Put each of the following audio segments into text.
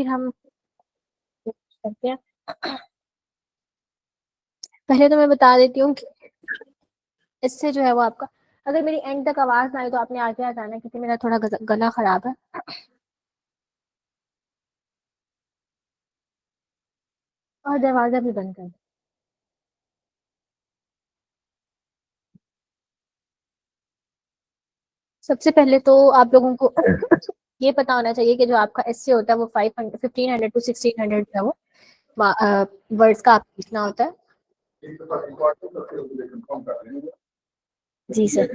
फिर हम करते हैं। पहले तो मैं बता देती हूँ कि इससे जो है वो आपका, अगर मेरी एंड तक आवाज ना आए तो आपने आगे आ जाना है, क्योंकि मेरा थोड़ा गला खराब है। और दरवाजा भी बंद कर। सबसे पहले तो आप लोगों को ये पता होना चाहिए कि जो आपका एसए होता है वो 1500 to 1600 है, वो वर्ड्स का आपको लिखना होता है। जी सर। >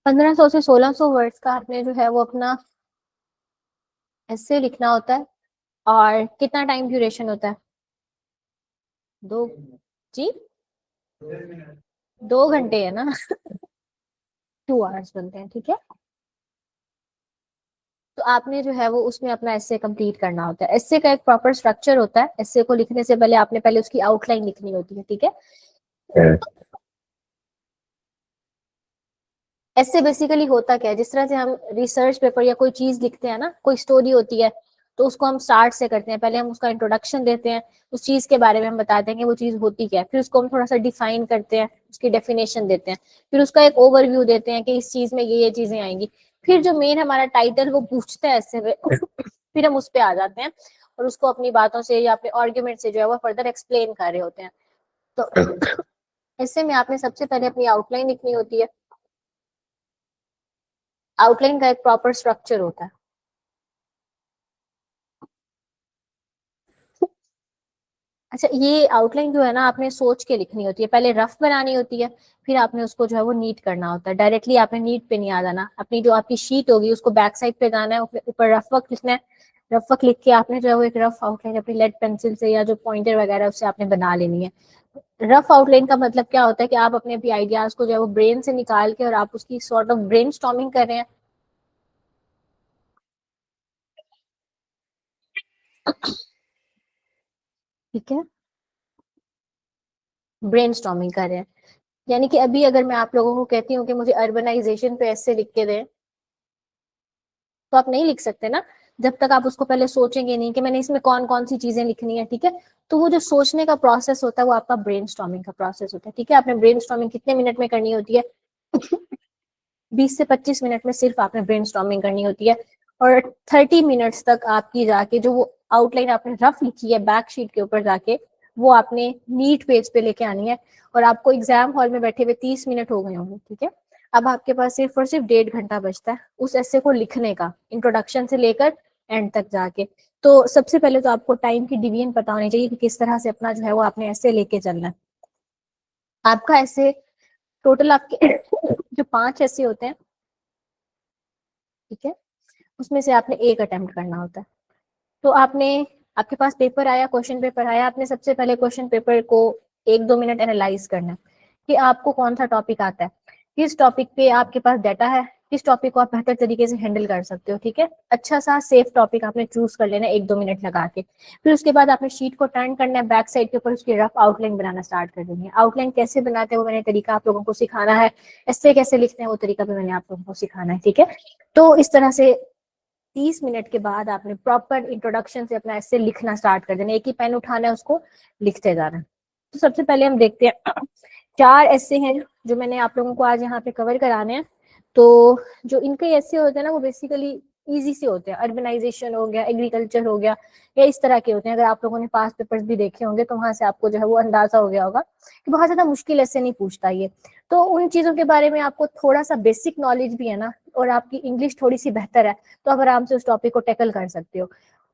1500 से 1600 वर्ड्स का आपने जो है वो अपना एसे लिखना होता है। और कितना टाइम ड्यूरेशन होता है? दो। जी, 2 घंटे है ना। 2 आवर्स बनते हैं, ठीक है। तो आपने जो है वो उसमें अपना एसे कंप्लीट करना होता है। एसे का एक प्रॉपर स्ट्रक्चर होता है। एसे को लिखने से पहले आपने पहले उसकी आउटलाइन लिखनी होती है, ठीक है। ऐसे बेसिकली होता क्या है, जिस तरह से हम रिसर्च पेपर या कोई चीज लिखते हैं ना, कोई स्टोरी होती है, तो उसको हम स्टार्ट से करते हैं। पहले हम उसका इंट्रोडक्शन देते हैं, उस चीज के बारे में हम बताते हैं कि वो चीज होती क्या है, फिर उसको हम थोड़ा सा डिफाइन करते हैं, उसकी डेफिनेशन देते हैं, फिर उसका एक ओवरव्यू देते हैं कि इस चीज में ये चीजें आएंगी। फिर जो मेन हमारा टाइटल वो पूछता है ऐसे में, फिर हम उस पर आ जाते हैं और उसको अपनी बातों से या अपने आर्ग्यूमेंट से जो है वो फर्दर एक्सप्लेन कर रहे होते हैं। तो ऐसे में आपने सबसे पहले अपनी आउटलाइन लिखनी होती है। आउटलाइन का एक प्रॉपर स्ट्रक्चर होता है। अच्छा, ये आउटलाइन जो है ना आपने सोच के लिखनी होती है, पहले रफ बनानी होती है, फिर आपने उसको जो है वो नीट करना होता है। डायरेक्टली आपने नीट पे नहीं आ जाना। अपनी जो आपकी शीट होगी उसको बैक साइड पे जाना है, ऊपर रफ वर्क लिखना है। रफ वर्क लिख के आपने जो है वो एक रफ आउटलाइन अपनी लेड पेंसिल से या जो पॉइंटर वगैरह उससे आपने बना लेनी है। रफ आउटलाइन का मतलब क्या होता है कि आप अपने भी आइडियाज को जो है वो ब्रेन से निकाल के और आप उसकी सॉर्ट ऑफ ब्रेन स्टॉर्मिंग कर रहे हैं। ठीक है, ब्रेन स्टॉर्मिंग कर रहे हैं। यानी कि अभी अगर मैं आप लोगों को कहती हूँ कि मुझे अर्बनाइजेशन पे ऐसे लिख के दें, तो आप नहीं लिख सकते ना, जब तक आप उसको पहले सोचेंगे नहीं कि मैंने इसमें कौन कौन सी चीजें लिखनी है, ठीक है। तो वो जो सोचने का प्रोसेस होता है वो आपका ब्रेन स्टॉर्मिंग का प्रोसेस होता है, ठीक है। आपने ब्रेन स्टॉर्मिंग कितने मिनट में करनी होती है? 20 से 25 मिनट में सिर्फ आपने ब्रेन स्टॉर्मिंग करनी होती है। और 30 मिनट्स तक आपकी जाके जो वो आउटलाइन आपने रफ लिखी है बैक शीट के ऊपर जाके, वो आपने नीट पेज पे लेके आनी है। और आपको एग्जाम हॉल में बैठे हुए 30 मिनट हो गए होंगे, ठीक है। अब आपके पास सिर्फ और सिर्फ 1.5 घंटा बचता है उस ऐसे को लिखने का, इंट्रोडक्शन से लेकर एंड तक जाके। तो सबसे पहले तो आपको टाइम की डिवीजन पता होनी चाहिए कि किस तरह से अपना जो है वो आपने ऐसे लेके चलना है। आपका ऐसे टोटल आपके जो 5 ऐसे होते हैं, ठीक है, उसमें से आपने एक अटेम्प्ट करना होता है। तो आपने, आपके पास पेपर आया, क्वेश्चन पेपर आया, आपने सबसे पहले क्वेश्चन पेपर को 1-2 मिनट एनालाइज करना है कि आपको कौन सा टॉपिक आता है, किस टॉपिक पे आपके पास डाटा है, किस टॉपिक को आप बेहतर तरीके से हैंडल कर सकते हो, ठीक है। अच्छा सा सेफ टॉपिक आपने चूज कर लेना है 1-2 मिनट लगा के। फिर उसके बाद आपने शीट को टर्न करना है, बैक साइड के ऊपर उसकी रफ आउटलाइन बनाना स्टार्ट कर देनी है। आउटलाइन कैसे बनाते हैं वो मैंने तरीका आप लोगों को सिखाना है, ऐसे कैसे लिखते हैं वो तरीका भी मैंने आप लोगों को सिखाना है, ठीक है। तो इस तरह से 30 मिनट के बाद आपने प्रॉपर इंट्रोडक्शन से अपना ऐसे लिखना स्टार्ट कर देना, एक ही पेन उठाना है, उसको लिखते जाना है। तो सबसे पहले हम देखते हैं 4 ऐसे हैं जो मैंने आप लोगों को आज यहाँ पे कवर कराने हैं। तो जो इनके ऐसे होते हैं ना वो बेसिकली इजी से होते हैं। अर्बनाइजेशन हो गया, एग्रीकल्चर हो गया, या इस तरह के होते हैं। अगर आप लोगों ने पास पेपर्स भी देखे होंगे तो वहां से आपको जो है वो अंदाजा हो गया होगा कि बहुत ज्यादा मुश्किल ऐसे नहीं पूछता ये। तो उन चीजों के बारे में आपको थोड़ा सा बेसिक नॉलेज भी है ना, और आपकी इंग्लिश थोड़ी सी बेहतर है, तो आप आराम से उस टॉपिक को टैकल कर सकते हो।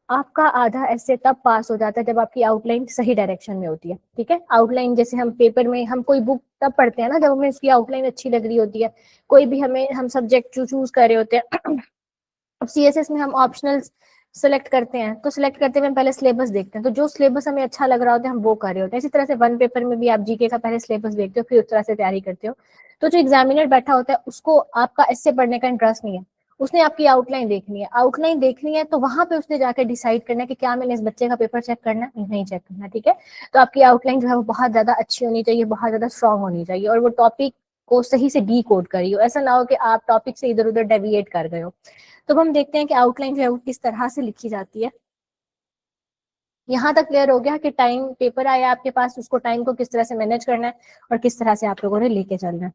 आपका आधा ऐसे तब पास हो जाता है जब आपकी आउटलाइन सही डायरेक्शन में होती है, ठीक है। आउटलाइन जैसे हम पेपर में हम कोई बुक तब पढ़ते हैं ना जब हमें इसकी आउटलाइन अच्छी लग रही होती है। कोई भी हमें हम सब्जेक्ट चूज कर रहे होते हैं। अब सीएसएस में हम ऑप्शनल सेलेक्ट करते हैं, तो सिलेक्ट करते हुए हम पहले सिलेबस देखते हैं, तो जो सिलेबस हमें अच्छा लग रहा होता है हम वो कर रहे होते हैं। इसी तरह से वन पेपर में भी आप जीके का पहले सिलेबस देखते हो, फिर उस तरह से तैयारी करते हो। तो जो एग्जामिनर बैठा होता है उसको आपका ऐसे पढ़ने का इंटरेस्ट नहीं है, उसने आपकी आउटलाइन देखनी है, आउटलाइन देखनी है, तो वहां पे उसने जाकर डिसाइड करना है कि क्या मैंने इस बच्चे का पेपर चेक करना है, नहीं चेक करना, ठीक है। तो आपकी आउटलाइन जो है वो बहुत ज्यादा अच्छी होनी चाहिए, बहुत ज्यादा स्ट्रांग होनी चाहिए, और वो टॉपिक को सही से डी कोड करी हो, ऐसा ना हो कि आप टॉपिक से इधर उधर डेविएट कर गए हो। तो हम देखते हैं कि आउटलाइन जो है वो किस तरह से लिखी जाती है। यहाँ तक क्लियर हो गया कि टाइम पेपर आया आपके पास, उसको टाइम को किस तरह से मैनेज करना है और किस तरह से आप लोगों ने लेके चलना है।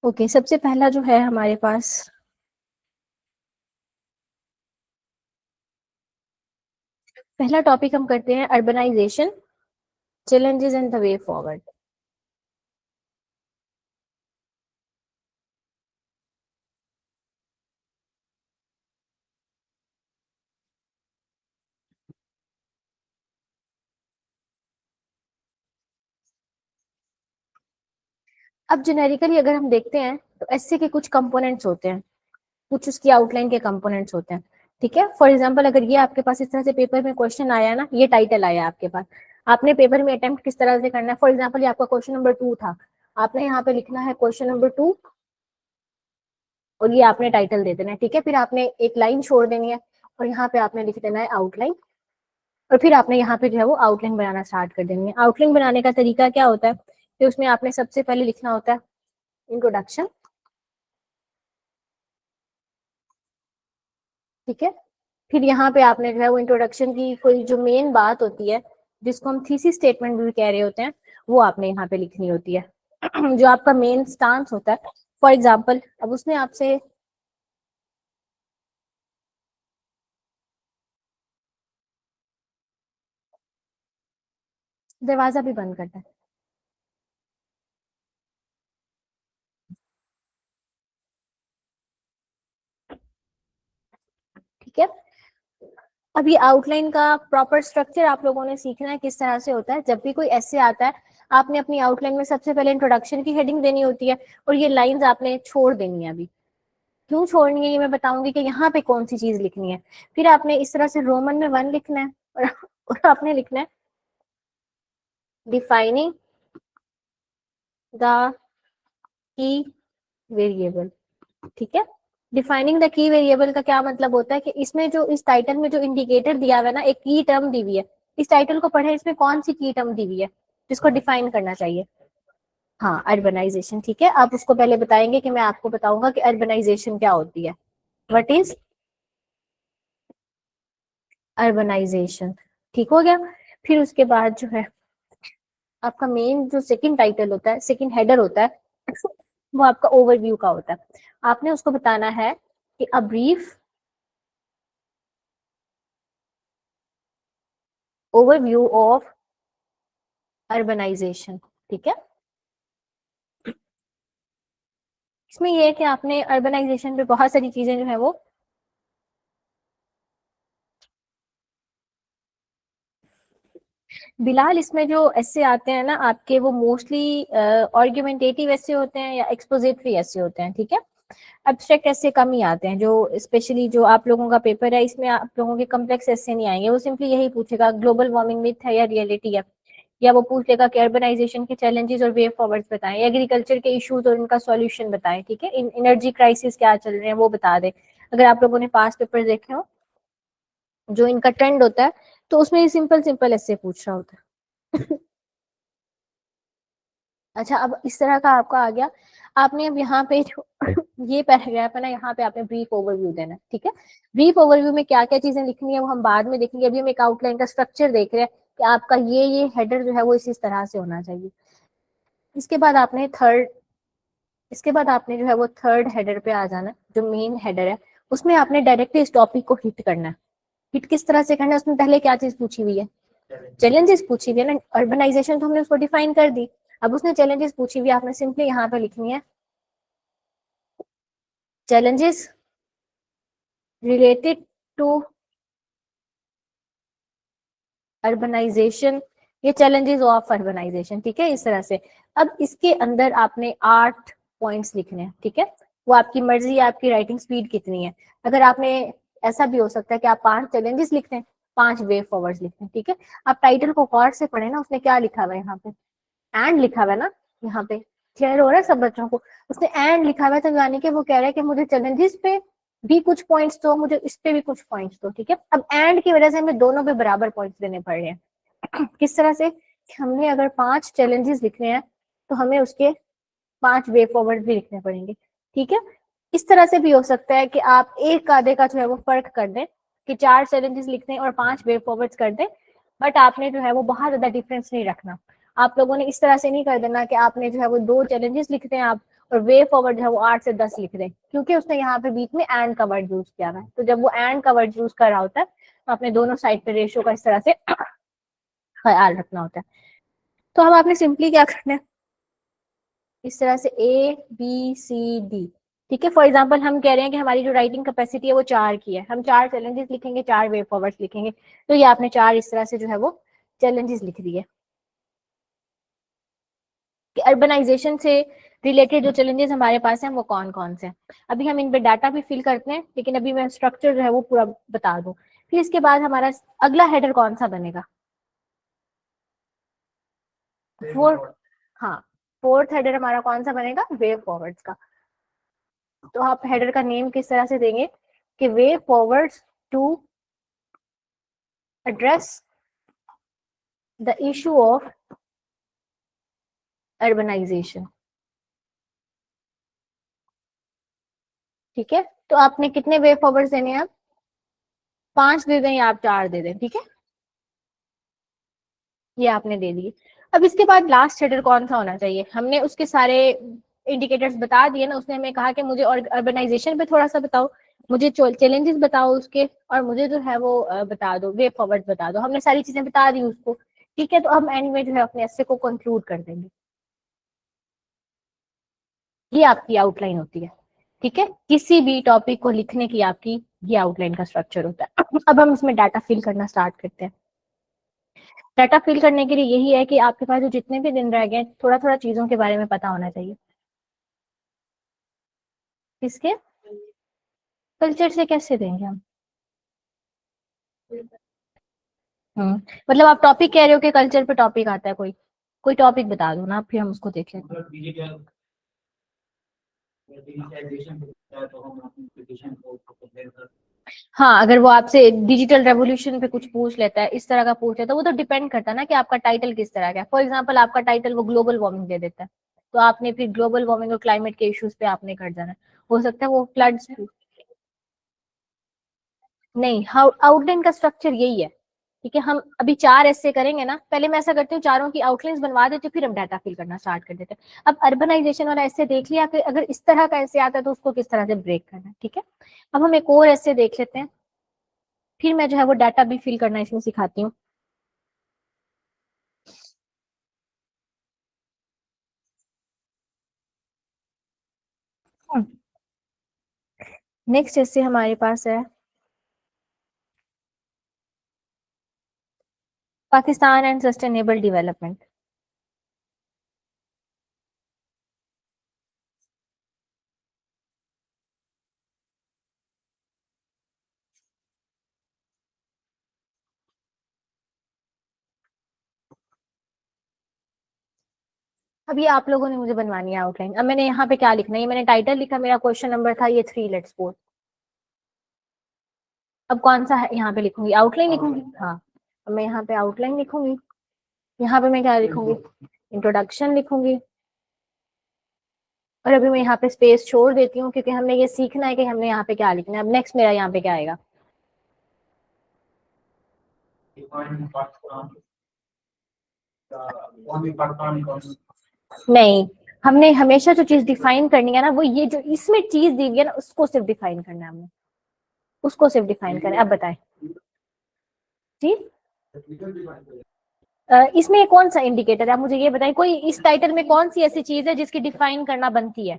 ओके सबसे पहला जो है हमारे पास, पहला टॉपिक हम करते हैं urbanization, challenges and the way forward. अब जेनेरिकली अगर हम देखते हैं तो एसए के कुछ कंपोनेंट्स होते हैं, कुछ उसकी आउटलाइन के कंपोनेंट्स होते हैं, ठीक है। फॉर एग्जांपल अगर ये आपके पास इस तरह से पेपर में क्वेश्चन आया है ना, ये टाइटल आया आपके पास, आपने पेपर में अटेम्प्ट किस तरह से करना है। फॉर एग्जांपल ये आपका क्वेश्चन नंबर 2 था, आपने यहाँ पे लिखना है क्वेश्चन नंबर 2 और ये आपने टाइटल दे देना है, ठीक है। फिर आपने एक लाइन छोड़ देनी है और यहाँ पे आपने लिख देना है आउटलाइन, और फिर आपने यहाँ पे जो है वो आउटलाइन बनाना स्टार्ट कर देनी है। आउटलाइन बनाने का तरीका क्या होता है कि उसमें आपने सबसे पहले लिखना होता है इंट्रोडक्शन, ठीक है। फिर यहाँ पे आपने जो है वो इंट्रोडक्शन की कोई जो मेन बात होती है, जिसको हम थीसिस स्टेटमेंट भी कह रहे होते हैं, वो आपने यहाँ पे लिखनी होती है। जो आपका मेन स्टांस होता है। फॉर एग्जाम्पल अब उसने आपसे, दरवाजा भी बंद करता है, ठीक है। अब ये आउटलाइन का प्रॉपर स्ट्रक्चर आप लोगों ने सीखना है किस तरह से होता है। जब भी कोई ऐसे आता है, आपने अपनी आउटलाइन में सबसे पहले इंट्रोडक्शन की हेडिंग देनी होती है, और ये लाइंस आपने छोड़ देनी है। अभी क्यों छोड़नी है ये मैं बताऊंगी कि यहाँ पे कौन सी चीज लिखनी है। फिर आपने इस तरह से रोमन में 1 लिखना है, और आपने लिखना है डिफाइनिंग द की वेरिएबल, ठीक है। डिफाइनिंग द की वेरिएबल का क्या मतलब होता है कि इसमें जो इस टाइटल में जो इंडिकेटर दिया हुआ है ना, एक की टर्म दी हुई है, इस टाइटल को पढ़े, इसमें कौन सी की टर्म दी हुई है जिसको डिफाइन करना चाहिए। हाँ अर्बनाइजेशन, ठीक है। आप उसको पहले बताएंगे कि मैं आपको बताऊंगा कि अर्बनाइजेशन क्या होती है, व्हाट इज अर्बनाइजेशन, ठीक हो गया। फिर उसके बाद जो है आपका मेन जो सेकंड टाइटल होता है, सेकंड हेडर होता है, वो आपका ओवरव्यू का होता है। आपने उसको बताना है कि a brief overview of urbanization, ठीक है। इसमें यह है कि आपने अर्बनाइजेशन पे बहुत सारी चीजें जो है वो, बिलाल इसमें जो ऐसे आते हैं ना आपके, वो मोस्टली आर्ग्यूमेंटेटिव ऐसे होते हैं या एक्सपोजिटरी ऐसे होते हैं, ठीक है। एब्स्ट्रैक्ट ऐसे कम ही आते हैं, जो स्पेशली जो आप लोगों का पेपर है इसमें आप लोगों के कम्प्लेक्स ऐसे नहीं आएंगे। वो सिंपली यही पूछेगा ग्लोबल वार्मिंग मिथ है या रियलिटी है, या वो पूछ लेगा कि अर्बनाइजेशन के चैलेंजेस और वे फॉरवर्ड बताएं, एग्रीकल्चर के इश्यूज और इनका सॉल्यूशन बताएं, ठीक है। एनर्जी क्राइसिस क्या चल रहे हैं वो बता दें। अगर आप लोगों ने पास पेपर देखे हो जो इनका ट्रेंड होता है, तो उसमें सिंपल सिंपल ऐसे पूछ रहा होता है। अच्छा अब इस तरह का आपका आ गया। आपने अब यहाँ पे जो ये पैराग्राफ है ना, यहाँ पे आपने ब्रीफ ओवरव्यू देना है, ठीक है। ब्रीफ ओवरव्यू में क्या क्या चीजें लिखनी है वो हम बाद में देखेंगे, अभी हम एक आउटलाइन का स्ट्रक्चर देख रहे हैं कि आपका ये हेडर जो है वो इस तरह से होना चाहिए। इसके बाद आपने थर्ड, इसके बाद आपने जो है वो थर्ड हेडर पे आ जाना, जो मेन हेडर है उसमें आपने डायरेक्टली इस टॉपिक को हिट करना है। हिट किस तरह से करना है, उसमें पहले क्या चीज पूछी हुई है, चैलेंजेस पूछी हुई है ना। अर्बनाइजेशन तो हमने उसको डिफाइन कर दी, अब उसने चैलेंजेस पूछी हुई है, आपने सिंपली यहाँ पे लिखनी है challenges related to urbanization ये चैलेंजेस ऑफ अर्बनाइजेशन, ठीक है, इस तरह से। अब इसके अंदर आपने 8 पॉइंट्स लिखने हैं, ठीक है, वो आपकी मर्जी है, आपकी राइटिंग स्पीड कितनी है। अगर आपने, ऐसा भी हो सकता है कि आप 5 चैलेंजेस लिखते हैं, 5 वे फॉरवर्ड लिखते हैं, ठीक है। आप टाइटल को गौर से पढ़े ना, उसने क्या लिखा हुआ है यहाँ पे, एंड लिखा हुआ है ना यहाँ पे, क्लियर हो रहा है सब बच्चों को। उसने एंड लिखा हुआ है, तो यानी कि वो कह रहा है कि मुझे चैलेंजेस पे भी कुछ पॉइंट्स दो, मुझे इस पे भी कुछ पॉइंट्स दो, ठीक है। अब एंड की वजह से हमें दोनों पे बराबर पॉइंट्स देने पड़ रहे हैं। किस तरह से, हमने अगर 5 चैलेंजेस लिखने हैं तो हमें उसके 5 वे फॉरवर्ड भी लिखने पड़ेंगे, ठीक है। इस तरह से भी हो सकता है कि आप एक आधे का जो है वो फर्क कर दें, कि 4 चैलेंजेस लिखते हैं और 5 वे फॉरवर्ड कर दें, बट आपने जो है वो बहुत ज्यादा डिफरेंस नहीं रखना। आप लोगों ने इस तरह से नहीं कर देना कि आपने जो है वो 2 चैलेंजेस लिखते हैं आप, और वे फॉरवर्ड जो है वो 8 से 10 लिख दें, क्योंकि उसने यहाँ पे बीच में एंड का वर्ड यूज किया है। तो जब वो एंड का वर्ड यूज कर रहा होता है तो आपने दोनों साइड पे रेशियो का इस तरह से ख्याल रखना होता है। तो हम आपने सिंपली क्या करना है, इस तरह से ABCD, ठीक है। फॉर एग्जाम्पल हम कह रहे हैं कि हमारी जो राइटिंग कैपेसिटी है वो 4 की है, हम 4 चैलेंजेस लिखेंगे, 4 वे फॉरवर्ड लिखेंगे, तो ये आपने 4 इस तरह से जो है वो चैलेंजेस लिख दिए। कि अर्बनाइजेशन से रिलेटेड जो चैलेंजेस हमारे पास हैं वो कौन कौन से हैं। अभी हम इन पे डाटा भी फिल करते हैं, लेकिन अभी मैं स्ट्रक्चर जो है वो पूरा बता दूं। फिर इसके बाद हमारा अगला हेडर कौन सा बनेगा, फोर्थ, हाँ, फोर्थ हेडर हमारा कौन सा बनेगा, वे फॉरवर्ड्स का। तो आप हेडर का नेम किस तरह से देंगे कि way forwards to address the issue of urbanization, ठीक है। तो आपने कितने वे फॉरवर्ड्स देने हैं, आप 5 दे दें या आप 4 दे दें, ठीक है, ये आपने दे दिए। अब इसके बाद लास्ट हेडर कौन सा होना चाहिए, हमने उसके सारे इंडिकेटर्स बता दिए ना, उसने हमें कहा कि मुझे और अर्बनाइजेशन पे थोड़ा सा बताओ, मुझे चैलेंजेस बताओ उसके, और मुझे जो है वो बता दो, वे फॉरवर्ड बता दो। हमने सारी चीजें बता दी उसको, ठीक है। तो हम एंड में जो है अपने ऐसे को कंक्लूड कर देंगे। ये आपकी आउटलाइन होती है, ठीक है, किसी भी टॉपिक को लिखने की आपकी ये आउटलाइन का स्ट्रक्चर होता है। अब हम इसमें डाटा फिल करना स्टार्ट करते हैं। डाटा फिल करने के लिए यही है कि आपके पास जो जितने भी दिन रह गए, थोड़ा थोड़ा चीजों के बारे में पता होना चाहिए। किसके, कल्चर से कैसे देंगे हम, मतलब आप टॉपिक कह रहे हो कि कल्चर पे टॉपिक आता है, कोई कोई टॉपिक बता दो ना, फिर हम उसको देख लेंगे। हाँ, अगर वो आपसे डिजिटल रेवोल्यूशन पे कुछ पूछ लेता है, इस तरह का पूछ लेता है, वो तो डिपेंड करता है ना कि आपका टाइटल किस तरह का है। फॉर एग्जांपल आपका टाइटल वो ग्लोबल वार्मिंग दे देता है, तो आपने फिर ग्लोबल वार्मिंग और क्लाइमेट के इश्यूज पे आपने कर जाना है। हो सकता है वो फ्लड्स, नहीं, आउटलाइन का स्ट्रक्चर यही है, ठीक है। हम अभी 4 ऐसे करेंगे ना, पहले मैं ऐसा करती हूँ, चारों की आउटलाइंस बनवा देती हूँ, फिर हम डाटा फिल करना स्टार्ट कर देते हैं। अब अर्बनाइजेशन वाला ऐसे देख लिया, फिर अगर इस तरह का ऐसे आता है तो उसको किस तरह से ब्रेक करना है, ठीक है। अब हम एक और ऐसे देख लेते हैं, फिर मैं जो है वो डाटा भी फिल करना इसमें सिखाती हूँ। नेक्स्ट ऐसे हमारे पास है पाकिस्तान एंड सस्टेनेबल डेवलपमेंट। अभी आप लोगों ने मुझे बनवानी है आउटलाइन। अब मैंने यहाँ पे क्या लिखना है, ये मैंने टाइटल लिखा, मेरा क्वेश्चन नंबर था ये 3 लेट्स गो। अब कौन सा है यहाँ पे लिखूंगी, आउटलाइन लिखूंगी, हाँ। अब मैं यहाँ पे आउटलाइन लिखूंगी, यहाँ पे मैं क्या लिखूंगी, इंट्रोडक्शन लिखूंगी। और अभी मैं यहाँ पे स्पेस छोड़ देती हूँ, क्योंकि हमने ये सीखना है कि हमने यहाँ पे क्या लिखना है। अब नेक्स्ट मेरा यहाँ पे क्या आएगा, नहीं, हमने हमेशा जो चीज डिफाइन करनी है ना, वो ये जो इसमें चीज दी हुई है ना, उसको सिर्फ डिफाइन करना है हमने, उसको सिर्फ डिफाइन करना है। अब बताएं जी, इसमें कौन सा इंडिकेटर है, आप मुझे ये बताएं, कोई इस टाइटल में कौन सी ऐसी चीज है जिसकी डिफाइन करना बनती है।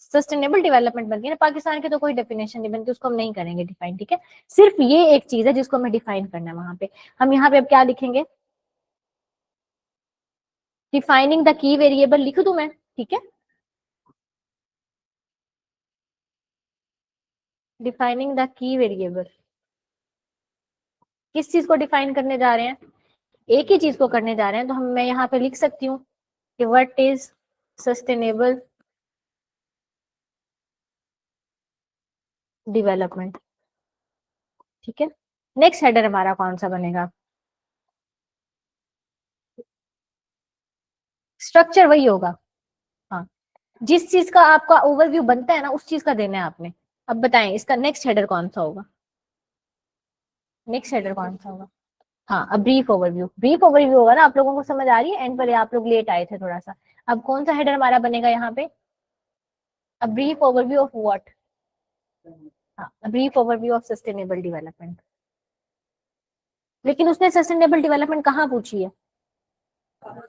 सस्टेनेबल डेवलपमेंट बनती है ना, पाकिस्तान की तो कोई डेफिनेशन नहीं बनती, उसको हम नहीं करेंगे डिफाइन, ठीक है। सिर्फ ये एक चीज है जिसको हमें डिफाइन करना है वहां पे। हम यहाँ पे अब क्या लिखेंगे, डिफाइनिंग द की वेरिएबल लिख दूं मैं, ठीक है, डिफाइनिंग द की वेरिएबल, किस चीज को डिफाइन करने जा रहे हैं, एक ही चीज को करने जा रहे हैं, तो हम मैं यहाँ पे लिख सकती हूँ कि व्हाट इज सस्टेनेबल डेवलपमेंट, ठीक है। नेक्स्ट हेडर हमारा कौन सा बनेगा, स्ट्रक्चर वही होगा, हाँ, जिस चीज का आपका ओवरव्यू बनता है ना उस चीज का देना है आपने। अब बताएं इसका नेक्स्ट हेडर कौन सा होगा, नेक्स्ट हेडर कौन सा होगा, हाँ, अब ब्रीफ ओवरव्यू, ब्रीफ ओवरव्यू होगा ना, आप लोगों को समझ आ रही है, एंड पर आप लोग लेट आए थे थोड़ा सा। अब कौन सा हेडर हमारा बनेगा यहाँ पे, a brief overview of what, हाँ, brief overview of sustainable development. लेकिन उसने सस्टेनेबल डेवलपमेंट कहाँ पूछी है,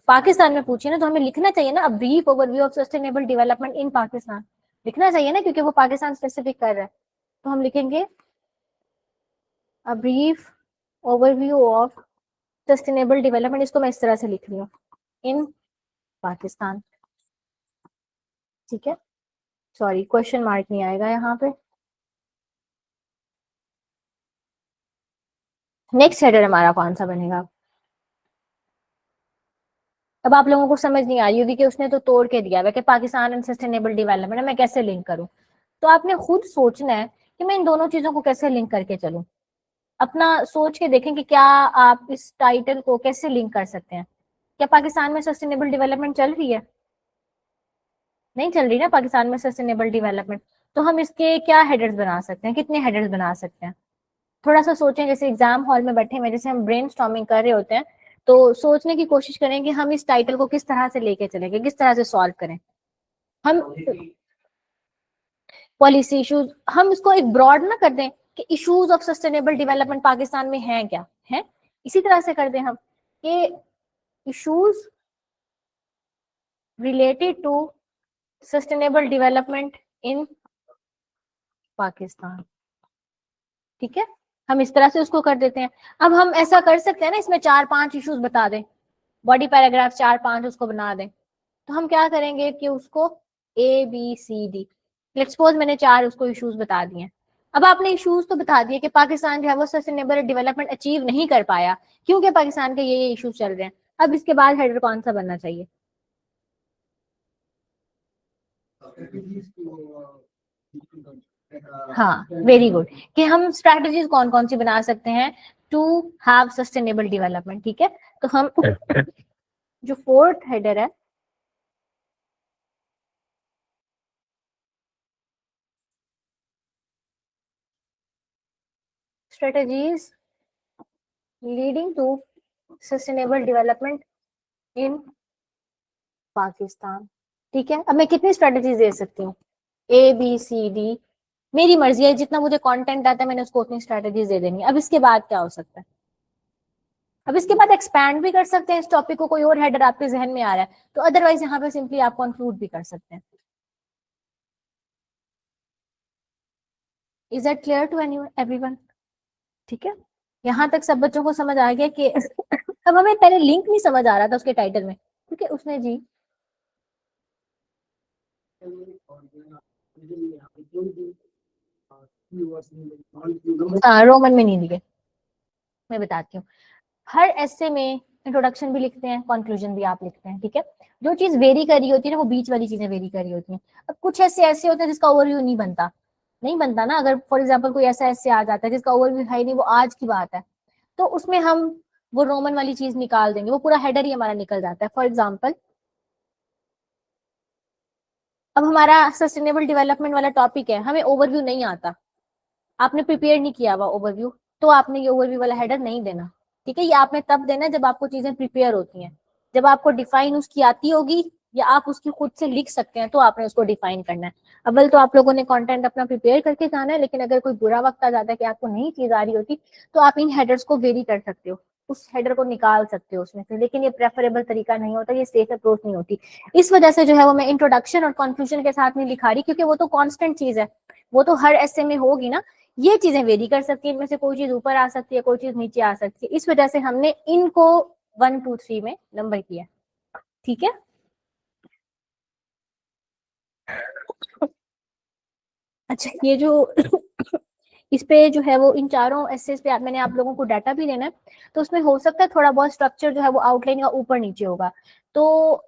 पाकिस्तान में पूछी है ना, तो हमें लिखना चाहिए ना, अ brief overview of sustainable development in Pakistan, लिखना चाहिए ना, क्योंकि वो पाकिस्तान स्पेसिफिक कर रहा है। तो हम लिखेंगे अ brief overview of sustainable development, इसको मैं इस तरह से लिख रही हूँ, इन पाकिस्तान, ठीक है, सॉरी क्वेश्चन मार्क नहीं आएगा यहाँ पे। नेक्स्ट हेडर हमारा कौन सा बनेगा, अब आप लोगों को समझ नहीं आ रही होगी कि उसने तो तोड़ के दिया है कि पाकिस्तान एंड सस्टेनेबल डेवलपमेंट, मैं कैसे लिंक करूं, तो आपने खुद सोचना है कि मैं इन दोनों चीजों को कैसे लिंक करके चलूं, अपना सोच के देखें कि क्या आप इस टाइटल को कैसे लिंक कर सकते हैं। क्या पाकिस्तान में सस्टेनेबल डेवलपमेंट चल रही है, नहीं चल रही ना पाकिस्तान में सस्टेनेबल डेवलपमेंट, तो हम इसके क्या हेडर्स बना सकते हैं, कितने हेडर्स बना सकते हैं, थोड़ा सा सोचें, जैसे एग्जाम हॉल में बैठे हुए जैसे हम ब्रेनस्टॉर्मिंग कर रहे होते हैं, तो सोचने की कोशिश करें कि हम इस टाइटल को किस तरह से लेके चलेंगे, किस तरह से सॉल्व करें। हम पॉलिसी इश्यूज, हम इसको एक ब्रॉड ना कर दें कि issues of sustainable development Pakistan में हैं क्या है, इसी तरह से कर दें हम कि issues related to sustainable development in Pakistan, ठीक है, हम इस तरह से उसको कर देते हैं। अब हम ऐसा कर सकते हैं ना, इसमें 4-5 इश्यूज बता दें, बॉडी पैराग्राफ 4-5 उसको बना दें, तो हम क्या करेंगे कि उसको ABCD, लेट्स सपोज मैंने 4 उसको इश्यूज बता दिए। अब आपने इश्यूज तो बता दिए कि पाकिस्तान जो है वो सस्टेनेबल डेवलपमेंट अचीव नहीं कर पाया क्योंकि पाकिस्तान के ये इश्यूज चल रहे हैं। अब इसके बाद हेडर कौन सा बनना चाहिए, हाँ वेरी गुड, कि हम स्ट्रैटेजीज कौन कौन सी बना सकते हैं टू हैव सस्टेनेबल डेवलपमेंट, ठीक है। तो हम जो फोर्थ हेडर है, strategies leading to sustainable development in Pakistan, ठीक है। अब मैं कितनी स्ट्रेटजीज दे सकती हूँ, ABCD, मेरी मर्जी है, जितना मुझे कंटेंट आता है मैंने उसको उतनी स्ट्रेटजीज दे देनी है। अब इसके बाद क्या हो सकता है, अब इसके बाद एक्सपैंड भी कर सकते हैं इस टॉपिक को, कोई और हेडर आपके जहन में आ रहा है तो, अदरवाइज यहाँ पे सिंपली आप कंक्लूड भी कर सकते हैं। Is that clear to everyone, ठीक है, यहाँ तक सब बच्चों को समझ आ गया कि अब हमें पहले लिंक नहीं समझ आ रहा था उसके टाइटल में, क्योंकि उसने जी हाँ रोमन में नहीं दिए, मैं बताती हूँ। हर ऐसे में इंट्रोडक्शन भी लिखते हैं, कंक्लूजन भी आप लिखते हैं, ठीक है। जो चीज वेरी कर रही होती है ना, वो बीच वाली चीजें वेरी कर रही होती हैं। अब कुछ ऐसे ऐसे होते हैं जिसका ओवरव्यू नहीं बनता, नहीं बनता ना, अगर फॉर एग्जाम्पल कोई ऐसा ऐसे आ जाता है जिसका ओवरव्यू है नहीं, वो आज की बात है, तो उसमें हम वो रोमन वाली चीज निकाल देंगे, वो पूरा हेडर ही हमारा निकल जाता है। फॉर एग्जाम्पल अब हमारा सस्टेनेबल डेवलपमेंट वाला टॉपिक है, हमें ओवरव्यू नहीं आता, आपने प्रिपेयर नहीं किया हुआ ओवरव्यू, तो आपने ये ओवरव्यू वाला हेडर नहीं देना, ठीक है। ये आपने तब देना जब आपको चीजें प्रिपेयर होती हैं, जब आपको डिफाइन उसकी आती होगी या आप उसकी खुद से लिख सकते हैं, तो आपने उसको डिफाइन करना है। अव्वल तो आप लोगों ने कंटेंट अपना प्रिपेयर करके जाना है, लेकिन अगर कोई बुरा वक्त आ जाता है कि आपको नई चीज आ रही होती, तो आप इन हेडर्स को वेरी कर सकते हो, उस हेडर को निकाल सकते हो उसमें से, लेकिन ये प्रेफरेबल तरीका नहीं होता, ये सेफ अप्रोच नहीं होती। इस वजह से जो है वो मैं इंट्रोडक्शन और कंक्लूजन के साथ नहीं लिखा रही, क्योंकि वो तो कांस्टेंट चीज है, वो तो हर ऐसे में होगी ना। ये चीजें वेरी कर सकती है, इनमें से कोई चीज ऊपर आ सकती है, कोई चीज नीचे आ सकती है, इस वजह से हमने इनको 1 2 3 में नंबर किया, ठीक है। अच्छा, ये जो इस पे जो है वो इन चारों एसेस पे मैंने आप लोगों को डाटा भी देना है, तो उसमें हो सकता है थोड़ा बहुत स्ट्रक्चर जो है वो आउटलाइन का ऊपर नीचे होगा। तो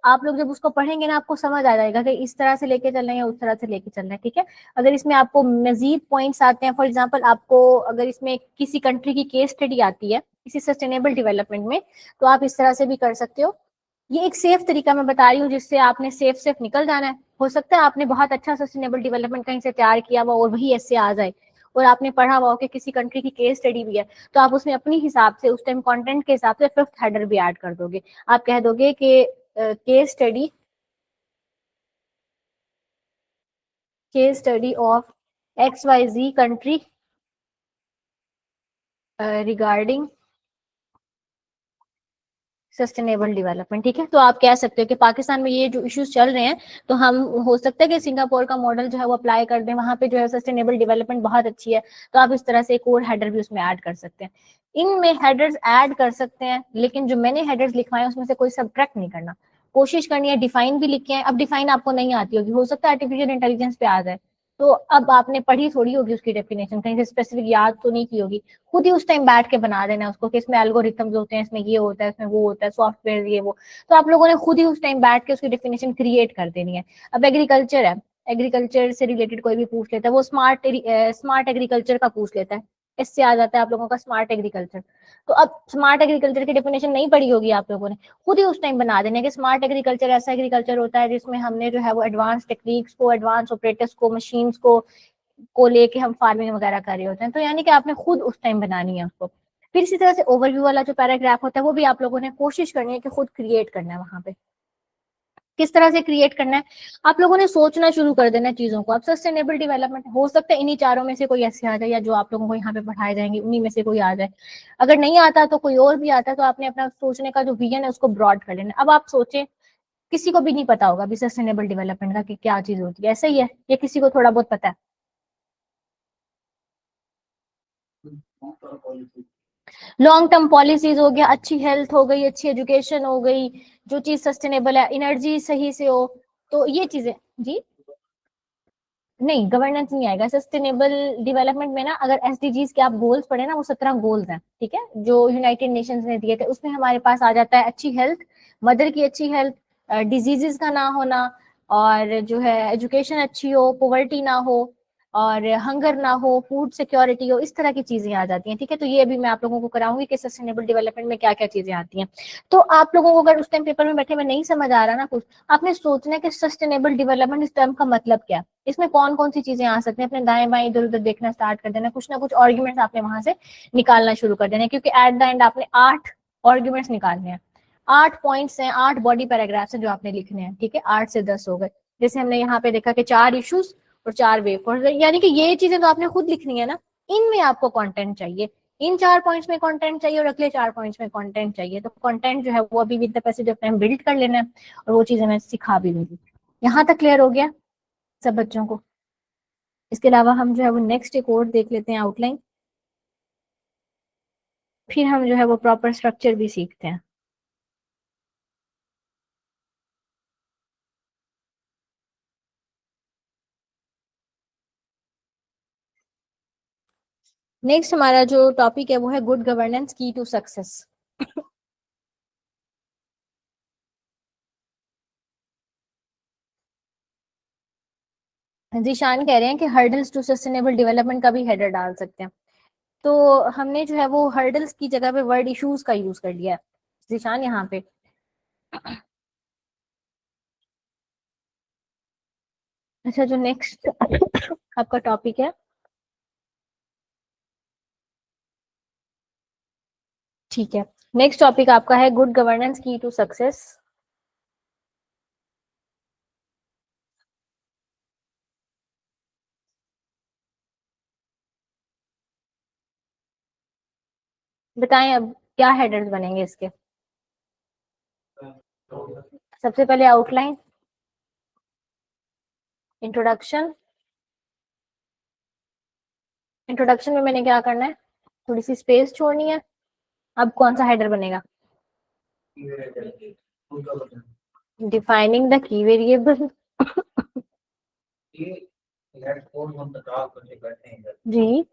आप लोग जब उसको पढ़ेंगे ना, आपको समझ आ जाएगा कि इस तरह से लेके चलना है या उस तरह से लेके चलना है, ठीक है। अगर इसमें आपको मजीद पॉइंट्स आते हैं, फॉर एग्जाम्पल आपको अगर इसमें किसी कंट्री की केस स्टडी आती है किसी सस्टेनेबल डेवलपमेंट में, तो आप इस तरह से भी कर सकते हो। ये एक सेफ तरीका मैं बता रही हूँ जिससे आपने सेफ सेफ निकल जाना है। हो सकता है आपने बहुत अच्छा सस्टेनेबल डेवलपमेंट कहीं से तैयार किया हुआ और वही ऐसे आ जाए, और आपने पढ़ा हुआ हो कि किसी कंट्री की केस स्टडी भी है, तो आप उसमें अपनी हिसाब से उस टाइम कंटेंट के हिसाब से फिफ्थ हेडर भी ऐड कर दोगे। आप कह दोगे कि case study of XYZ country regarding sustainable development, ठीक है। तो आप कह सकते हो कि पाकिस्तान में ये जो इश्यूज चल रहे हैं, तो हम हो सकता है कि सिंगापुर का मॉडल जो है वो अप्लाई कर दें, वहां पे जो है सस्टेनेबल डेवलपमेंट बहुत अच्छी है, तो आप इस तरह से एक और हेडर भी उसमें ऐड कर सकते हैं। इनमें हेडर्स ऐड कर सकते हैं, लेकिन जो मैंने हेडर्स लिखवाए उसमें से कोई सब्ट्रैक्ट नहीं करना, कोशिश करनी है डिफाइन भी लिखे हैं। अब डिफाइन आपको नहीं आती होगी, हो सकता है आर्टिफिशियल इंटेलिजेंस पे आ जाए, तो अब आपने पढ़ी थोड़ी होगी उसकी डेफिनेशन, कहीं से स्पेसिफिक याद तो नहीं की होगी, खुद ही उस टाइम बैठ के बना देना उसको कि इसमें एल्गोरिथम्स होते हैं, इसमें ये होता है, इसमें वो होता है, सॉफ्टवेयर ये वो। तो आप लोगों ने खुद ही उस टाइम बैठ के उसकी डेफिनेशन क्रिएट कर देनी है। अब एग्रीकल्चर है, एग्रीकल्चर से रिलेटेड कोई भी पूछ लेता है, वो स्मार्ट एग्रीकल्चर का पूछ लेता है, इससे आ जाता है आप लोगों का स्मार्ट एग्रीकल्चर। तो अब स्मार्ट एग्रीकल्चर की डेफिनेशन नहीं पढ़ी होगी आप लोगों ने, खुद ही उस टाइम बना देना कि स्मार्ट एग्रीकल्चर ऐसा एग्रीकल्चर होता है जिसमें हमने जो है वो एडवांस टेक्निक्स को, एडवांस ऑपरेटर्स को, मशीन्स को लेके हम फार्मिंग वगैरह कर रहे होते हैं। तो यानी कि आपने खुद उस टाइम बनानी है उसको। फिर इसी तरह से ओवरव्यू वाला जो पैराग्राफ होता है वो भी आप लोगों ने कोशिश करनी है कि खुद क्रिएट करना है वहां पे। किस तरह से क्रिएट करना है, आप लोगों ने सोचना शुरू कर देना चीजों को। अब सस्टेनेबल डेवलपमेंट हो सकता है इन्हीं चारों में से कोई ऐसे आ जाए, या जो आप लोगों को यहाँ पे पढ़ाए जाएंगे उन्हीं में से कोई आ जाए। अगर नहीं आता तो कोई और भी आता है, तो आपने अपना सोचने का जो विजन है उसको ब्रॉड कर लेना। अब आप सोचें, किसी को भी नहीं पता होगा अभी सस्टेनेबल डेवलपमेंट का कि क्या चीज होती है, ऐसा ही है, या किसी को थोड़ा बहुत पता है? लॉन्ग टर्म पॉलिसीज हो गया, अच्छी हेल्थ हो गई, अच्छी एजुकेशन हो गई, जो चीज सस्टेनेबल है, एनर्जी सही से हो, तो ये चीजें। जी नहीं, गवर्नेंस नहीं आएगा सस्टेनेबल डेवलपमेंट में ना। अगर एसडीजीज के आप गोल्स पढ़े ना, वो 17 गोल्स हैं, ठीक है, जो यूनाइटेड नेशंस ने दिए थे। उसमें हमारे पास आ जाता है अच्छी हेल्थ, मदर की अच्छी हेल्थ, डिजीजेस का ना होना, और जो है एजुकेशन अच्छी हो, पोवर्टी ना हो, और हंगर ना हो, फूड सिक्योरिटी हो, इस तरह की चीजें आ जाती हैं, ठीक है। तो ये भी मैं आप लोगों को कराऊंगी कि सस्टेनेबल डेवलपमेंट में क्या क्या चीजें आती हैं। तो आप लोगों को अगर उस टाइम पेपर में बैठे में नहीं समझ आ रहा ना कुछ, आपने सोचना है कि सस्टेनेबल डेवलपमेंट इस टर्म का मतलब क्या है, इसमें कौन कौन सी चीजें आ सकती हैं। अपने दाएं बाएं इधर उधर देखना स्टार्ट कर देना, कुछ ना कुछ आर्ग्यूमेंट्स आपने वहां से निकालना शुरू कर देना, क्योंकि एट द एंड आपने 8 आर्ग्यूमेंट्स निकालने हैं। 8 पॉइंट्स हैं, 8 बॉडी पैराग्राफ्स हैं जो आपने लिखने हैं, ठीक है। 8 से 10 हो गए। जैसे हमने यहाँ पे देखा कि 4 इश्यूज और 4 वे फॉर, यानी कि ये चीजें तो आपने खुद लिखनी है ना। इनमें आपको कंटेंट चाहिए, इन 4 पॉइंट्स में कंटेंट चाहिए और अगले 4 पॉइंट्स में कंटेंट चाहिए। तो कंटेंट जो है वो अभी with the passage of time build कर लेना है, और वो चीजें मैं सिखा भी दूंगी। यहाँ तक क्लियर हो गया सब बच्चों को? इसके अलावा हम जो है वो नेक्स्ट एक और देख लेते हैं, आउटलाइन, फिर हम जो है वो प्रॉपर स्ट्रक्चर भी सीखते हैं। नेक्स्ट हमारा जो टॉपिक है वो है गुड गवर्नेंस की टू सक्सेस। जीशान कह रहे हैं कि हर्डल्स टू सस्टेनेबल डेवलपमेंट का भी हेडर डाल सकते हैं। तो हमने जो है वो हर्डल्स की जगह पे वर्ड इश्यूज का यूज कर लिया है जीशान यहाँ पे। अच्छा, जो नेक्स्ट आपका टॉपिक है, ठीक है, नेक्स्ट टॉपिक आपका है गुड गवर्नेंस की टू सक्सेस। बताएं अब क्या हेडर्स बनेंगे इसके। सबसे पहले आउटलाइन, इंट्रोडक्शन। इंट्रोडक्शन में मैंने क्या करना है, थोड़ी सी स्पेस छोड़नी है। अब कौन सा हेडर बनेगा? Defining the key variable. जी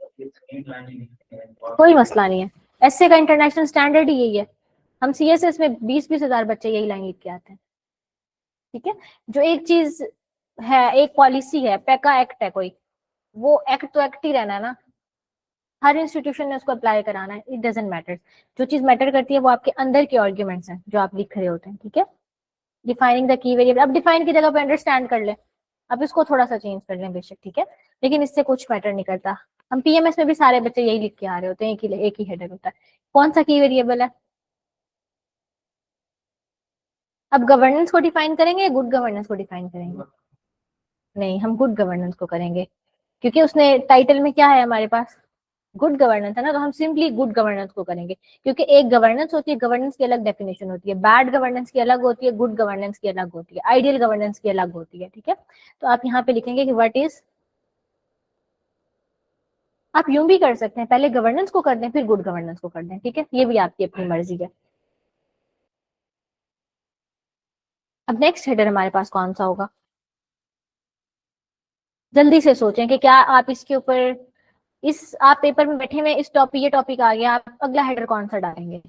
कोई मसला नहीं है, ऐसे का इंटरनेशनल स्टैंडर्ड ही यही है। हम सीएसएस में 20-20 हजार बच्चे यही लाइन लिख के आते हैं। ठीक है, जो एक चीज है, एक पॉलिसी है, पैका एक्ट है कोई, वो एक्ट तो एक्ट ही रहना है ना, हर इंस्टीट्यूशन ने उसको अप्लाई कराना है, इट डजेंट मैटर। जो चीज मैटर करती है वो आपके अंदर के आर्ग्यूमेंट्स हैं जो आप लिख रहे होते हैं। ठीक है, डिफाइनिंग द की वेरिएबल, अब डिफाइन की जगह पे अंडरस्टैंड कर ले, अब इसको थोड़ा सा चेंज कर लें बेशक, ठीक है, लेकिन इससे कुछ मैटर नहीं करता। हम पीएमएस में भी सारे बच्चे यही लिख के आ रहे होते हैं, एक ही हेडर होता है। कौन सा की वेरिएबल है? अब गवर्नेंस को डिफाइन करेंगे या गुड गवर्नेंस को डिफाइन करेंगे? नहीं, हम गुड गवर्नेंस को करेंगे, क्योंकि उसने टाइटल में क्या है हमारे पास, गुड गवर्नेंस है ना, तो हम सिंपली गुड गवर्नेंस को करेंगे। क्योंकि एक गवर्नेंस होती है, गवर्नेंस की अलग डेफिनेशन होती है, बैड गवर्नेंस की अलग होती है, गुड गवर्नेंस की अलग होती है, आइडियल गवर्नेंस की अलग होती है। ठीक है, तो आप यहाँ पे लिखेंगे कि व्हाट इज, आप यूं भी कर सकते हैं, पहले गवर्नेंस को कर दें फिर गुड गवर्नेंस को कर दें। ठीक है, ये भी आपकी अपनी मर्जी है। अब नेक्स्ट हेडर हमारे पास कौन सा होगा? जल्दी से सोचें कि क्या आप इसके ऊपर, इस आप पेपर में बैठे हुए इस टॉपिक, ये टॉपिक आ गया, आप अगला हेडर कौन सा डालेंगे?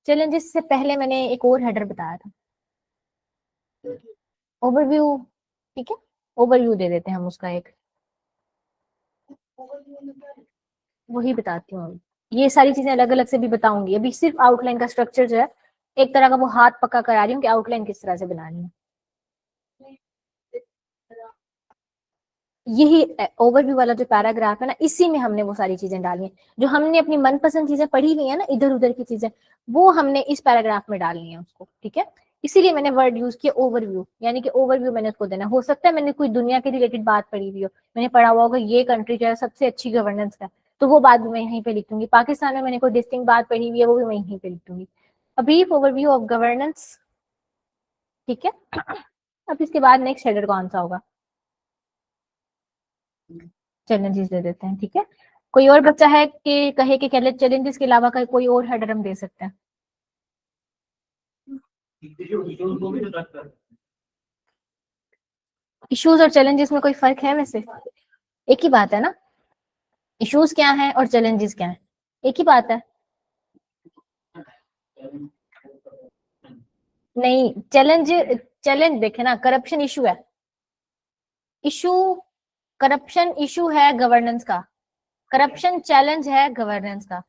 चैलेंजेस से पहले मैंने एक और हेडर बताया था, ओवरव्यू। ठीक है, ओवरव्यू दे देते हैं हम उसका एक, वही बताती हूँ। ये सारी चीजें अलग अलग से भी बताऊंगी, अभी सिर्फ आउटलाइन का स्ट्रक्चर जो है एक तरह का वो हाथ पक्का करा रही हूँ कि आउटलाइन किस तरह से बनानी है। यही ओवरव्यू वाला जो पैराग्राफ है ना, इसी में हमने वो सारी चीजें डाली हैं, जो हमने अपनी मनपसंद चीजें पढ़ी हुई है ना इधर उधर की चीजें, वो हमने इस पैराग्राफ में डालनी है उसको। ठीक है, इसीलिए मैंने वर्ड यूज किया ओवरव्यू, यानी कि ओवरव्यू मैंने उसको देना। हो सकता है मैंने कोई दुनिया के रिलेटेड बात पढ़ी हुई हो, मैंने पढ़ा हुआ होगा ये कंट्री जो है सबसे अच्छी गवर्नेंस का, तो वो बात भी मैं यहीं पे लिख दूंगी। पाकिस्तान में मैंने कोई डिस्टिंक्ट बात पढ़ी हुई है, वो भी मैं यहीं पे लिख दूंगी। अ ब्रीफ ओवरव्यू ऑफ गवर्नेंस। ठीक है, अब इसके बाद नेक्स्ट हेडर कौन सा होगा? चैलेंजेस दे देते हैं। ठीक है, कोई और बच्चा है कि कहे कि चैलेंजेस के अलावा का कोई और हेडर हम दे सकते हैं? इश्यूज और चैलेंजेस में कोई फर्क है वैसे? एक ही बात है ना, इश्यूज क्या है और चैलेंजेस क्या है, एक ही बात है। नहीं, चैलेंज, चैलेंज देखे ना, करप्शन इशू है, इशू, करप्शन इशू है गवर्नेंस का, करप्शन चैलेंज है गवर्नेंस का,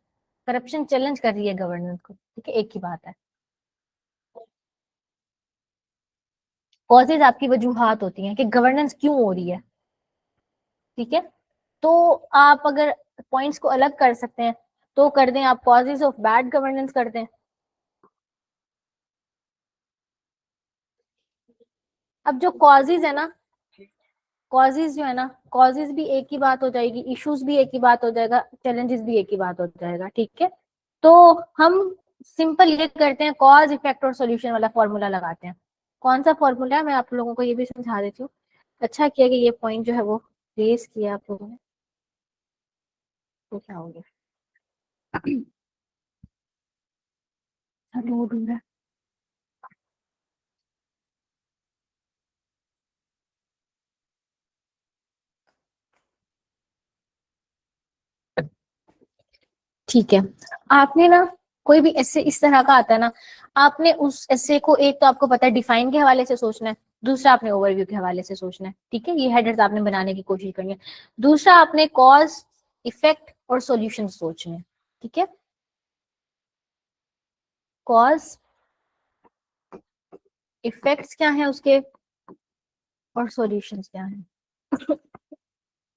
करप्शन चैलेंज कर रही है गवर्नेंस को। ठीक है, एक ही बात है। कॉजेज आपकी वजूहात होती हैं कि गवर्नेंस क्यों हो रही है। ठीक है, तो आप अगर पॉइंट्स को अलग कर सकते हैं तो कर दें, आप कॉजेज ऑफ बैड गवर्नेंस कर दें। अब जो कॉजेज है ना, कॉजेज जो है ना, कॉजेज भी एक ही बात हो जाएगी, इश्यूज भी एक ही बात हो जाएगा, चैलेंजेस भी एक ही बात हो जाएगा। ठीक है, तो हम सिंपल ये करते हैं, कॉज इफेक्ट और सॉल्यूशन वाला फॉर्मूला लगाते हैं। कौन सा फॉर्मूला है, मैं आप लोगों को ये भी समझा देती हूँ। अच्छा किया कि ये पॉइंट जो है वो रेस किया आप लोगों ने, तो क्या हो गया, लोड हो रहा है। ठीक है, आपने ना कोई भी ऐसे इस तरह का आता है ना, आपने उस ऐसे को, एक तो आपको पता है डिफाइन के हवाले से सोचना है, दूसरा आपने ओवरव्यू के हवाले से सोचना है। ठीक है, ये हेडर्स आपने बनाने की कोशिश करनी है। दूसरा आपने कॉज, इफेक्ट और सॉल्यूशन सोचने हैं। ठीक है, कॉज, इफेक्ट्स क्या है उसके, और सॉल्यूशंस क्या है।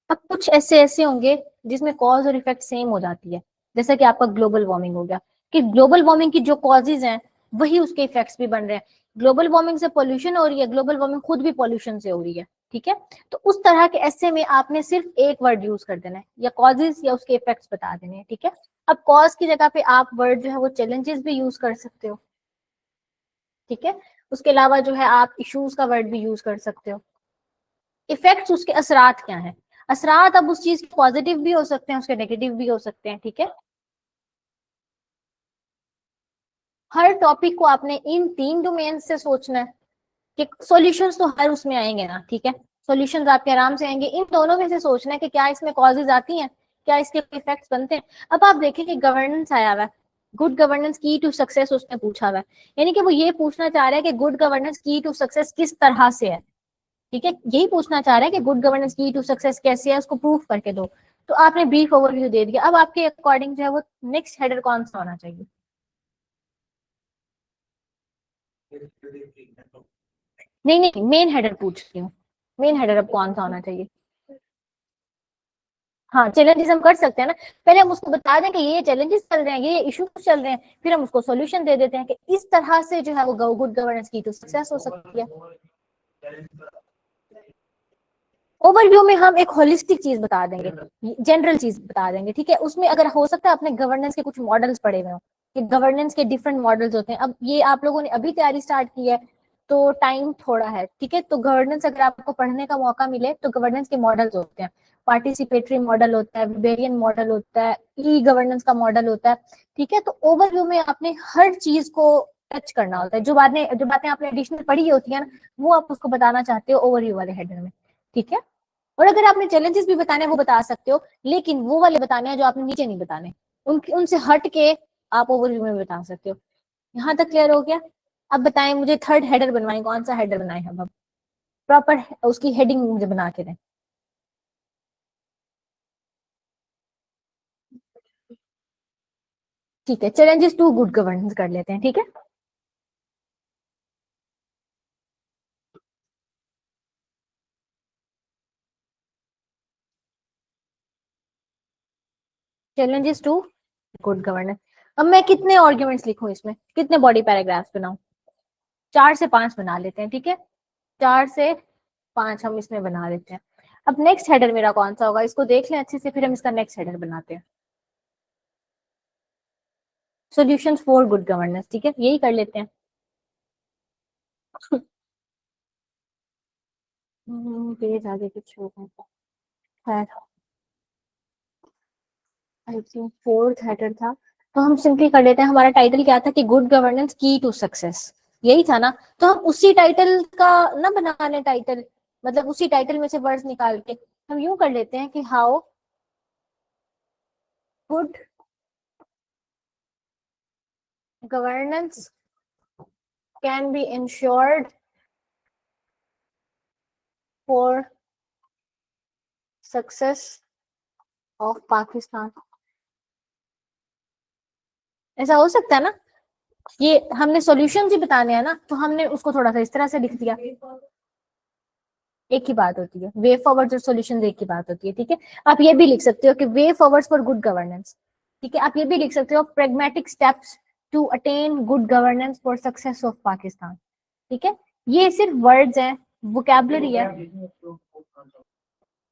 अब कुछ ऐसे ऐसे होंगे जिसमें कॉज और इफेक्ट सेम हो जाती है, जैसे कि आपका ग्लोबल वार्मिंग हो गया, कि ग्लोबल वार्मिंग की जो कॉजेज हैं वही उसके इफेक्ट्स भी बन रहे हैं। ग्लोबल वार्मिंग से पोल्यूशन हो रही है, ग्लोबल वार्मिंग खुद भी पोल्यूशन से हो रही है। ठीक है, तो उस तरह के ऐसे में आपने सिर्फ एक वर्ड यूज कर देना है, या कॉजेज या उसके इफेक्ट्स बता देने हैं। ठीक है, अब कॉज की जगह पे आप वर्ड जो है वो चैलेंजेस भी यूज कर सकते हो। ठीक है, उसके अलावा जो है आप इश्यूज का वर्ड भी यूज कर सकते हो। इफेक्ट्स, उसके असरात क्या है, असरात अब उस चीज के पॉजिटिव भी हो सकते हैं, उसके नेगेटिव भी हो सकते हैं। ठीक है, हर टॉपिक को आपने इन 3 डोमेन से सोचना है कि सॉल्यूशंस तो हर उसमें आएंगे ना, ठीक है, सॉल्यूशंस आपके आराम से आएंगे। इन दोनों में से सोचना है कि क्या इसमें कॉजेज आती हैं, क्या इसके इफेक्ट्स बनते हैं। अब आप देखें कि गवर्नेंस आया हुआ है, गुड गवर्नेंस की टू सक्सेस उसने पूछा हुआ है, यानी कि वो ये पूछना चाह रहा है कि गुड गवर्नेंस की टू सक्सेस किस तरह से है, ठीक है, यही पूछना चाह रहा है कि गुड गवर्नेंस की टू सक्सेस कैसे है, उसको प्रूफ करके दो। तो आपने ब्रीफ ओवरव्यू दे दिया। अब आपके अकॉर्डिंग जो है वो नेक्स्ट हेडर कौन सा होना चाहिए? नहीं नहीं, मेन हेडर पूछ रही हूँ, मेन हेडर अब कौन सा होना चाहिए? हाँ, चैलेंजेस हम कर सकते हैं ना, पहले हम उसको बता दें कि ये चैलेंजेस चल रहे हैं, ये इश्यूज चल रहे हैं, फिर हम उसको सॉल्यूशन दे देते हैं कि इस तरह से जो है वो गुड गवर्नेंस की तो सक्सेस हो सकती है। ओवरव्यू में हम एक होलिस्टिक चीज बता देंगे, जनरल चीज बता देंगे, ठीक है, उसमें अगर हो सकता है अपने गवर्नेंस के कुछ मॉडल्स पड़े हुए हो कि गवर्नेंस के डिफरेंट मॉडल्स होते हैं। अब ये आप लोगों ने अभी तैयारी स्टार्ट की है तो टाइम थोड़ा है, ठीक है, तो गवर्नेंस अगर आपको पढ़ने का मौका मिले तो गवर्नेंस के मॉडल्स होते हैं, पार्टिसिपेटरी मॉडल होता है, वेरियन मॉडल होता है, ई गवर्नेंस का मॉडल होता है, ठीक है। तो ओवरव्यू में आपने हर चीज को टच करना होता है, जो बातें आपने एडिशनल पढ़ी होती है ना, वो आप उसको बताना चाहते हो ओवरव्यू वाले हेडर में, ठीक है। और अगर आपने चैलेंजेस भी बताने हैं वो बता सकते हो, लेकिन वो वाले बताने हैं जो आपने नीचे नहीं बताने, उनसे हट के आप ओवरव्यू में बता सकते हो। यहाँ तक क्लियर हो गया? अब बताएं मुझे थर्ड हेडर बनवाएं, कौन सा हेडर बनाए हम अब? प्रॉपर उसकी हेडिंग मुझे बना के दें। ठीक है, चैलेंजेस टू गुड गवर्नेंस कर लेते हैं, ठीक है। Challenges to good governance. अब मैं कितने आर्ग्यूमेंट्स लिखूं इसमें, कितने बॉडी पैराग्राफ्स बनाऊं? 4 से 5 बना लेते हैं, ठीक है, 4 से 5 हम इसमें बना लेते हैं। अब नेक्स्ट हेडर मेरा कौन सा होगा, इसको देख लें अच्छे से, फिर हम इसका नेक्स्ट हेडर बनाते हैं। सॉल्यूशंस फॉर गुड गवर्नेंस, ठीक है, यही कर लेते हैं। पेज आगे पीछे हो गया। खैर, आई थिंक फोर्थ हेडर था, तो हम सिंपली कर लेते हैं। हमारा टाइटल क्या था कि गुड गवर्नेंस की टू सक्सेस, यही था ना, तो हम उसी टाइटल का ना बना लें टाइटल, मतलब उसी टाइटल में से वर्ड्स निकाल के हम यूं कर लेते हैं कि how good governance can be insured for success of Pakistan. ऐसा हो सकता है ना, ये हमने सॉल्यूशन ही बताने हैं ना, तो हमने उसको थोड़ा सा इस तरह से लिख दिया। एक ही बात होती है, वे फॉरवर्ड और सॉल्यूशन एक ही बात होती है, ठीक है। आप ये भी लिख सकते हो कि way forward for good governance, ठीक है। आप ये भी लिख सकते हो pragmatic steps to attain good governance for success of Pakistan, ठीक है। ये सिर्फ वर्ड्स हैं, वोकैबुलरी है।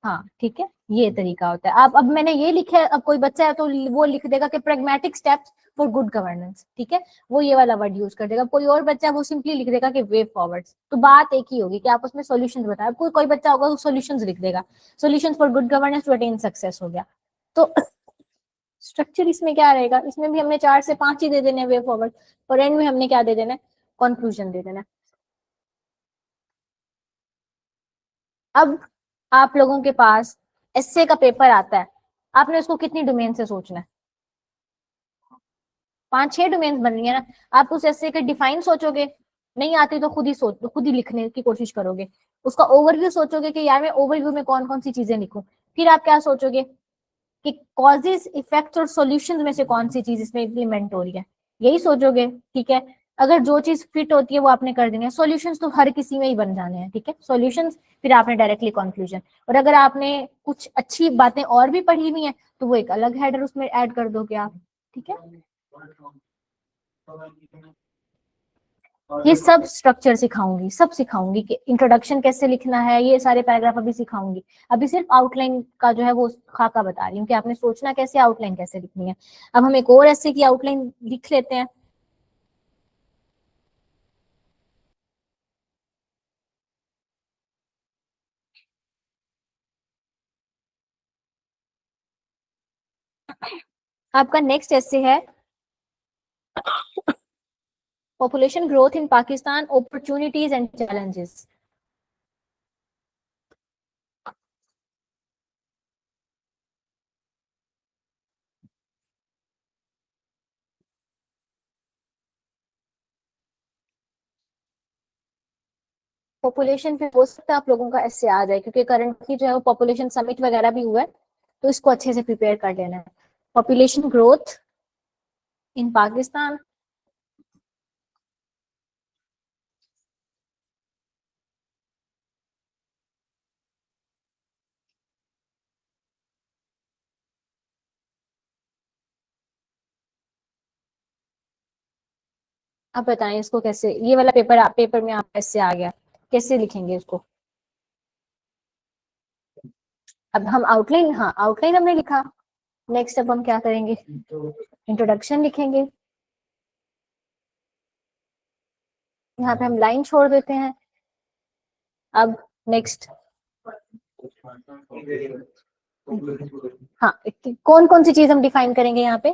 हाँ ठीक है, ये तरीका होता है। आप अब मैंने ये लिखा है, अब कोई बच्चा है तो वो लिख देगा कि pragmatic steps for good governance, ठीक है, वो ये वाला वर्ड यूज कर देगा। कोई और बच्चा है वो सिंपली लिख देगा कि वे फॉरवर्ड्स, तो बात एक ही होगी कि आप उसमें सॉल्यूशंस बताए। कोई कोई बच्चा होगा वो सॉल्यूशंस लिख देगा, solutions for good governance to attain success हो गया। तो स्ट्रक्चर इसमें क्या रहेगा, इसमें भी हमने 4 से 5 ही दे देने वे फॉरवर्ड, और एंड में हमने क्या दे देना है, कंक्लूजन दे देना है। अब आप लोगों के पास एसए का पेपर आता है, आपने उसको कितनी डोमेन से सोचना है? 5-6 डोमेन बन रही है ना। आप उस एसए के डिफाइन सोचोगे, नहीं आती तो खुद ही सोच, खुद ही लिखने की कोशिश करोगे। उसका ओवरव्यू सोचोगे कि यार मैं ओवरव्यू में कौन कौन सी चीजें लिखूं। फिर आप क्या सोचोगे कि कॉजेज इफेक्ट्स और सॉल्यूशंस में से कौन सी चीज इसमें इम्प्लीमेंट हो रही है, यही सोचोगे, ठीक है। अगर जो चीज फिट होती है वो आपने कर देनी है। सॉल्यूशंस तो हर किसी में ही बन जाने हैं, ठीक है, सॉल्यूशंस, फिर आपने डायरेक्टली कंक्लूजन। और अगर आपने कुछ अच्छी बातें और भी पढ़ी हुई हैं तो वो एक अलग हेडर उसमें ऐड कर दोगे आप, ठीक है। ये सब स्ट्रक्चर सिखाऊंगी, सब सिखाऊंगी कि इंट्रोडक्शन कैसे लिखना है, ये सारे पैराग्राफ अभी सिखाऊंगी। अभी सिर्फ आउटलाइन का जो है वो खाका बता रही हूँ कि आपने सोचना कैसे, आउटलाइन कैसे लिखनी है। अब हम एक और ऐसे की आउटलाइन लिख लेते हैं। आपका नेक्स्ट ऐसे है population growth in Pakistan, opportunities and challenges. Population पे हो सकता है आप लोगों का ऐसे आ जाए, क्योंकि करंटली जो है वो पॉपुलेशन समिट वगैरह भी हुआ है, तो इसको अच्छे से प्रिपेयर कर लेना है। पॉपुलेशन ग्रोथ इन पाकिस्तान, आप बताएं इसको कैसे, ये वाला पेपर पेपर में आप कैसे आ गया, कैसे लिखेंगे इसको। अब हम आउटलाइन, हाँ आउटलाइन हमने लिखा, नेक्स्ट अब हम क्या करेंगे, इंट्रोडक्शन लिखेंगे। यहाँ पे हम लाइन छोड़ देते हैं। अब नेक्स्ट, हाँ कौन कौन सी चीज हम डिफाइन करेंगे यहाँ पे,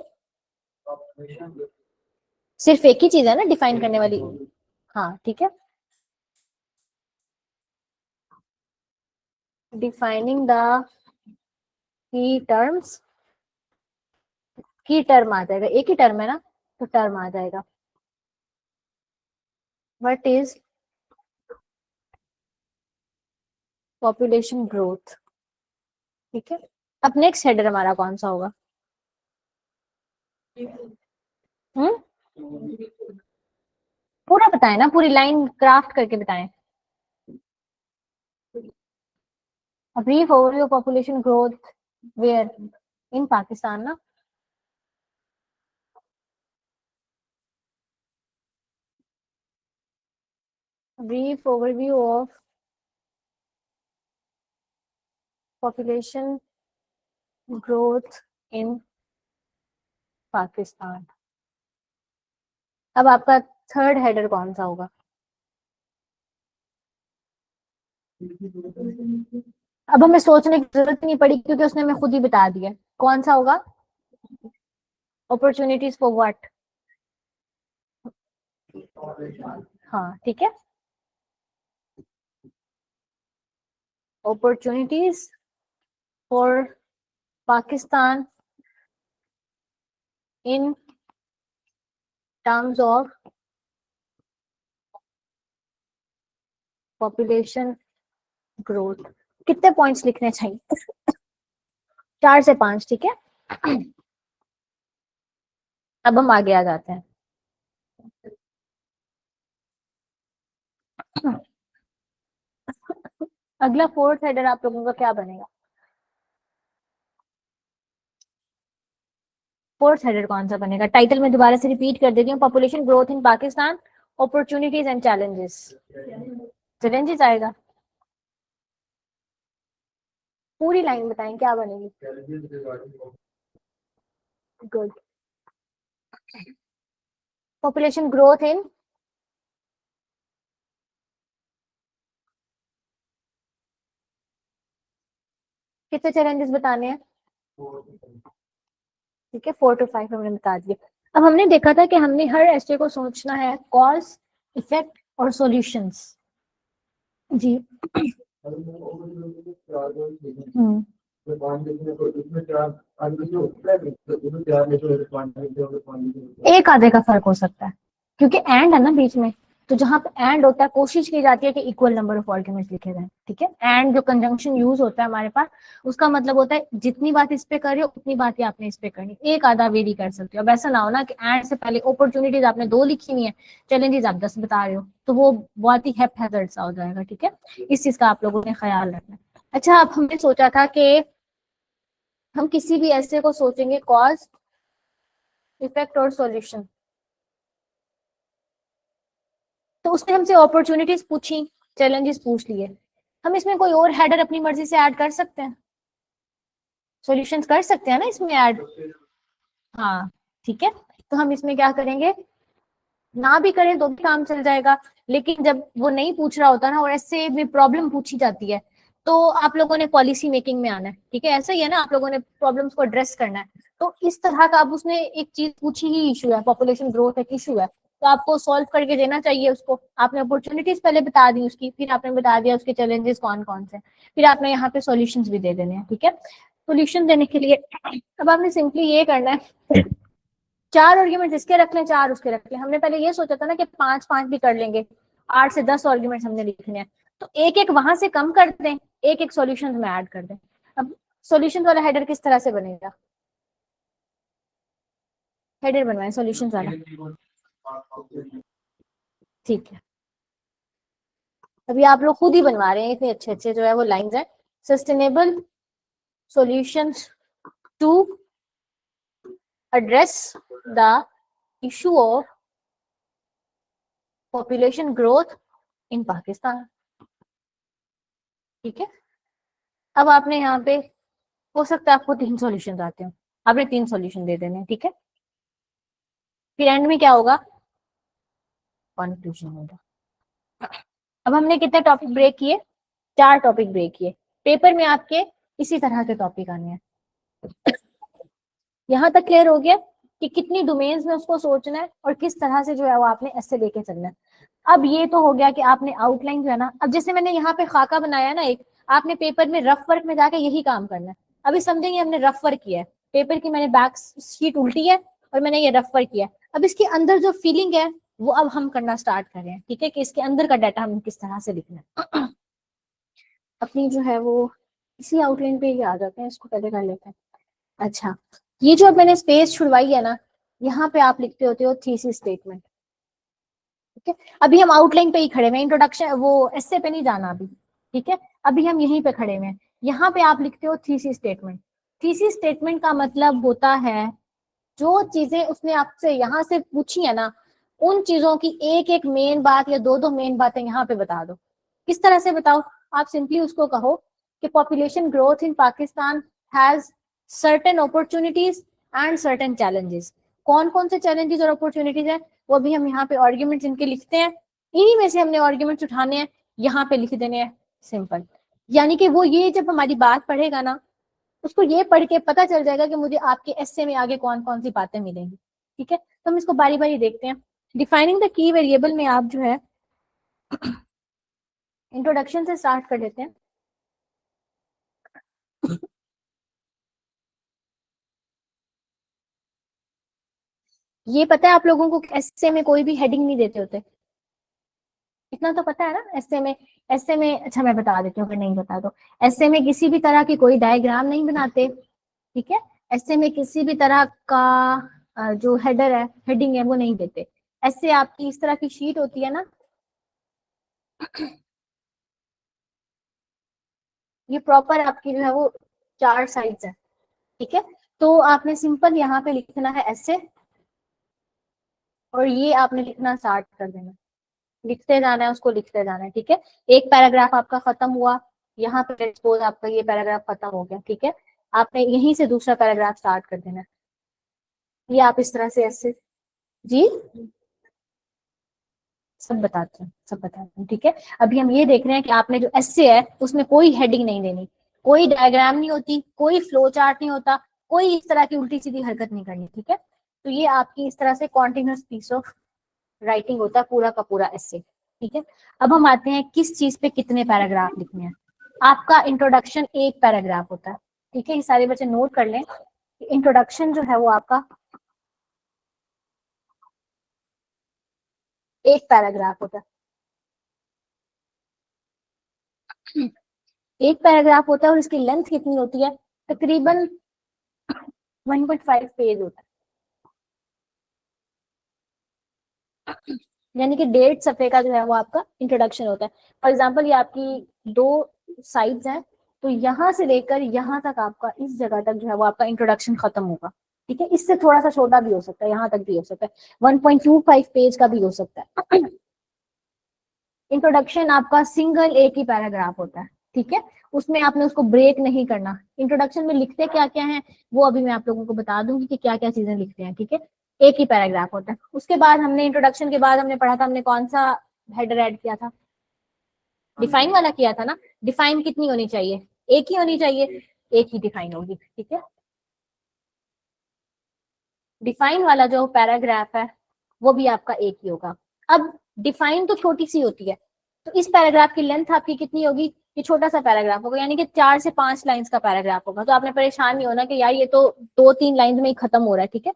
सिर्फ एक ही चीज है ना डिफाइन करने वाली। हाँ ठीक है, डिफाइनिंग द की टर्म्स, की टर्म आ जाएगा, एक ही टर्म है ना, तो टर्म आ जाएगा, व्हाट इज पॉपुलेशन ग्रोथ। ठीक है, अब नेक्स्ट हेडर हमारा कौन सा होगा। हम्म, पूरा बताएं ना, पूरी लाइन क्राफ्ट करके बताएं। Brief overview population growth where in Pakistan ना, brief overview of population growth in Pakistan. अब आपका थर्ड हेडर कौन सा होगा। अब हमें सोचने की जरूरत नहीं पड़ी, क्योंकि उसने हमें खुद ही बता दिया कौन सा होगा। अपॉर्चुनिटीज फॉर व्हाट, हाँ ठीक है, opportunities for Pakistan in terms of population growth. कितने पॉइंट्स लिखने चाहिए, 4 से 5, ठीक है। अब हम आगे आ जाते हैं। अगला फोर्थ हेडर आप लोगों का क्या बनेगा, फोर्थ हेडर कौन सा बनेगा। टाइटल में दोबारा से रिपीट कर देती हूँ, population growth in Pakistan, opportunities and challenges. Challenges आएगा, पूरी लाइन बताएं क्या बनेगी। गुड, पॉपुलेशन ग्रोथ इन, कितने चैलेंजेस बताने हैं, ठीक है 4 to 5 हमने बता दिए। अब हमने देखा था कि हमने हर ऐसे को सोचना है कॉज, इफेक्ट और सॉल्यूशंस। जी, हम्म, एक आधे का फर्क हो सकता है, क्योंकि एंड है ना बीच में, तो जहां पे एंड होता है कोशिश की जाती है कि इक्वल नंबर ऑफ आर्गुमेंट्स लिखे जाएं, ठीक है। एंड जो कंजंक्शन यूज होता है हमारे पास, उसका मतलब होता है जितनी बात इस पे कर रहे हो उतनी बात ही आपने इस पे करनी, एक आधा वेरी कर सकते हो। अब ऐसा ना हो ना कि एंड से पहले अपॉर्चुनिटीज आपने 2 लिखी हुई है, चैलेंजेस आप 10 बता रहे हो, तो वो बहुत ही हैप्पी सा हो जाएगा, ठीक है। इस चीज का आप लोगों ने ख्याल रखना है। अच्छा, अब हमने सोचा था कि हम किसी भी ऐसे को सोचेंगे कॉज, इफेक्ट और सॉल्यूशन, तो उसने हमसे अपॉर्चुनिटीज पूछी, चैलेंजेस पूछ लिए, हम इसमें कोई और हेडर अपनी मर्जी से ऐड कर सकते हैं, सॉल्यूशंस कर सकते हैं ना इसमें ऐड। हाँ ठीक है, तो हम इसमें क्या करेंगे, ना भी करें तो भी काम चल जाएगा, लेकिन जब वो नहीं पूछ रहा होता ना और ऐसे में प्रॉब्लम पूछी जाती है, तो आप लोगों ने पॉलिसी मेकिंग में आना है, ठीक है। ऐसा ही है ना, आप लोगों ने प्रॉब्लम्स को एड्रेस करना है, तो इस तरह का अब उसने एक चीज पूछी ही इशू है, पॉपुलेशन ग्रोथ एक इशू है, तो आपको सॉल्व करके देना चाहिए उसको। आपने अपॉर्चुनिटीज पहले बता दी उसकी, फिर आपने बता दिया उसके चैलेंजेस कौन कौन से, फिर आपने यहाँ पे सॉल्यूशंस भी दे देने हैं, ठीक है। सॉल्यूशन देने के लिए अब आपने सिंपली ये करना है, 4 आर्ग्यूमेंट इसके रख लें, 4 उसके रख लें। हमने पहले ये सोचा था ना कि 5-5 भी कर लेंगे, 8 से 10 आर्ग्यूमेंट्स हमने लिखने हैं, तो एक एक वहां से कम कर दें, एक एक सॉल्यूशन में ऐड कर दें। अब सॉल्यूशन वाला हेडर किस तरह से बनेगा, हेडर बनवाएं सॉल्यूशन वाला, ठीक है। अभी आप लोग खुद ही बनवा रहे हैं, इतने अच्छे अच्छे जो है वो लाइंस है। Sustainable solutions to address the issue of population growth in Pakistan, ठीक है। अब आपने यहाँ पे, हो सकता है आपको 3 सॉल्यूशन आते हो, आपने 3 सॉल्यूशन दे देने, ठीक है। फिर एंड में क्या होगा, कंक्लूजन होगा। अब हमने कितने टॉपिक ब्रेक किए, 4 टॉपिक ब्रेक किए। पेपर में आपके इसी तरह के टॉपिक आने हैं। यहां तक क्लियर हो गया कि कितनी डोमेन्स में उसको सोचना है और किस तरह से जो है वो आपने ऐसे लेके चलना है। अब ये तो हो गया कि आपने आउटलाइन जो है ना, अब जैसे मैंने यहाँ पे खाका बनाया ना एक, आपने पेपर में रफ वर्क में जाके यही काम करना है। अभी समझेंगे हमने रफ वर्क किया है, पेपर की मैंने बैक शीट उल्टी है और मैंने ये रफ वर्क किया है। अब इसके अंदर जो फीलिंग है वो अब हम करना स्टार्ट कर रहे हैं, ठीक है, कि इसके अंदर का डाटा हम किस तरह से लिखना है। अपनी जो है वो इसी आउटलाइन पे ही आ जाते हैं, इसको पहले कर लेते हैं। अच्छा, ये जो अब मैंने स्पेस छुड़वाई है ना, यहाँ पे आप लिखते होते हो थीसिस स्टेटमेंट, ठीक है। अभी हम आउटलाइन पे ही खड़े हुए, इंट्रोडक्शन वो एस्से पे नहीं जाना अभी, ठीक है। अभी हम यहीं पे खड़े हुए हैं, यहाँ पे आप लिखते हो थीसिस स्टेटमेंट। थीसिस स्टेटमेंट का मतलब होता है जो चीजें उसने आपसे यहाँ से पूछी है ना, उन चीजों की एक एक मेन बात या दो दो मेन बातें यहाँ पे बता दो। किस तरह से बताओ, आप सिंपली उसको कहो कि population growth in Pakistan has certain opportunities and certain challenges. कौन कौन से चैलेंजेस और अपॉर्चुनिटीज है वो भी हम यहाँ पे आर्ग्यूमेंट्स इनके लिखते हैं, इन्हीं में से हमने आर्ग्यूमेंट्स उठाने हैं, यहाँ पे लिख देने हैं, सिंपल। यानी कि वो ये जब हमारी बात पढ़ेगा ना, उसको ये पढ़ के पता चल जाएगा कि मुझे आपके एस्से में आगे कौन कौन सी बातें मिलेंगी, ठीक है। तो हम इसको बारी बारी देखते हैं। डिफाइनिंग द की वेरिएबल में आप जो है इंट्रोडक्शन से स्टार्ट कर लेते हैं। ये पता है आप लोगों को एस्से में कोई भी हेडिंग नहीं देते होते, इतना तो पता है ना एस्से में। एस्से में, अच्छा मैं बता देती हूँ अगर नहीं बता दो, एस्से में किसी भी तरह की कोई डायग्राम नहीं बनाते, ठीक है। एस्से में किसी भी तरह का जो हेडर है, हेडिंग है, वो नहीं देते। ऐसे आपकी इस तरह की शीट होती है ना, ये प्रॉपर आपकी जो है वो 4 साइड्स है, ठीक है। तो आपने सिंपल यहाँ पे लिखना है ऐसे, और ये आपने लिखना स्टार्ट कर देना, लिखते जाना है, उसको लिखते जाना है, ठीक है। एक पैराग्राफ आपका खत्म हुआ, यहाँ पे सपोज आपका ये पैराग्राफ खत्म हो गया, ठीक है। आपने यहीं से दूसरा पैराग्राफ स्टार्ट कर देना है। ये आप इस तरह से ऐसे, जी सब बताते हैं, सब बताते हैं, ठीक है। अभी हम ये देख रहे हैं कि आपने जो एस्से है उसमें कोई हेडिंग नहीं देनी, कोई डायग्राम नहीं होती, कोई फ्लो चार्ट नहीं होता, कोई इस तरह की उल्टी सीधी हरकत नहीं करनी, ठीक है। तो ये आपकी इस तरह से कॉन्टिन्यूस पीस ऑफ राइटिंग होता है, पूरा का पूरा एस्से, ठीक है। अब हम आते हैं किस चीज पे कितने पैराग्राफ लिखने हैं। आपका इंट्रोडक्शन 1 पैराग्राफ होता है, ठीक है। ये सारे बच्चे नोट कर लें, इंट्रोडक्शन जो है वो आपका 1 पैराग्राफ होता है। 1 पैराग्राफ होता है और इसकी लेंथ कितनी होती है, तकरीबन 1.5 पेज होता है, यानी कि 1.5 सफ़े का जो है वो आपका इंट्रोडक्शन होता है। फॉर एग्जाम्पल ये आपकी 2 साइड्स हैं, तो यहाँ से लेकर यहाँ तक आपका इस जगह तक जो है वो आपका इंट्रोडक्शन खत्म होगा, ठीक है। इससे थोड़ा सा छोटा भी हो सकता है, यहाँ तक भी हो सकता है, 1.25 पेज का भी हो सकता है। इंट्रोडक्शन आपका सिंगल एक ही पैराग्राफ होता है, ठीक है। उसमें आपने उसको ब्रेक नहीं करना। इंट्रोडक्शन में लिखते क्या क्या है वो अभी मैं आप लोगों को बता दूंगी कि क्या क्या चीजें लिखते हैं, ठीक है। एक ही पैराग्राफ होता है। उसके बाद हमने इंट्रोडक्शन के बाद हमने पढ़ा था, हमने कौन सा हेडर ऐड किया था, डिफाइन वाला किया था ना। डिफाइन कितनी होनी चाहिए, एक ही होनी चाहिए, एक ही डिफाइन होगी, ठीक है। डिफाइन वाला जो पैराग्राफ है वो भी आपका एक ही होगा। अब डिफाइन तो छोटी सी होती है, तो इस पैराग्राफ की लेंथ आपकी कितनी होगी, ये छोटा सा पैराग्राफ होगा, यानी कि 4 से 5 लाइंस का पैराग्राफ होगा। तो आपने परेशान नहीं होना कि यार ये तो 2-3 लाइन में ही खत्म हो रहा है, ठीक है।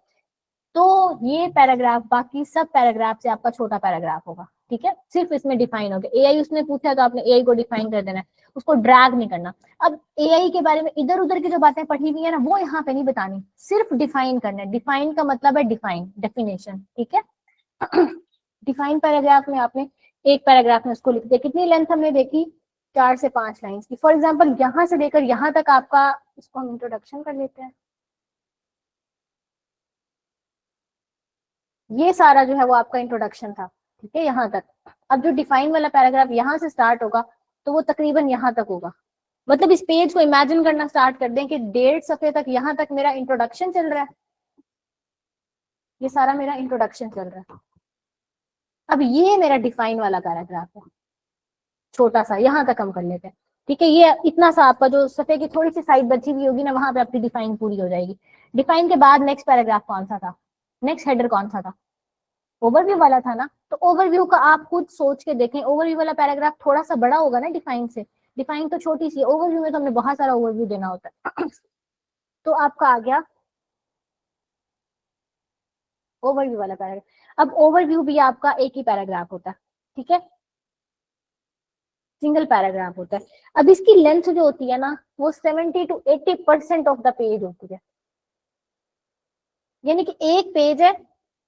तो ये पैराग्राफ बाकी सब पैराग्राफ से आपका छोटा पैराग्राफ होगा, ठीक है। सिर्फ इसमें डिफाइन हो गया। एआई उसने पूछा तो आपने एआई को डिफाइन कर देना है, उसको ड्रैग नहीं करना। अब एआई के बारे में इधर उधर की जो बातें पढ़ी हुई है ना, वो यहाँ पे नहीं बतानी, सिर्फ डिफाइन करना है। डिफाइन का मतलब है डिफाइन, डेफिनेशन, ठीक है। डिफाइन पैराग्राफ में आपने एक पैराग्राफ में उसको लिख दिया। कितनी लेंथ हमने देखी, 4 से 5 लाइन की। फॉर एग्जाम्पल यहाँ से लेकर यहाँ तक आपका, इसको हम इंट्रोडक्शन कर लेते हैं। ये सारा जो है वो आपका इंट्रोडक्शन था, ठीक है, यहाँ तक। अब जो डिफाइन वाला पैराग्राफ यहाँ से स्टार्ट होगा तो वो तकरीबन यहाँ तक होगा। मतलब इस पेज को इमेजिन करना स्टार्ट कर दें कि 1.5 सफ़े तक यहाँ तक मेरा इंट्रोडक्शन चल रहा है, ये सारा मेरा इंट्रोडक्शन चल रहा है। अब ये मेरा डिफाइन वाला पैराग्राफ है, छोटा सा, यहाँ तक हम कर लेते हैं, ठीक है। ये इतना सा आपका जो सफ़े की थोड़ी सी साइड बची हुई होगी ना, वहां पे आपकी डिफाइन पूरी हो जाएगी। डिफाइन के बाद नेक्स्ट पैराग्राफ कौन सा था, नेक्स्ट हेडर कौन सा था, ओवरव्यू वाला था ना। तो ओवरव्यू का आप खुद सोच के देखें, ओवरव्यू वाला पैराग्राफ थोड़ा सा बड़ा होगा ना डिफाइन से, डिफाइन तो छोटी सी है, ओवरव्यू में तो हमने बहुत सारा ओवरव्यू देना होता है। तो आपका आ गया ओवरव्यू वाला पैराग्राफ। अब ओवरव्यू भी आपका एक ही पैराग्राफ होता है, ठीक है, सिंगल पैराग्राफ होता है। अब इसकी लेंथ जो होती है ना, वो 70 to 80% ऑफ द पेज होती है। यानी कि एक पेज है,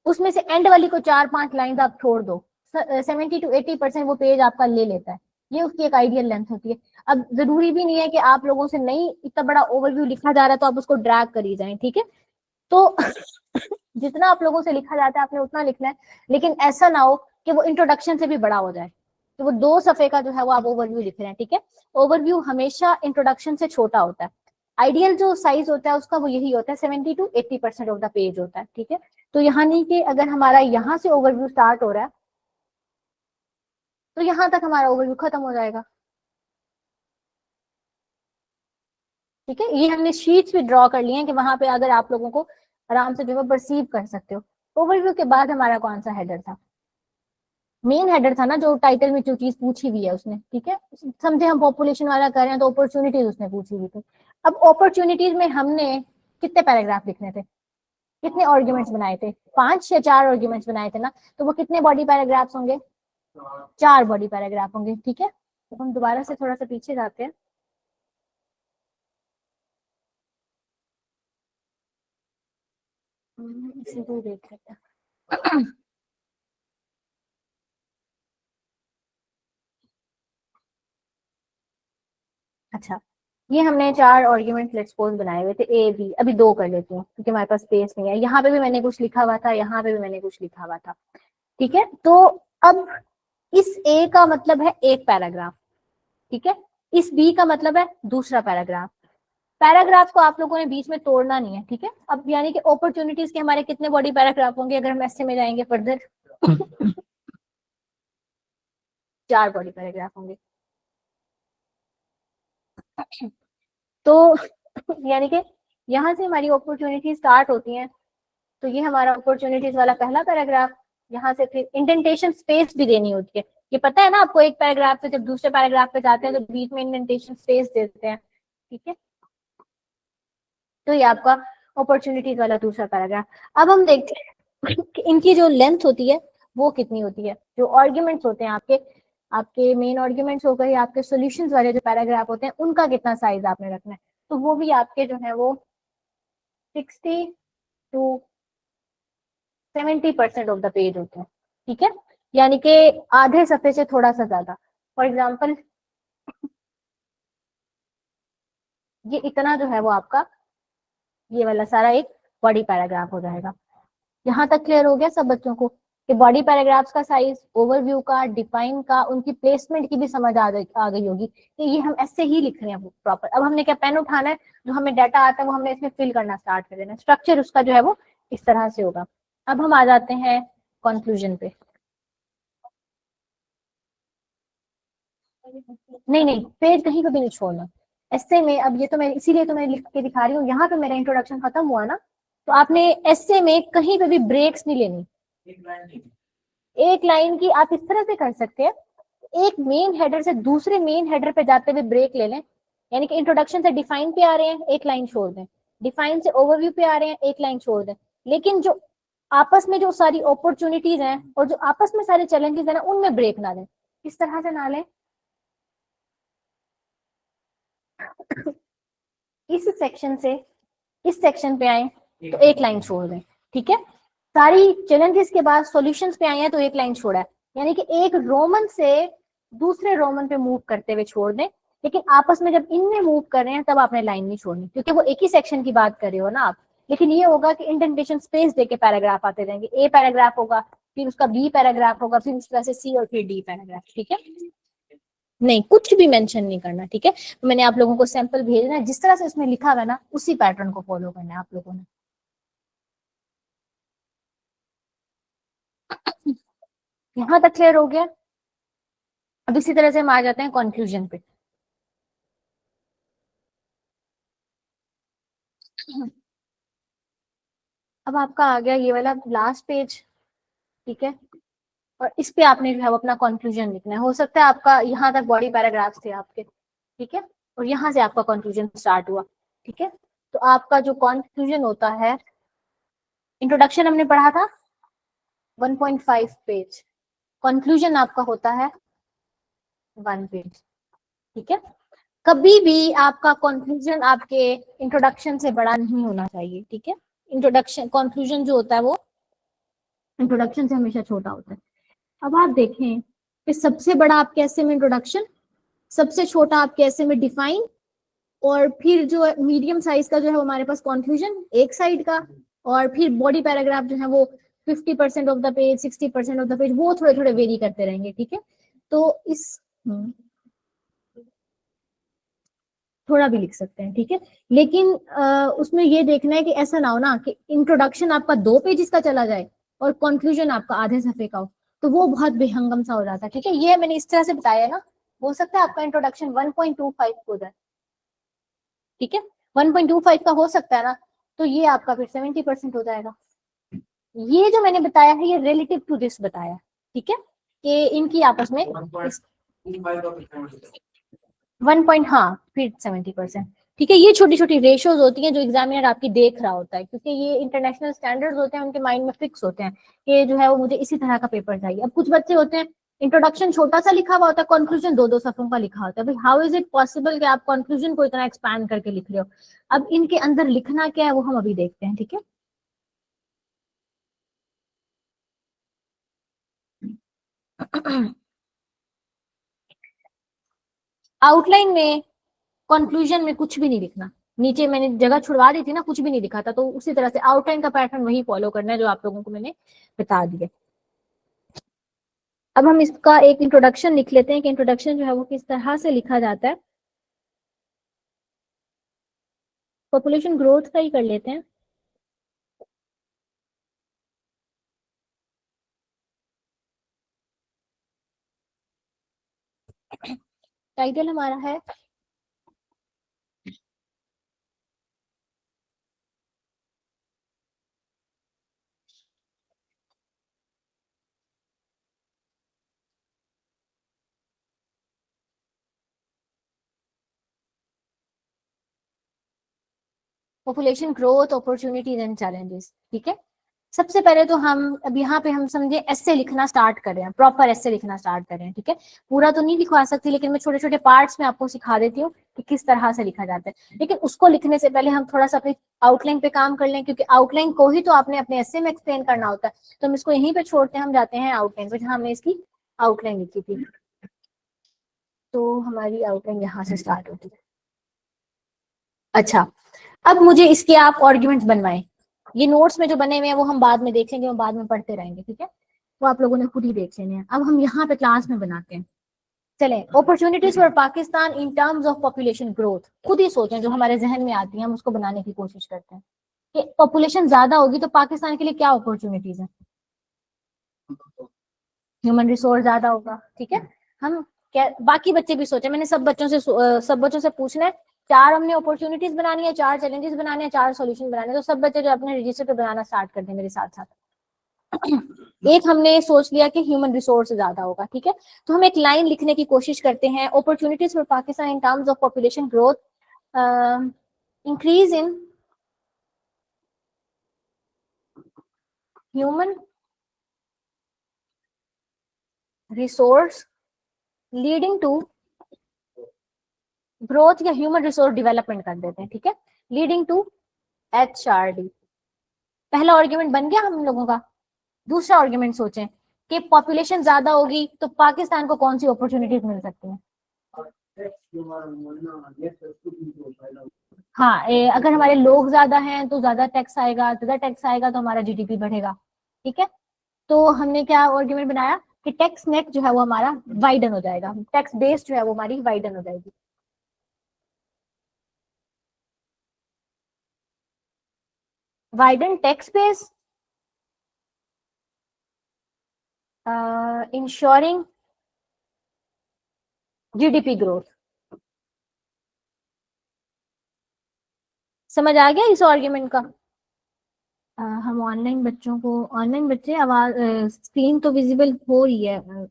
उसमें से एंड वाली को 4-5 लाइन आप छोड़ दो, 70 to 80% वो पेज आपका ले लेता है। ये उसकी एक आइडियल लेंथ होती है। अब जरूरी भी नहीं है कि आप लोगों से नहीं इतना बड़ा ओवरव्यू लिखा जा रहा है तो आप उसको ड्रैग करी जाएं, ठीक है। तो जितना आप लोगों से लिखा जाता है आपने उतना लिखना है, लेकिन ऐसा ना हो कि वो इंट्रोडक्शन से भी बड़ा हो जाए, तो वो 2 सफ़े का जो है वो आप ओवरव्यू लिख रहे हैं, ठीक है। ओवरव्यू हमेशा इंट्रोडक्शन से छोटा होता है। आइडियल जो साइज होता है उसका वो यही होता है, 70 to 80% ऑफ द पेज होता है, ठीक है। तो यहाँ नहीं कि अगर हमारा यहाँ से ओवरव्यू स्टार्ट हो रहा है तो यहाँ तक हमारा ओवरव्यू खत्म हो जाएगा, ठीक है। ये हमने शीट्स भी ड्रॉ कर लिए हैं कि वहां पे अगर आप लोगों को आराम से जो है परसीव कर सकते हो। ओवरव्यू के बाद हमारा कौन सा हेडर था, मेन हेडर था ना, जो टाइटल में जो चीज पूछी हुई है उसने, ठीक है। समझे हम पॉपुलेशन वाला कर रहे हैं तो अपॉर्चुनिटीज उसने पूछी हुई थी। अब अपॉर्चुनिटीज में हमने कितने पैराग्राफ लिखने थे, कितने आर्ग्यूमेंट्स बनाए थे, 5 या 4 आर्ग्यूमेंट्स बनाए थे ना, तो वो कितने बॉडी पैराग्राफ्स होंगे, 4 बॉडी पैराग्राफ होंगे, ठीक है। तो हम दोबारा से थोड़ा सा पीछे जाते हैं। इसी को देख लेते हैं। अच्छा, ये हमने 4 आर्ग्यूमेंट लेट्स सपोज बनाए हुए थे, ए बी, अभी 2 कर लेती हूँ क्योंकि हमारे पास स्पेस नहीं है। यहाँ पे भी मैंने कुछ लिखा हुआ था, यहाँ पे भी मैंने कुछ लिखा हुआ था, ठीक है। तो अब इस ए का मतलब है एक पैराग्राफ, ठीक है, इस बी का मतलब है दूसरा पैराग्राफ। पैराग्राफ को आप लोगों ने बीच में तोड़ना नहीं है, ठीक है। अब यानी कि अपॉर्चुनिटीज के हमारे कितने बॉडी पैराग्राफ होंगे अगर हम ऐसे में जाएंगे फर्दर, 4 बॉडी पैराग्राफ होंगे। तो यानी कि यहाँ से हमारी अपॉर्चुनिटी स्टार्ट होती हैं, तो ये हमारा अपॉर्चुनिटीज वाला पहला पैराग्राफ। यहाँ से फिर इंडेंटेशन स्पेस भी देनी होती है, ये पता है ना आपको। एक पैराग्राफ पे जब दूसरे पैराग्राफ पे जाते हैं तो बीच में इंडेंटेशन स्पेस देते हैं, ठीक है। तो ये आपका अपॉर्चुनिटीज वाला दूसरा पैराग्राफ। अब हम देखते हैं कि इनकी जो लेंथ होती है वो कितनी होती है। जो आर्ग्यूमेंट्स होते हैं आपके, आपके मेन आर्ग्यूमेंट्स हो गए, आपके सॉल्यूशंस वाले जो पैराग्राफ होते हैं, उनका कितना साइज आपने रखना है। तो वो भी आपके जो है वो 60 to 70% ऑफ द पेज होते हैं, ठीक है। यानी कि आधे सफ़े से थोड़ा सा ज्यादा। फॉर एग्जाम्पल ये इतना जो है वो आपका ये वाला सारा एक बॉडी पैराग्राफ हो जाएगा। यहाँ तक क्लियर हो गया सब बच्चों को कि बॉडी पैराग्राफ्स का साइज, ओवरव्यू का, डिफाइन का, उनकी प्लेसमेंट की भी समझ आ गई होगी कि ये हम ऐसे ही लिख रहे हैं प्रॉपर। अब हमने क्या पेन उठाना है, जो हमें डाटा आता है वो हमने इसमें फिल करना स्टार्ट कर देना। स्ट्रक्चर उसका जो है वो इस तरह से होगा। अब हम आ जाते हैं कंक्लूजन पे। नहीं नहीं, पेज कहीं को भी नहीं छोड़ना ऐसे में। अब ये तो मैं इसीलिए तो मैं लिख के दिखा रही हूँ, यहाँ पे मेरा इंट्रोडक्शन खत्म हुआ ना, तो आपने ऐसे में कहीं पे भी ब्रेक्स नहीं लेनी, एक लाइन की आप इस तरह से कर सकते हैं, एक मेन हेडर से दूसरे मेन हेडर पे जाते हुए ब्रेक ले लें, यानी कि इंट्रोडक्शन से डिफाइन पे आ रहे हैं, एक लाइन छोड़ दें, डिफाइन से ओवरव्यू पे आ रहे हैं, एक लाइन छोड़ दें, लेकिन जो आपस में जो सारी अपॉर्चुनिटीज हैं और जो आपस में सारे चैलेंजेस हैं ना, उनमें ब्रेक ना दें। इस तरह से ना लें, इस सेक्शन से इस सेक्शन पे आए तो एक लाइन छोड़ दें, ठीक है। सारी चैलेंजेस के बाद सॉल्यूशंस पे आए हैं तो एक लाइन छोड़ा है, यानी कि एक रोमन से दूसरे रोमन पे मूव करते हुए छोड़ दें, लेकिन आपस में जब इनमें मूव कर रहे हैं तब आपने लाइन नहीं छोड़नी, क्योंकि वो एक ही सेक्शन की बात कर रहे हो ना आप। लेकिन ये होगा कि इंडेंटेशन स्पेस देके पैराग्राफ आते रहेंगे, ए पैराग्राफ होगा, फिर उसका बी पैराग्राफ होगा, फिर उस तरह से सी और फिर डी पैराग्राफ, ठीक है। नहीं, कुछ भी मेंशन नहीं करना, ठीक है। तो मैंने आप लोगों को सैंपल भेजना है, जिस तरह से इसमें लिखा हुआ है ना उसी पैटर्न को फॉलो करना है आप लोगों ने। यहां तक क्लियर हो गया। अब इसी तरह से हम आ जाते हैं कंक्लूजन पे। अब आपका आ गया ये वाला लास्ट पेज, ठीक है। और इस पे आपने जो है वो अपना कंक्लूजन लिखना है। हो सकता है आपका यहाँ तक बॉडी पैराग्राफ्स थे आपके, ठीक है, और यहाँ से आपका कंक्लूजन स्टार्ट हुआ, ठीक है। तो आपका जो कंक्लूजन होता है, इंट्रोडक्शन हमने पढ़ा था 1.5 पेज, कंक्लूजन आपका होता है 1 पेज, ठीक है। कभी भी आपका कंक्लूजन आपके इंट्रोडक्शन से बड़ा नहीं होना चाहिए, ठीक है। इंट्रोडक्शन कंक्लूजन जो होता है वो इंट्रोडक्शन से हमेशा छोटा होता है। अब आप देखें कि सबसे बड़ा आपके ऐसे में इंट्रोडक्शन, सबसे छोटा आपके ऐसे में डिफाइन, और फिर जो मीडियम साइज का जो है हमारे पास कंक्लूजन एक साइड का, और फिर बॉडी पैराग्राफ जो है वो 50% of the page, 60% of the page, वो थोड़े थोड़े वेरी करते रहेंगे, ठीक है। तो इस थोड़ा भी लिख सकते हैं, ठीक है। लेकिन उसमें ये देखना है कि ऐसा ना हो ना कि इंट्रोडक्शन आपका 2 पेजेस का चला जाए और कंक्लूजन आपका आधे सफे का हो, तो वो बहुत बेहंगम सा हो जाता है, ठीक है। ये मैंने इस तरह से बताया ना, हो सकता है आपका इंट्रोडक्शन 1.25 हो जाए, ठीक है, 1.25 का हो सकता है ना, तो ये आपका फिर 70% हो जाएगा। ये जो मैंने बताया है ये रिलेटिव टू दिस बताया, ठीक है, कि इनकी आपस में 1 हाँ फिर 70%, ठीक है। ये छोटी छोटी रेशियोज होती हैं जो एग्जामिनर आपकी देख रहा होता है, क्योंकि ये इंटरनेशनल स्टैंडर्ड्स होते हैं, उनके माइंड में फिक्स होते हैं कि जो है वो मुझे इसी तरह का पेपर चाहिए। अब कुछ बच्चे होते हैं इंट्रोडक्शन छोटा सा लिखा हुआ होता है, कंक्लूजन 2-2 सफों का लिखा होता है। भाई हाउ इज इट पॉसिबल कि आप कंक्लूजन को इतना एक्सपैंड करके लिख रहे हो। अब इनके अंदर लिखना क्या है वो हम अभी देखते हैं, ठीक है। आउटलाइन में कंक्लूजन में कुछ भी नहीं लिखना, नीचे मैंने जगह छुड़वा दी थी ना, कुछ भी नहीं लिखा था, तो उसी तरह से आउटलाइन का पैटर्न वही फॉलो करना है जो आप लोगों को मैंने बता दिया। अब हम इसका एक इंट्रोडक्शन लिख लेते हैं कि इंट्रोडक्शन जो है वो किस तरह से लिखा जाता है। पॉपुलेशन ग्रोथ का ही कर लेते हैं। टाइटल हमारा है population growth opportunities and challenges, ठीक है। सबसे पहले तो हम अब यहाँ पे हम समझे एस्से लिखना स्टार्ट कर रहे हैं, प्रॉपर एस्से लिखना स्टार्ट कर रहे हैं, ठीक है। पूरा तो नहीं लिखवा सकती, लेकिन मैं छोटे छोटे पार्ट्स में आपको सिखा देती हूँ कि किस तरह से लिखा जाता है। लेकिन उसको लिखने से पहले हम थोड़ा सा अपनी आउटलाइन पे काम कर लें, क्योंकि आउटलाइन को ही तो आपने अपने एस्से में एक्सप्लेन करना होता है। तो हम इसको यहीं पे छोड़ते हैं, हम जाते हैं आउटलाइन पे, जहाँ हमने इसकी आउटलाइन लिखी थी। तो हमारी आउटलाइन यहाँ से स्टार्ट होती है। अच्छा, अब मुझे इसके आप आर्ग्यूमेंट्स बनवाएं। ये नोट्स में जो बने हुए हैं वो हम बाद में देख लेंगे, हम बाद में पढ़ते रहेंगे, ठीक है। वो आप लोगों ने खुद ही देख लेने हैं। अब हम यहाँ पे क्लास में बनाते हैं। चलें, opportunities for Pakistan in terms of population growth, खुद ही सोचें, जो हमारे जहन में आती है हम उसको बनाने की कोशिश करते हैं कि पॉपुलेशन ज्यादा होगी तो पाकिस्तान के लिए क्या अपॉर्चुनिटीज है। ह्यूमन रिसोर्स ज्यादा होगा, ठीक है। हम क्या बाकी बच्चे भी सोचे, मैंने सब बच्चों से पूछना है, 4 हमने अपॉर्चुनिटीज बनानी है, 4 चैलेंजेस बनाने हैं, 4 सॉल्यूशन बनाने हैं। तो सब बच्चे जो अपने रजिस्टर पे बनाना स्टार्ट कर दें मेरे साथ साथ। एक हमने सोच लिया कि ह्यूमन रिसोर्स ज्यादा होगा, ठीक है। तो हम एक लाइन लिखने की कोशिश करते हैं, opportunities for Pakistan in terms of population growth, increase in human resource leading to growth, या ह्यूमन रिसोर्स डेवलपमेंट कर देते हैं, ठीक है, लीडिंग टू HRD। पहला आर्ग्यूमेंट बन गया हम लोगों का। दूसरा आर्ग्यूमेंट सोचें कि पॉपुलेशन ज्यादा होगी तो पाकिस्तान को कौन सी अपॉर्चुनिटीज मिल सकती हैं। हाँ, अगर हमारे लोग ज्यादा हैं तो ज्यादा टैक्स आएगा, ज्यादा टैक्स आएगा तो हमारा GDP बढ़ेगा, ठीक है। तो हमने क्या आर्ग्यूमेंट बनाया कि टैक्स नेट जो है वो हमारा वाइडन हो जाएगा, टैक्स बेस जो है वो हमारी वाइडन हो जाएगी। Widen tax base, ensuring GDP growth. समझ आ गया इस आर्ग्यूमेंट का। हम ऑनलाइन बच्चों को, ऑनलाइन बच्चे आवाज, स्क्रीन तो विजिबल हो रही है,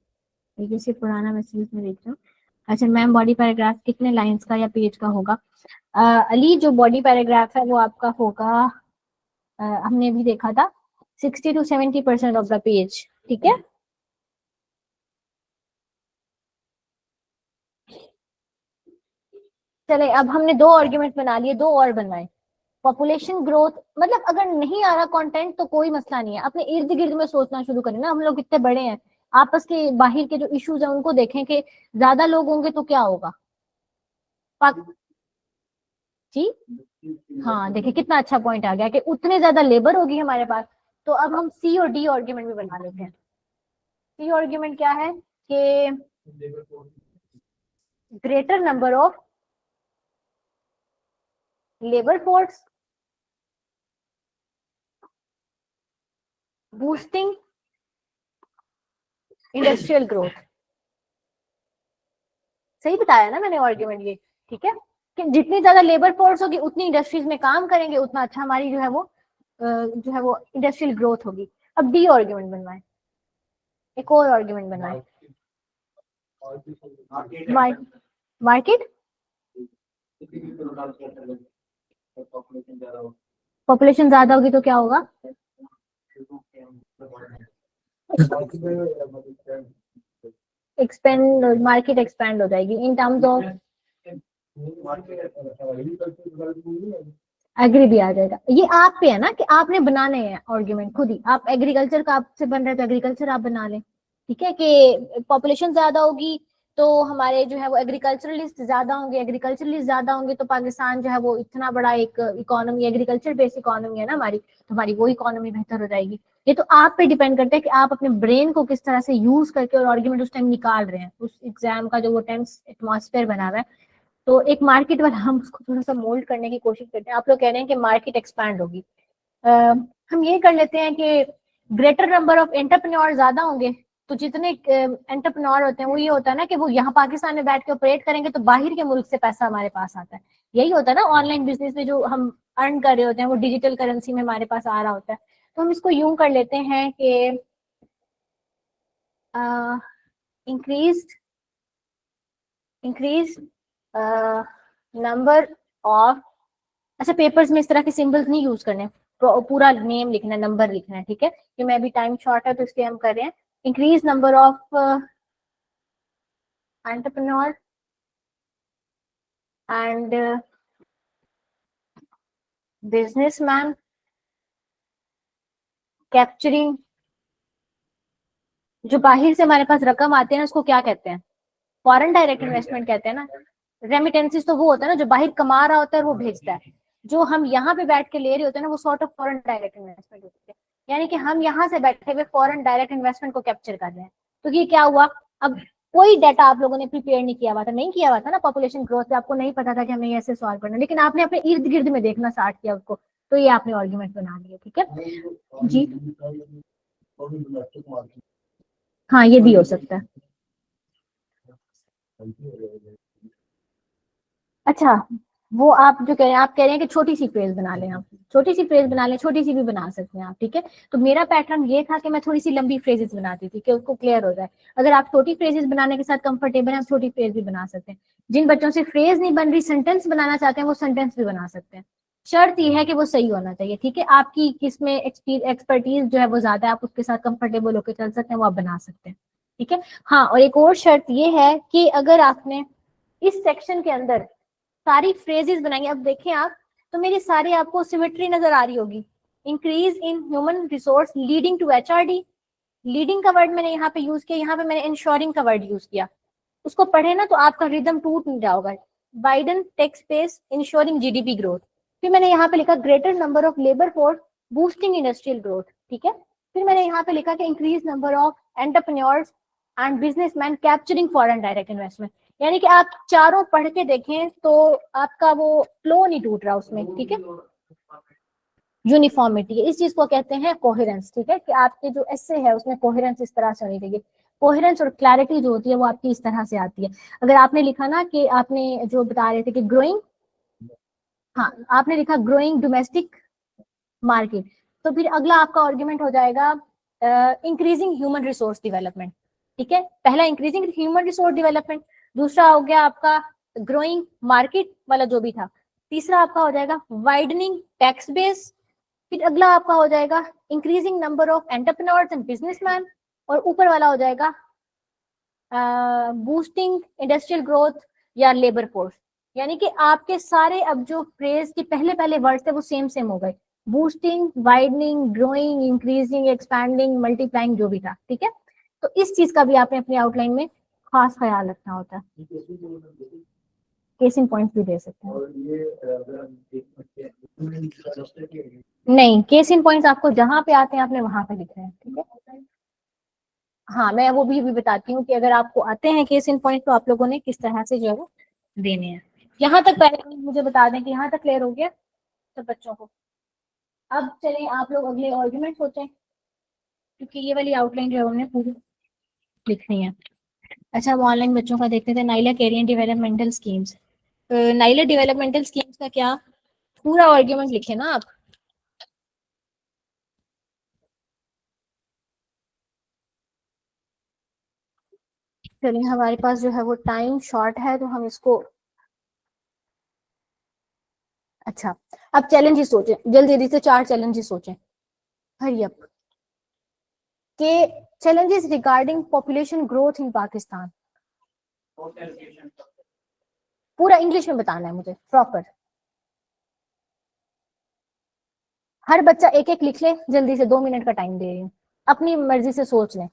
जैसे पुराना मैसेज में देख रहा हूँ। अच्छा मैम, बॉडी पैराग्राफ कितने लाइंस का या पेज का होगा? अली, जो बॉडी पैराग्राफ है वो आपका होगा, हमने भी देखा था 60 to 70% ऑफ द पेज, ठीक है। चले, अब हमने दो आर्ग्यूमेंट बना लिए, दो और बनवाए। पॉपुलेशन ग्रोथ, मतलब अगर नहीं आ रहा कंटेंट तो कोई मसला नहीं है, अपने इर्द गिर्द में सोचना शुरू करें ना। हम लोग कितने बड़े हैं, आपस के बाहर के जो इश्यूज है उनको देखें कि ज्यादा लोग होंगे तो क्या होगा। पाक जी, हाँ देखिए कितना अच्छा पॉइंट आ गया कि उतने ज्यादा लेबर होगी हमारे पास। तो अब हम C और D आर्ग्यूमेंट भी बना लेते हैं। C आर्ग्यूमेंट क्या है कि greater number of labour force boosting industrial growth. सही बताया ना मैंने आर्ग्यूमेंट ये, ठीक है, कि जितनी ज्यादा लेबर फोर्स होगी उतनी इंडस्ट्रीज में काम करेंगे, उतना अच्छा हमारी जो है वो इंडस्ट्रियल ग्रोथ होगी। अब D आर्ग्यूमेंट बनवाए, एक और आर्ग्यूमेंट बनवाए। मार्केट, पॉपुलेशन ज्यादा होगी तो क्या होगा? एक्सपेंड, मार्केट एक्सपैंड हो जाएगी इन टर्म्स ऑफ, एग्री भी आ जाएगा। ये आप पे है ना कि आपने बनाने हैं आर्ग्यूमेंट खुद ही। आप एग्रीकल्चर का आपसे बन रहा है तो एग्रीकल्चर आप बना लें, ठीक है, कि पॉपुलेशन ज्यादा होगी तो हमारे जो है वो एग्रीकल्चरलिस्ट ज्यादा होंगे, एग्रीकल्चरलिस्ट ज्यादा होंगे तो पाकिस्तान जो है वो इतना बड़ा एक इकोनॉमी, एग्रीकल्चर बेस्ड इकोनॉमी है ना हमारी, तो हमारी वो इकोनॉमी बेहतर हो जाएगी। ये तो आप पे डिपेंड करता है कि आप अपने ब्रेन को किस तरह से यूज करके और आर्ग्यूमेंट उस टाइम निकाल रहे हैं, उस एग्जाम का जो वो टेंस एटमॉस्फेयर बना हुआ है। तो एक मार्केट वाला हम उसको थोड़ा सा मोल्ड करने की कोशिश करते हैं। आप लोग कह रहे हैं कि मार्केट एक्सपैंड होगी, हम ये कर लेते हैं कि ग्रेटर नंबर ऑफ एंटरप्रेन्योर ज्यादा होंगे, तो जितने एंटरप्रेन्योर होते हैं वो ये होता है ना कि वो यहाँ पाकिस्तान में बैठ के ऑपरेट करेंगे तो बाहर के मुल्क से पैसा हमारे पास आता है। यही होता है ना ऑनलाइन बिजनेस में, जो हम अर्न कर रहे होते हैं वो डिजिटल करेंसी में हमारे पास आ रहा होता है। तो हम इसको यूं कर लेते हैं कि इंक्रीज इंक्रीज नंबर ऑफ, अच्छा पेपर्स में इस तरह के सिंबल्स नहीं यूज करने, पूरा नेम लिखना है, नंबर लिखना है, ठीक है, कि मैं अभी टाइम शॉर्ट है तो इसलिए हम कर रहे हैं। Increase number of entrepreneur and businessman capturing, जो बाहर से हमारे पास रकम आते हैं ना उसको क्या कहते हैं? फॉरेन डायरेक्ट इन्वेस्टमेंट कहते हैं ना। रेमिटेंसेस तो वो होता है ना जो बाहर कमा रहा होता है और वो भेजता है, जो हम यहाँ पे बैठ के ले रहे होते हैं ना वो sort of foreign direct investment होती है। यानी कि हम यहाँ से बैठे हुए फॉरेन डायरेक्ट इन्वेस्टमेंट को कैप्चर कर रहे हैं। तो ये क्या हुआ, अब कोई डाटा आप लोगों ने प्रिपेयर नहीं किया हुआ था, नहीं किया हुआ था ना पॉपुलेशन ग्रोथ पे, आपको नहीं पता था कि हमें ऐसे सॉल्व करना, लेकिन आपने अपने इर्द गिर्द में देखना स्टार्ट किया उसको, तो ये आपने आर्ग्यूमेंट बना लिया, ठीक है जी। हाँ ये भी हो सकता है। अच्छा वो आप जो कह रहे हैं, आप कह रहे हैं कि छोटी सी फ्रेज बना लें, आप छोटी सी फ्रेज बना लें, छोटी सी भी बना सकते हैं आप, ठीक है। तो मेरा पैटर्न ये था कि मैं थोड़ी सी लंबी फ्रेजेस बनाती थी कि उसको क्लियर हो जाए। अगर आप छोटी फ्रेजेस बनाने के साथ कंफर्टेबल हैं, आप छोटी फ्रेज भी बना सकते हैं। जिन बच्चों से फ्रेज नहीं बन रही, सेंटेंस बनाना चाहते हैं, वो सेंटेंस भी बना सकते हैं। शर्त यह है कि वो सही होना चाहिए, ठीक है। आपकी किसमें एक्सपर्टीज जो है वो ज्यादा है, आप उसके साथ कंफर्टेबल होकर चल सकते हैं, वो आप बना सकते हैं, ठीक है। हाँ, और एक और शर्त ये है कि अगर आपने इस सेक्शन के अंदर सारी फ्रेजेस बनाएंगे, अब देखें आप, तो मेरी सारी आपको सिमेट्री नजर आ रही होगी। Increase in human resource leading to HRD, leading का वर्ड मैंने यहाँ पे यूज किया, यहाँ पे मैंने इंश्योरिंग का वर्ड यूज किया। उसको पढ़े ना तो आपका रिदम टूट नहीं जाओगा। Widen tax base ensuring GDP growth. फिर मैंने यहाँ पे लिखा greater number of labour force boosting industrial growth, ठीक है। फिर मैंने यहाँ पे लिखा कि increase number of entrepreneurs and businessman capturing foreign direct investment. यानी कि आप चारों पढ़ के देखें तो आपका वो फ्लो नहीं टूट रहा उसमें, ठीक है। यूनिफॉर्मिटी, इस चीज को कहते हैं कोहेरेंस, ठीक है, कि आपके जो एसे है उसमें कोहेरेंस इस तरह से होनी चाहिए। कोहेरेंस और क्लैरिटी जो होती है वो आपकी इस तरह से आती है। अगर आपने लिखा ना कि आपने जो बता रहे थे कि ग्रोइंग, हाँ आपने लिखा ग्रोइंग डोमेस्टिक मार्केट, तो फिर अगला आपका आर्ग्यूमेंट हो जाएगा इंक्रीजिंग ह्यूमन रिसोर्स डेवलपमेंट, ठीक है। पहला इंक्रीजिंग ह्यूमन रिसोर्स डेवलपमेंट, दूसरा हो गया आपका ग्रोइंग मार्केट वाला जो भी था, तीसरा आपका हो जाएगा वाइडनिंग टैक्स बेस, फिर अगला आपका हो जाएगा increasing number of entrepreneurs and businessman, और ऊपर वाला हो जाएगा बूस्टिंग इंडस्ट्रियल ग्रोथ या लेबर फोर्स। यानी कि आपके सारे अब जो फ्रेज के पहले पहले वर्ड थे वो सेम सेम हो गए, boosting, widening, growing, increasing, expanding, multiplying जो भी था, ठीक है। तो इस चीज का भी आपने अपनी आउटलाइन में खास ख्याल रखना होता है। केस इन पॉइंट भी दे सकते हैं। नहीं, केस इन पॉइंट्स आपको जहां पे आते हैं आपने वहां पे लिखना है, ठीक है। हाँ, मैं वो भी बताती हूँ कि अगर आपको आते हैं केस इन पॉइंट तो आप लोगों ने किस तरह से जो है वो देने हैं। यहाँ तक पहले मुझे बता दें कि यहाँ तक क्लियर हो गया सब बच्चों को। अब चले आप लोग अगले आर्गुमेंट सोचें, क्योंकि ये वाली आउटलाइन जो है हमने पूरी लिखनी है। अच्छा, वो ऑनलाइन बच्चों का देखते थे Naila career developmental schemes. Naila developmental schemes का क्या पूरा आर्ग्यूमेंट लिखे ना आप। चलिए, हमारे पास जो है वो टाइम शॉर्ट है तो हम इसको, अच्छा अब चैलेंजेस सोचें, जल्दी जल्दी से 4 चैलेंजेस सोचें, हरी अप के। Challenges regarding population growth in Pakistan, पूरा इंग्लिश में बताना है मुझे प्रॉपर। हर बच्चा एक एक लिख ले, जल्दी से, 2 मिनट का टाइम दे रही हूँ, अपनी मर्जी से सोच लें।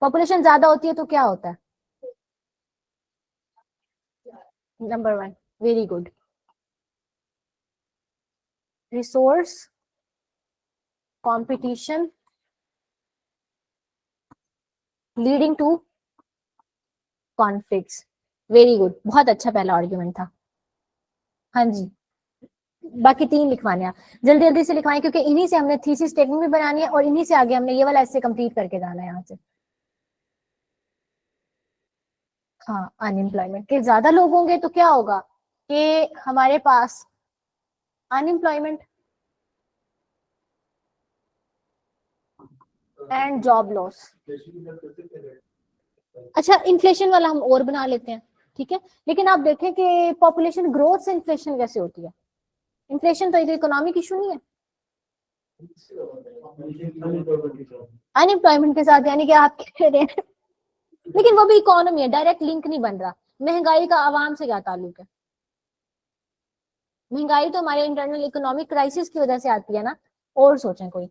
पॉपुलेशन ज्यादा होती है तो क्या होता है? Number 1, very good, resource competition leading to conflicts, very good, बहुत अच्छा पहला आर्ग्यूमेंट था। हाँ जी, बाकी 3 लिखवाने हैं, जल्दी जल्दी से लिखवाएं, क्योंकि इन्हीं से हमने थीसिस स्टेटमेंट भी बनानी है और इन्हीं से आगे हमने ये वाला ऐसे कंप्लीट करके जाना है यहाँ से। हाँ, अनएम्प्लॉयमेंट के ज्यादा लोग होंगे तो क्या होगा कि हमारे पास अनएम्प्लॉयमेंट एंड जॉब लॉस। अच्छा, इन्फ्लेशन वाला हम और बना लेते हैं, ठीक है। लेकिन आप देखें कि पॉपुलेशन ग्रोथ से इन्फ्लेशन कैसे होती है? इन्फ्लेशन तो एक इकोनॉमिक इशू नहीं है अनएम्प्लॉयमेंट के साथ, यानी कि आप कह रहे हैं लेकिन वो भी इकोनॉमी है, डायरेक्ट लिंक नहीं बन रहा। महंगाई का आवाम से क्या ताल्लुक है? महंगाई तो हमारे इंटरनल इकोनॉमिक क्राइसिस की वजह से आती है ना। और सोचें कोई।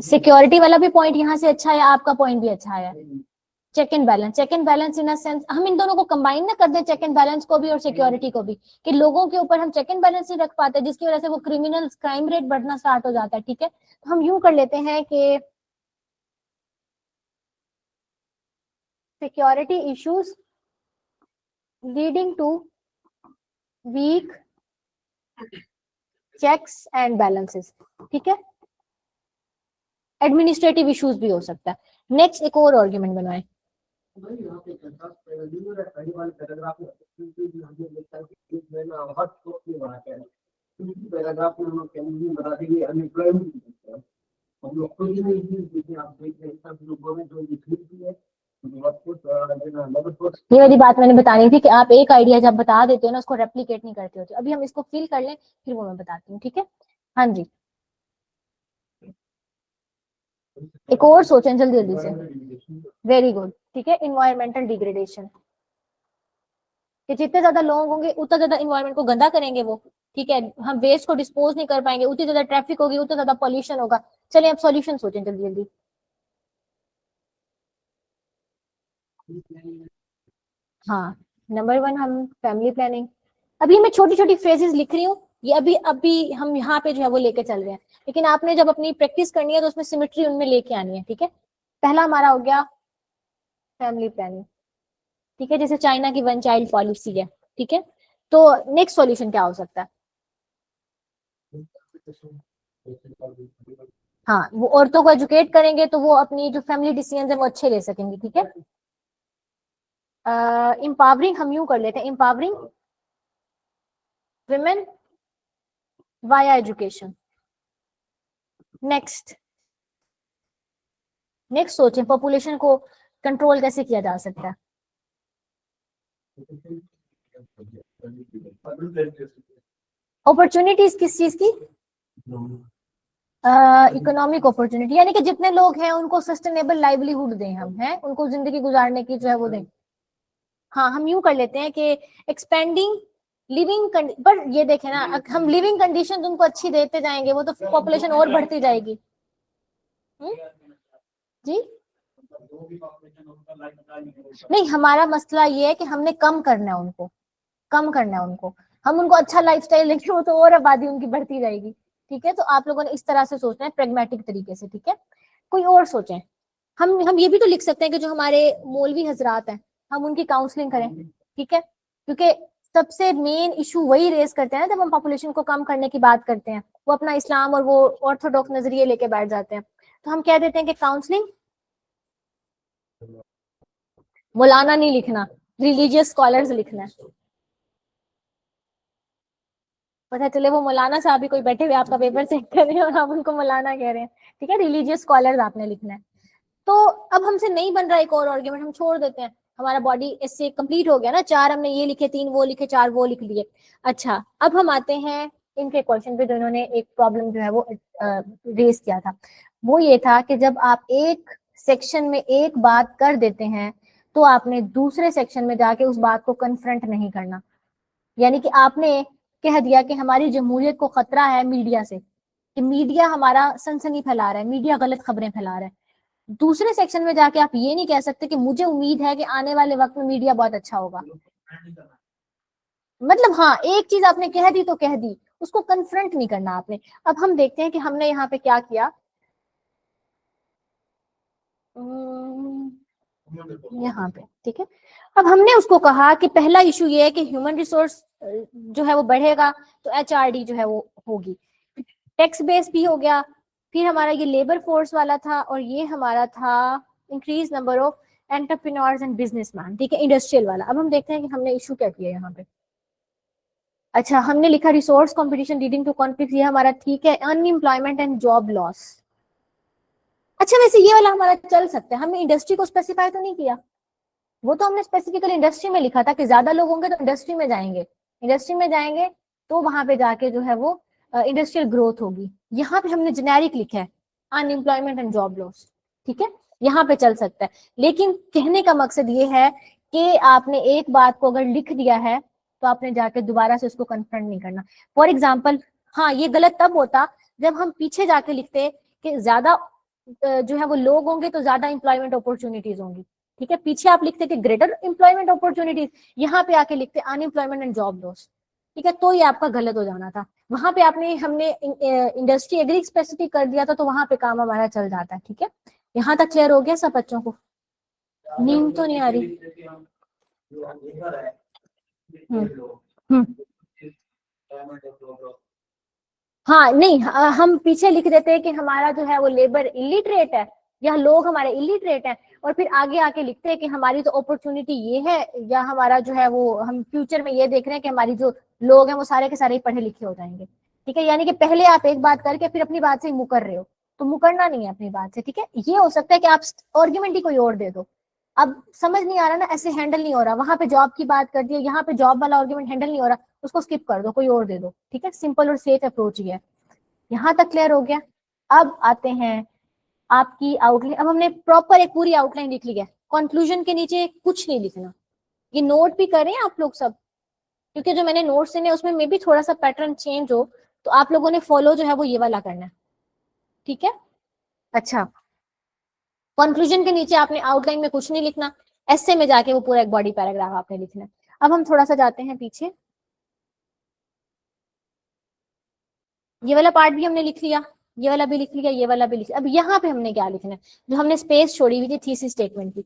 सिक्योरिटी वाला भी पॉइंट यहाँ से अच्छा है, आपका पॉइंट भी अच्छा है। Check and balance, check and balance in a sense हम इन दोनों को कंबाइन ना कर दें, चेक एंड बैलेंस को भी और सिक्योरिटी को भी, कि लोगों के ऊपर हम चेक एंड बैलेंस नहीं रख पाते, जिसकी वजह से वो क्रिमिनल क्राइम रेट बढ़ना स्टार्ट हो जाता है, ठीक है। तो हम यूं कर लेते हैं कि security issues leading to weak checks and balances, ठीक है। एडमिनिस्ट्रेटिव इश्यूज भी हो सकता है। नेक्स्ट एक और आर्ग्यूमेंट बनवाएं। पैराग्राफ में हम लोग कैंडिडेट बता देंगे अनएम्प्लॉयमेंट हम लोग खुद ही नहीं देखिए आप देख रहे हैं सब लोगों ने जो लिखी है ये वाली बात मैंने बतानी थी कि आप एक आइडिया जब बता देते हो ना उसको रेप्लिकेट नहीं करते होते। अभी हम इसको फिल कर लें फिर वो मैं बताती हूँ, ठीक है। हाँ जी, एक और सोचें जल्दी जल्दी से। वेरी गुड, ठीक है। इन्वायरमेंटल डिग्रेडेशन, कि जितने ज्यादा लोग होंगे उतना ज्यादा इन्वायरमेंट को गंदा करेंगे वो, ठीक है। हम वेस्ट को डिस्पोज नहीं कर पाएंगे, उतनी ज्यादा ट्रैफिक होगी, उतना ज्यादा पॉल्यूशन होगा। चलिए अब सॉल्यूशन सोचें जल्दी जल्दी। हाँ, नंबर 1 हम फैमिली प्लानिंग। अभी मैं छोटी छोटी फ्रेजेस लिख रही हूँ, ये अभी अभी हम यहाँ पे जो है वो लेके चल रहे हैं, लेकिन आपने जब अपनी प्रैक्टिस करनी है तो उसमें सिमेट्री उनमें लेके आनी है, ठीक है। पहला हमारा हो गया फैमिली प्लानिंग, ठीक है, जैसे चाइना की 1 चाइल्ड पॉलिसी है, ठीक है। तो नेक्स्ट सॉल्यूशन क्या हो सकता है? हाँ, वो औरतों को एजुकेट करेंगे तो वो अपनी जो फैमिली डिसीजन है वो अच्छे ले सकेंगे, ठीक है। एम्पावरिंग हम यूं कर लेते हैं, empowering women via education। Next next सोचें पॉपुलेशन को कंट्रोल कैसे किया जा सकता है। अपॉर्चुनिटीज किस चीज की? इकोनॉमिक अपॉर्चुनिटी, यानी कि जितने लोग हैं उनको सस्टेनेबल लाइवलीहुड दें, हम हैं उनको जिंदगी गुजारने की जो है वो दें। हाँ, हम यूं कर लेते हैं कि एक्सपेंडिंग लिविंग, पर ये देखें ना, हम लिविंग कंडीशन उनको अच्छी देते जाएंगे वो तो पॉपुलेशन और बढ़ती जाएगी। जी नहीं, हमारा मसला ये है कि हमने कम करना है उनको, कम करना है उनको। हम उनको अच्छा लाइफस्टाइल देंगे वो तो और आबादी उनकी बढ़ती जाएगी, ठीक है। तो आप लोगों ने इस तरह से सोचना है, प्रेगमेटिक तरीके से, ठीक है। कोई और सोचें। हम ये भी तो लिख सकते हैं कि जो हमारे मौलवी हजरात हैं हम उनकी काउंसलिंग करें, ठीक है, क्योंकि सबसे मेन इशू वही रेस करते हैं ना जब हम पॉपुलेशन को कम करने की बात करते हैं, वो अपना इस्लाम और वो ऑर्थोडॉक्स नजरिए लेके बैठ जाते हैं। तो हम कह देते हैं कि काउंसलिंग, मौलाना नहीं लिखना, रिलीजियस स्कॉलर्स लिखना है। पता चले वो मौलाना साहब भी कोई बैठे हुए आपका पेपर चेक कर रहे हैं और आप उनको मौलाना कह रहे हैं, ठीक है। रिलीजियस स्कॉलर्स आपने लिखना है। तो अब हमसे नहीं बन रहा एक और आर्ग्यूमेंट, हम छोड़ देते हैं। हमारा बॉडी इससे कंप्लीट हो गया ना, 4 हमने ये लिखे, 3 वो लिखे, 4 वो लिख लिए। अच्छा, अब हम आते हैं इनके क्वेश्चन पे जो इन्होंने एक प्रॉब्लम जो है वो रेज किया था। वो ये था कि जब आप एक सेक्शन में एक बात कर देते हैं तो आपने दूसरे सेक्शन में जाके उस बात को कन्फ्रंट नहीं करना। यानी कि आपने कह दिया कि हमारी जमहूरियत को खतरा है मीडिया से, कि मीडिया हमारा सनसनी फैला रहा है, मीडिया गलत खबरें फैला रहा है। दूसरे सेक्शन में जाके आप ये नहीं कह सकते कि मुझे उम्मीद है कि आने वाले वक्त में मीडिया बहुत अच्छा होगा। मतलब हाँ, एक चीज आपने कह दी तो कह दी, उसको कन्फ्रंट नहीं करना आपने। अब हम देखते हैं कि हमने यहाँ पे क्या किया। यहाँ पे ठीक है, अब हमने उसको कहा कि पहला इशू ये है कि ह्यूमन रिसोर्स जो है वो बढ़ेगा तो एचआरडी जो है वो होगी। टैक्स बेस भी हो गया, फिर हमारा ये लेबर फोर्स वाला था, और ये हमारा था increase number of entrepreneurs and businessman, ठीक है, इंडस्ट्रियल वाला। अब हम देखते हैं कि हमने इशू क्या किया यहाँ पे। अच्छा, हमने लिखा resource competition leading to conflict, ये हमारा ठीक है। Unemployment and job loss. अच्छा, वैसे ये वाला हमारा चल सकता है, हमने इंडस्ट्री को स्पेसिफाई तो नहीं किया। वो तो हमने स्पेसिफिकली इंडस्ट्री में लिखा था कि ज्यादा लोग होंगे तो इंडस्ट्री में जाएंगे, इंडस्ट्री में जाएंगे तो वहां पे जाके जो है वो इंडस्ट्रियल ग्रोथ होगी। यहाँ पे हमने जेनेरिक लिखा है अनएम्प्लॉयमेंट एंड जॉब लॉस, ठीक है, यहाँ पे चल सकता है। लेकिन कहने का मकसद ये है कि आपने एक बात को अगर लिख दिया है तो आपने जाके दोबारा से उसको कन्फ्रंट नहीं करना। फॉर एग्जाम्पल, हाँ, ये गलत तब होता जब हम पीछे जाके लिखते कि ज्यादा जो है वो लोग होंगे तो ज्यादा इंप्लॉयमेंट अपॉर्चुनिटीज होंगी, ठीक है। पीछे आप लिखते कि ग्रेटर एम्प्लॉयमेंट अपॉर्चुनिटीज, यहाँ पे आके लिखते अनएम्प्लॉयमेंट एंड जॉब लॉस, ठीक है। तो ये आपका गलत हो जाना था। वहां पे आपने हमने इंडस्ट्री एग्री स्पेसिफिक कर दिया था तो वहां पे काम हमारा चल जाता है, ठीक है। यहाँ तक क्लियर हो गया सब बच्चों को? नींद तो नहीं आ रही? हम्म हाँ, नहीं, हम पीछे लिख देते हैं कि हमारा जो है वो लेबर इलिटरेट है या लोग हमारे इलिटरेट हैं, और फिर आगे आके लिखते हैं कि हमारी तो अपॉर्चुनिटी ये है, या हमारा जो है वो हम फ्यूचर में ये देख रहे हैं कि हमारी जो लोग हैं वो सारे के सारे पढ़े लिखे हो जाएंगे। ठीक है, यानी कि पहले आप एक बात करके फिर अपनी बात से ही मुकर रहे हो, तो मुकरना नहीं है अपनी बात से। ठीक है, ये हो सकता है कि आप आर्ग्यूमेंट ही कोई और दे दो, अब समझ नहीं आ रहा ना, ऐसे हैंडल नहीं हो रहा, वहां पे जॉब की बात कर दी, यहाँ पे जॉब वाला आर्ग्यूमेंट हैंडल नहीं हो रहा, उसको स्किप कर दो, कोई और दे दो। ठीक है, सिंपल और सेफ अप्रोच ही है। यहाँ तक क्लियर हो गया। अब आते हैं आपकी आउटलाइन। अब हमने प्रॉपर एक पूरी आउटलाइन लिख ली है, कंक्लूजन के नीचे कुछ नहीं लिखना। ये नोट भी करें आप लोग सब, क्योंकि जो मैंने नोट्स देने उसमें मे भी थोड़ा सा पैटर्न चेंज हो, तो आप लोगों ने फॉलो जो है वो ये वाला करना है। ठीक है, अच्छा, कंक्लूजन के नीचे आपने आउटलाइन में कुछ नहीं लिखना, ऐसे में जाके वो पूरा एक बॉडी पैराग्राफ आपने लिखना है। अब हम थोड़ा सा जाते हैं पीछे, ये वाला पार्ट भी हमने लिख लिया, ये वाला भी लिख लिया, ये वाला भी लिख लिया। अब यहाँ पे हमने क्या लिखना है, जो हमने स्पेस छोड़ी हुई थी थीसिस स्टेटमेंट की।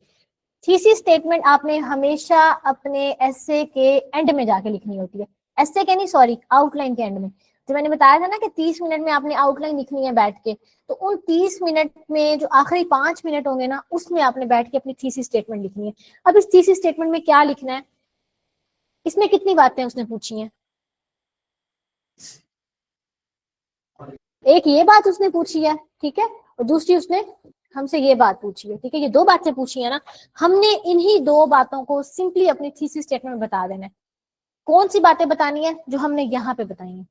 थीसिस स्टेटमेंट आपने हमेशा अपने एसे के एंड में जाके लिखनी होती है, एसे के नहीं सॉरी, आउटलाइन के एंड में। जो मैंने बताया था ना कि 30 मिनट में आपने आउटलाइन लिखनी है बैठ के, तो उन 30 मिनट में जो आखिरी 5 मिनट होंगे ना, उसमें आपने बैठ के अपनी थीसिस स्टेटमेंट लिखनी है। अब इस थीसिस स्टेटमेंट में क्या लिखना है, इसमें कितनी बातें उसने पूछी हैं, एक ये बात उसने पूछी है, ठीक है, और दूसरी उसने हमसे ये बात पूछी है। ठीक है, ये 2 बातें पूछी है ना, हमने इन्हीं 2 बातों को सिंपली अपनी थीसिस स्टेटमेंट में बता देना है। कौन सी बातें बतानी है, जो हमने यहाँ पे बताई है।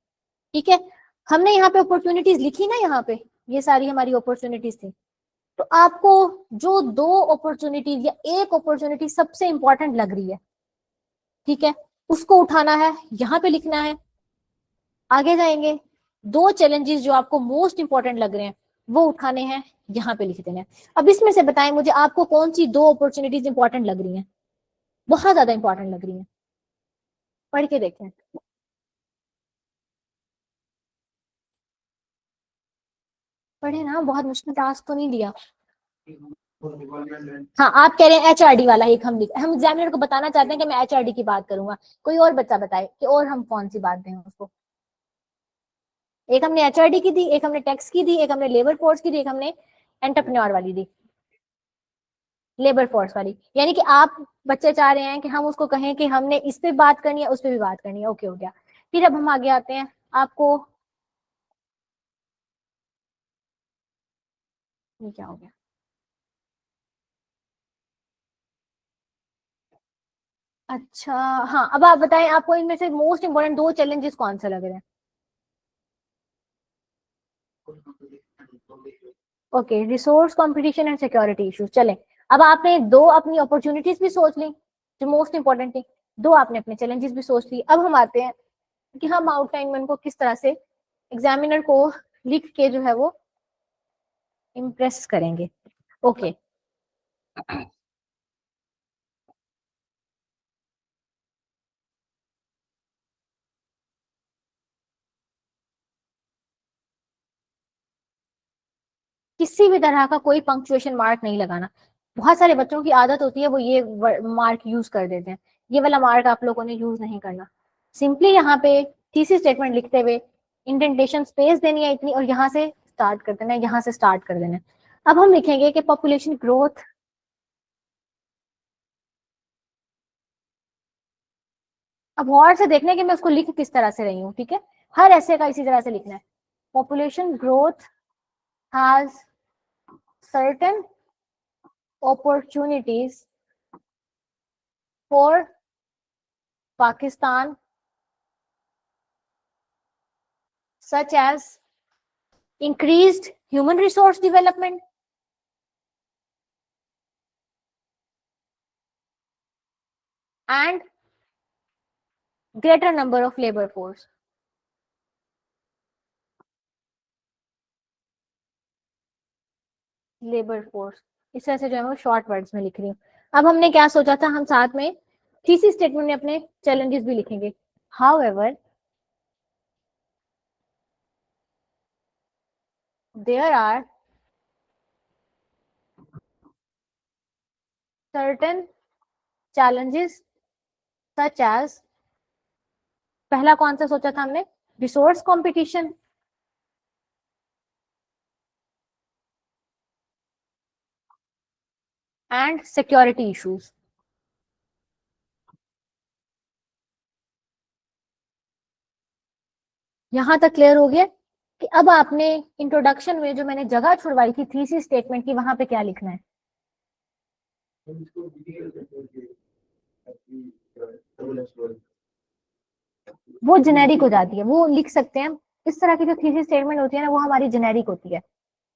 ठीक है, हमने यहाँ पे अपॉर्चुनिटीज लिखी ना, यहाँ पे ये सारी हमारी अपॉर्चुनिटीज थी, तो आपको जो 2 अपॉर्चुनिटीज या एक अपॉर्चुनिटी सबसे इंपॉर्टेंट लग रही है, ठीक है, उसको उठाना है, यहाँ पे लिखना है। आगे जाएंगे, 2 चैलेंजेस जो आपको मोस्ट इंपॉर्टेंट लग रहे हैं वो उठाने हैं, यहाँ पे लिख देना है। अब इसमें से बताएं मुझे, आपको कौन सी 2 अपॉर्चुनिटीज इंपॉर्टेंट लग रही हैं, बहुत ज्यादा इंपॉर्टेंट लग रही हैं, पढ़ के देखें। पढ़े ना, बहुत मुश्किल टास्क तो नहीं दिया। हाँ, आप कह रहे हैं एचआरडी वाला एक हम एग्जामिनर को बताना चाहते हैं कि मैं एचआरडी की बात करूंगा, कोई और बच्चा बताए कि और हम कौन सी बात दें उसको। एक हमने एचआरडी की दी, एक हमने टैक्स की दी, एक हमने लेबर फोर्स की दी, एक हमने एंटरप्रेन्योर वाली दी। लेबर फोर्स वाली, यानी कि आप बच्चे चाह रहे हैं कि हम उसको कहें कि हमने इस पे बात करनी है, उस पे भी बात करनी है। ओके, हो गया। फिर अब हम आगे आते हैं, आपको ये क्या हो गया, अच्छा, हाँ, अब आप बताएं आपको इनमें से मोस्ट इंपोर्टेंट 2 चैलेंजेस कौन से लग रहे हैं। Okay, resource competition and security issues. चले, अब आपने 2 अपनी अपॉर्चुनिटीज भी सोच ली जो मोस्ट इंपॉर्टेंट थी, 2 आपने अपने चैलेंजेस भी सोच ली। अब हम आते हैं कि हम आउटलाइन में उनको किस तरह से एग्जामिनर को लिख के जो है वो इम्प्रेस करेंगे। ओके, किसी भी तरह का कोई पंक्चुएशन मार्क नहीं लगाना। बहुत सारे बच्चों की आदत होती है वो ये मार्क यूज कर देते हैं, ये वाला मार्क आप लोगों ने यूज नहीं करना। सिंपली यहाँ पे थीसिस स्टेटमेंट लिखते हुए इंडेंटेशन स्पेस देनी है इतनी, और यहाँ से स्टार्ट कर देना है, यहाँ से स्टार्ट कर देना है। अब हम लिखेंगे कि पॉपुलेशन ग्रोथ, अब और से देखने कि मैं उसको लिख किस तरह से रही हूँ। ठीक है, हर ऐसे का इसी तरह से लिखना है। Population growth has certain opportunities for Pakistan such as increased human resource development and greater number of labor force। Labour force, इस तरह से जो है मैं शॉर्ट वर्ड्स में लिख रही हूँ। अब हमने क्या सोचा था, हम साथ में थीसिस स्टेटमेंट में अपने चैलेंजेस भी लिखेंगे। However there are certain challenges such as, पहला कौन सा सोचा था हमने, resource competition, and security issues. यहां तक क्लियर हो गया कि अब आपने इंट्रोडक्शन में जो मैंने जगह छुड़वाई थी थीसिस स्टेटमेंट की, वहां पे क्या लिखना है? इसको डिटेल से बोलिए ताकि डबल स्टोरी वो जेनेरिक हो जाती है, वो लिख सकते हैं। इस तरह की जो थीसिस स्टेटमेंट होती है ना, वो हमारी जेनेरिक होती है।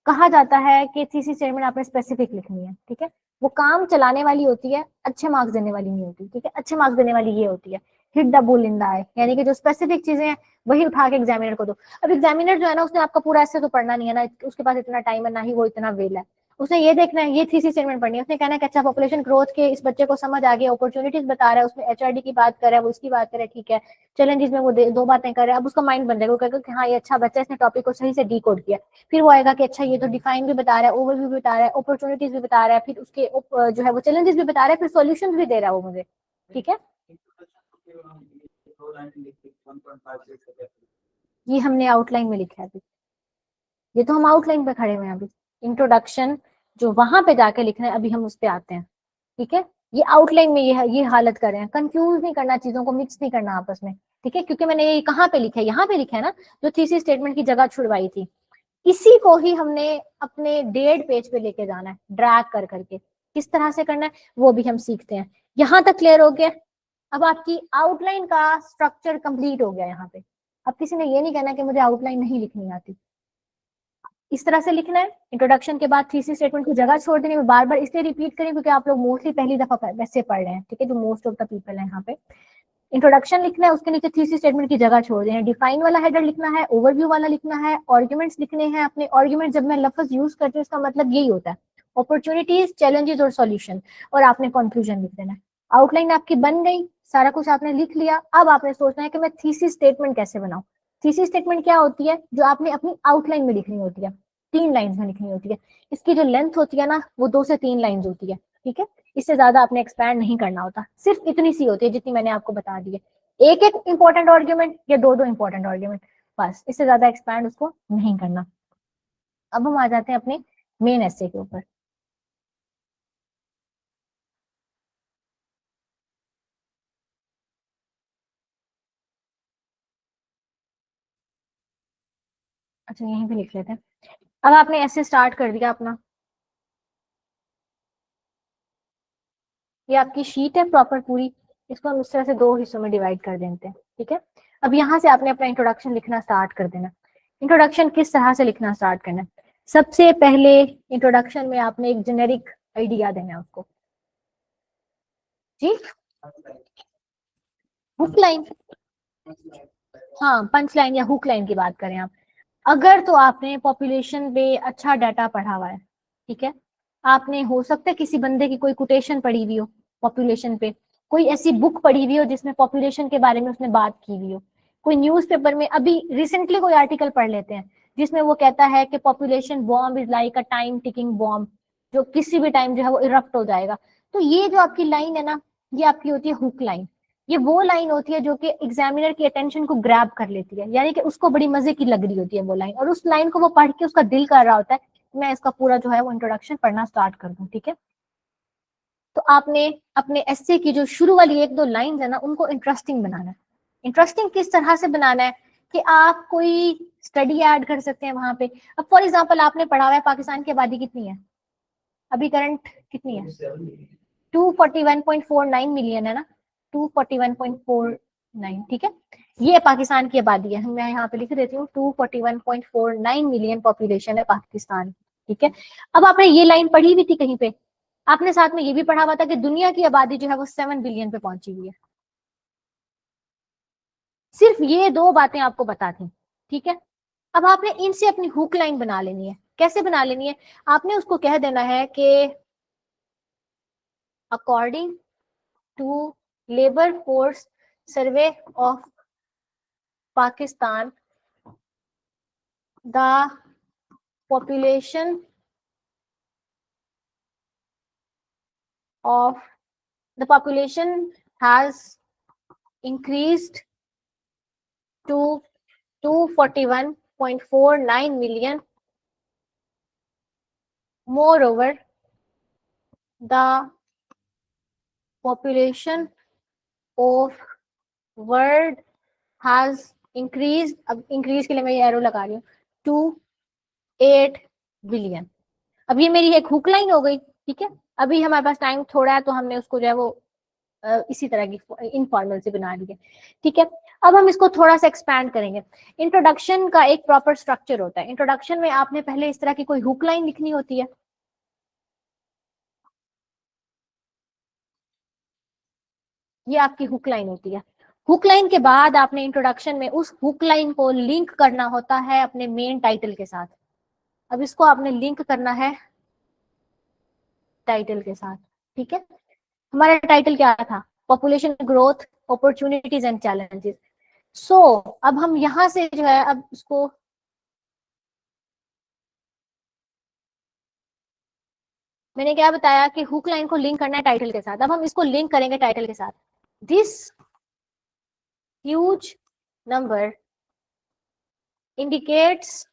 कहा जाता है कि थीसिस स्टेटमेंट आपने स्पेसिफिक लिखनी है, ठीक है। वो काम चलाने वाली होती है, अच्छे मार्क्स देने वाली नहीं होती, ठीक है। अच्छे मार्क्स देने वाली ये होती है hit the bull in the eye, यानी कि जो स्पेसिफिक चीजें हैं वही उठा के एग्जामिनर को दो। अब एग्जामिनर जो है ना, उसने आपका पूरा ऐसे तो पढ़ना नहीं है ना, उसके पास इतना टाइम है ना ही वो इतना वेल है। उसने ये देखना है, ये थीसिस स्टेटमेंट पढ़नी है, उसने कहना है कि अच्छा पॉपुलेशन ग्रोथ के इस बच्चे को समझ आ गया, अपॉर्चुनिटीज बता रहा है, उसमें एचआरडी की बात कर रहा है, वो इसकी बात कर रहा है, ठीक है। चैलेंजेस में वो दो बातें कर रहा है। अब उसका माइंड बन जाएगा, वो कहेगा कि हाँ ये अच्छा बच्चा है, इसने टॉपिक को सही से डीकोड किया। फिर वो आएगा कि अच्छा ये तो डिफाइन भी बता रहा है, ओवरव्यू भी बता रहा है, अपॉर्चुनिटीज भी बता रहा है, फिर उसके जो है वो चैलेंजेस भी बता रहा है, फिर सॉल्यूशंस भी दे रहा है वो मुझे, ठीक है। ये हमने आउटलाइन में लिखा है अभी, ये तो हम आउटलाइन पे खड़े हुए हैं अभी। इंट्रोडक्शन जो वहां पे जाके लिखना है, अभी हम उस पे आते हैं, ठीक है। ये आउटलाइन में ये हालत कर रहे हैं, कंफ्यूज नहीं करना, चीजों को मिक्स नहीं करना आपस में, ठीक है। क्योंकि मैंने ये कहाँ पे लिखा है, यहाँ पे लिखा है ना, जो थीसिस स्टेटमेंट की जगह छुड़वाई थी, इसी को ही हमने अपने 1.5 पेज पे लेके जाना है, ड्रैग कर करके। किस तरह से करना है वो भी हम सीखते हैं। यहां तक क्लियर हो गया? अब आपकी आउटलाइन का स्ट्रक्चर कंप्लीट हो गया यहाँ पे। अब किसी ने ये नहीं कहना कि मुझे आउटलाइन नहीं लिखनी आती। इस तरह से लिखना है। इंट्रोडक्शन के बाद थीसिस स्टेटमेंट की जगह छोड़ देनी है। बार बार इसलिए रिपीट करें क्योंकि आप लोग मोस्टली पहली दफा वैसे पढ़ रहे हैं, ठीक है, जो मोस्ट ऑफ द पीपल है यहाँ पे। इंट्रोडक्शन लिखना है, उसके नीचे थीसिस स्टेटमेंट की जगह छोड़ देना है। डिफाइन वाला हेडर लिखना है, ओवरव्यू वाला लिखना है, आर्गुमेंट्स लिखने हैं अपने। आर्गुमेंट जब मैं लफ्ज यूज करती हूँ, उसका मतलब यही होता है, अपॉर्चुनिटीज, चैलेंजेस और सॉल्यूशन। और आपने कंक्लूजन लिख देना है। आउटलाइन आपकी बन गई, सारा कुछ आपने लिख लिया। अब आपने सोचना है कि मैं थीसिस स्टेटमेंट कैसे बनाऊं। थीसिस स्टेटमेंट क्या होती है? जो आपने अपनी आउटलाइन में लिखनी होती है, 3 लाइन्स में लिखनी होती है। इसकी जो लेंथ होती है ना, वो 2 से 3 लाइन्स होती है, ठीक है। इससे ज्यादा आपने एक्सपैंड नहीं करना होता, सिर्फ इतनी सी होती है जितनी मैंने आपको बता दी है। एक एक इंपॉर्टेंट आर्ग्यूमेंट या दो इंपॉर्टेंट आर्ग्यूमेंट, बस, इससे ज्यादा एक्सपैंड उसको नहीं करना। अब हम आ जाते हैं अपने मेन एसे के ऊपर। अच्छा यहीं पे लिख लेते हैं। अब आपने ऐसे स्टार्ट कर दिया अपना, ये आपकी शीट है प्रॉपर पूरी। इसको हम इस तरह से 2 हिस्सों में डिवाइड कर देते हैं, ठीक है। अब यहाँ से आपने अपना इंट्रोडक्शन लिखना स्टार्ट कर देना। इंट्रोडक्शन किस तरह से लिखना स्टार्ट करना है? सबसे पहले इंट्रोडक्शन में आपने एक जेनेरिक आइडिया देना है उसको, जी। हुक लाइन, हाँ पंच लाइन या हुक लाइन की बात करें आप। अगर तो आपने पॉपुलेशन पे अच्छा डाटा पढ़ा हुआ है, ठीक है, आपने हो सकता है किसी बंदे की कोई कोटेशन पढ़ी हुई हो पॉपुलेशन पे, कोई ऐसी बुक पढ़ी हुई हो जिसमें पॉपुलेशन के बारे में उसने बात की हुई हो, कोई न्यूज़पेपर में अभी रिसेंटली कोई आर्टिकल पढ़ लेते हैं जिसमें वो कहता है कि population bomb is like a time ticking bomb, जो किसी भी टाइम जो है वो इरप्ट हो जाएगा। तो ये जो आपकी लाइन है ना, ये आपकी होती है हुक लाइन। ये वो लाइन होती है जो कि एग्जामिनर की अटेंशन को ग्रैब कर लेती है, यानी कि उसको बड़ी मजे की लग रही होती है वो लाइन, और उस लाइन को वो पढ़ के उसका दिल कर रहा होता है मैं इसका पूरा जो है वो इंट्रोडक्शन पढ़ना स्टार्ट कर दूं, ठीक है। तो आपने अपने एस्से की जो शुरू वाली 1-2 लाइन है ना, उनको इंटरेस्टिंग बनाना है। इंटरेस्टिंग किस तरह से बनाना है कि आप कोई स्टडी ऐड कर सकते हैं वहां पे। अब फॉर एग्जाम्पल आपने पढ़ा हुआ है पाकिस्तान की आबादी कितनी है, अभी करंट कितनी है? 241.49 मिलियन है ना, 241.49, ठीक है। ये पाकिस्तान की आबादी है, मैं यहाँ पे लिख देती हूँ 241.49 मिलियन पॉपुलेशन है पाकिस्तान, ठीक है। अब आपने ये लाइन पढ़ी हुई थी कहीं पे, आपने साथ में ये भी पढ़ा हुआ था कि दुनिया की आबादी जो है वो 7 बिलियन पे पहुंची हुई है। सिर्फ ये 2 बातें आपको बता थी, ठीक है। अब आपने इनसे अपनी हुक लाइन बना लेनी है। कैसे बना लेनी है? आपने उसको कह देना है कि according to labour force survey of Pakistan the population of the population has increased to 241.49 million. Moreover, the population of world has increased, अब increase के लिए मैं ये एरो लगा रही हूँ, to 8 बिलियन। अब ये मेरी एक हुक लाइन हो गई, ठीक है। अभी हमारे पास टाइम थोड़ा है तो हमने उसको जो है वो इसी तरह की इनफॉर्मल से बना ली है, ठीक है। अब हम इसको थोड़ा सा एक्सपैंड करेंगे। इंट्रोडक्शन का एक प्रॉपर स्ट्रक्चर होता है। इंट्रोडक्शन में आपने पहले इस तरह की कोई हुक लाइन लिखनी होती है, ये आपकी हुक लाइन होती है। हुक लाइन के बाद आपने इंट्रोडक्शन में उस हुक लाइन को लिंक करना होता है अपने मेन टाइटल के साथ। अब इसको आपने लिंक करना है टाइटल के साथ, ठीक है। हमारा टाइटल क्या था? Population growth, opportunities and challenges. So अब हम यहां से जो है अब उसको मैंने क्या बताया कि हुक लाइन को लिंक करना है टाइटल के साथ। अब हम इसको लिंक करेंगे टाइटल के साथ। This huge number indicates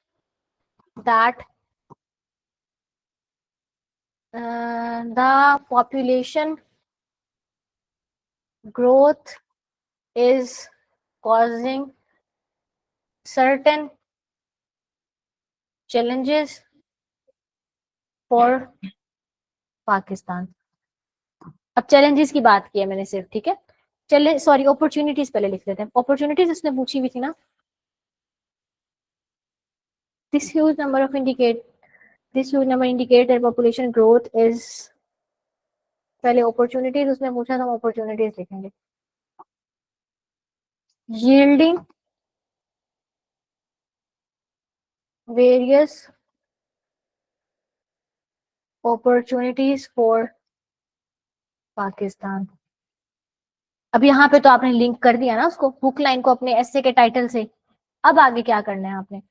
that the population growth is causing certain challenges for Pakistan. अब चैलेंजेस की बात की है मैंने सिर्फ, ठीक है। चले सॉरी अपॉर्चुनिटीज पहले लिख लेते हैं। अपॉर्चुनिटीज उसने पूछी हुई थी ना। This huge number indicate that population growth is, पहले अपॉर्चुनिटीज उसने पूछा था, हम अपॉर्चुनिटीज लिखेंगे। yielding various opportunities for Pakistan. अब यहाँ पे तो आपने लिंक कर दिया ना उसको, हुक लाइन को अपने एसे के टाइटल से। अब आगे क्या करना है आपने?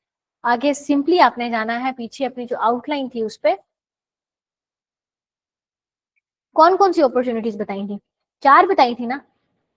आगे सिंपली आपने जाना है पीछे अपनी जो आउटलाइन थी उस पे कौन कौन सी अपॉर्चुनिटीज बताई थी, 4 बताई थी ना।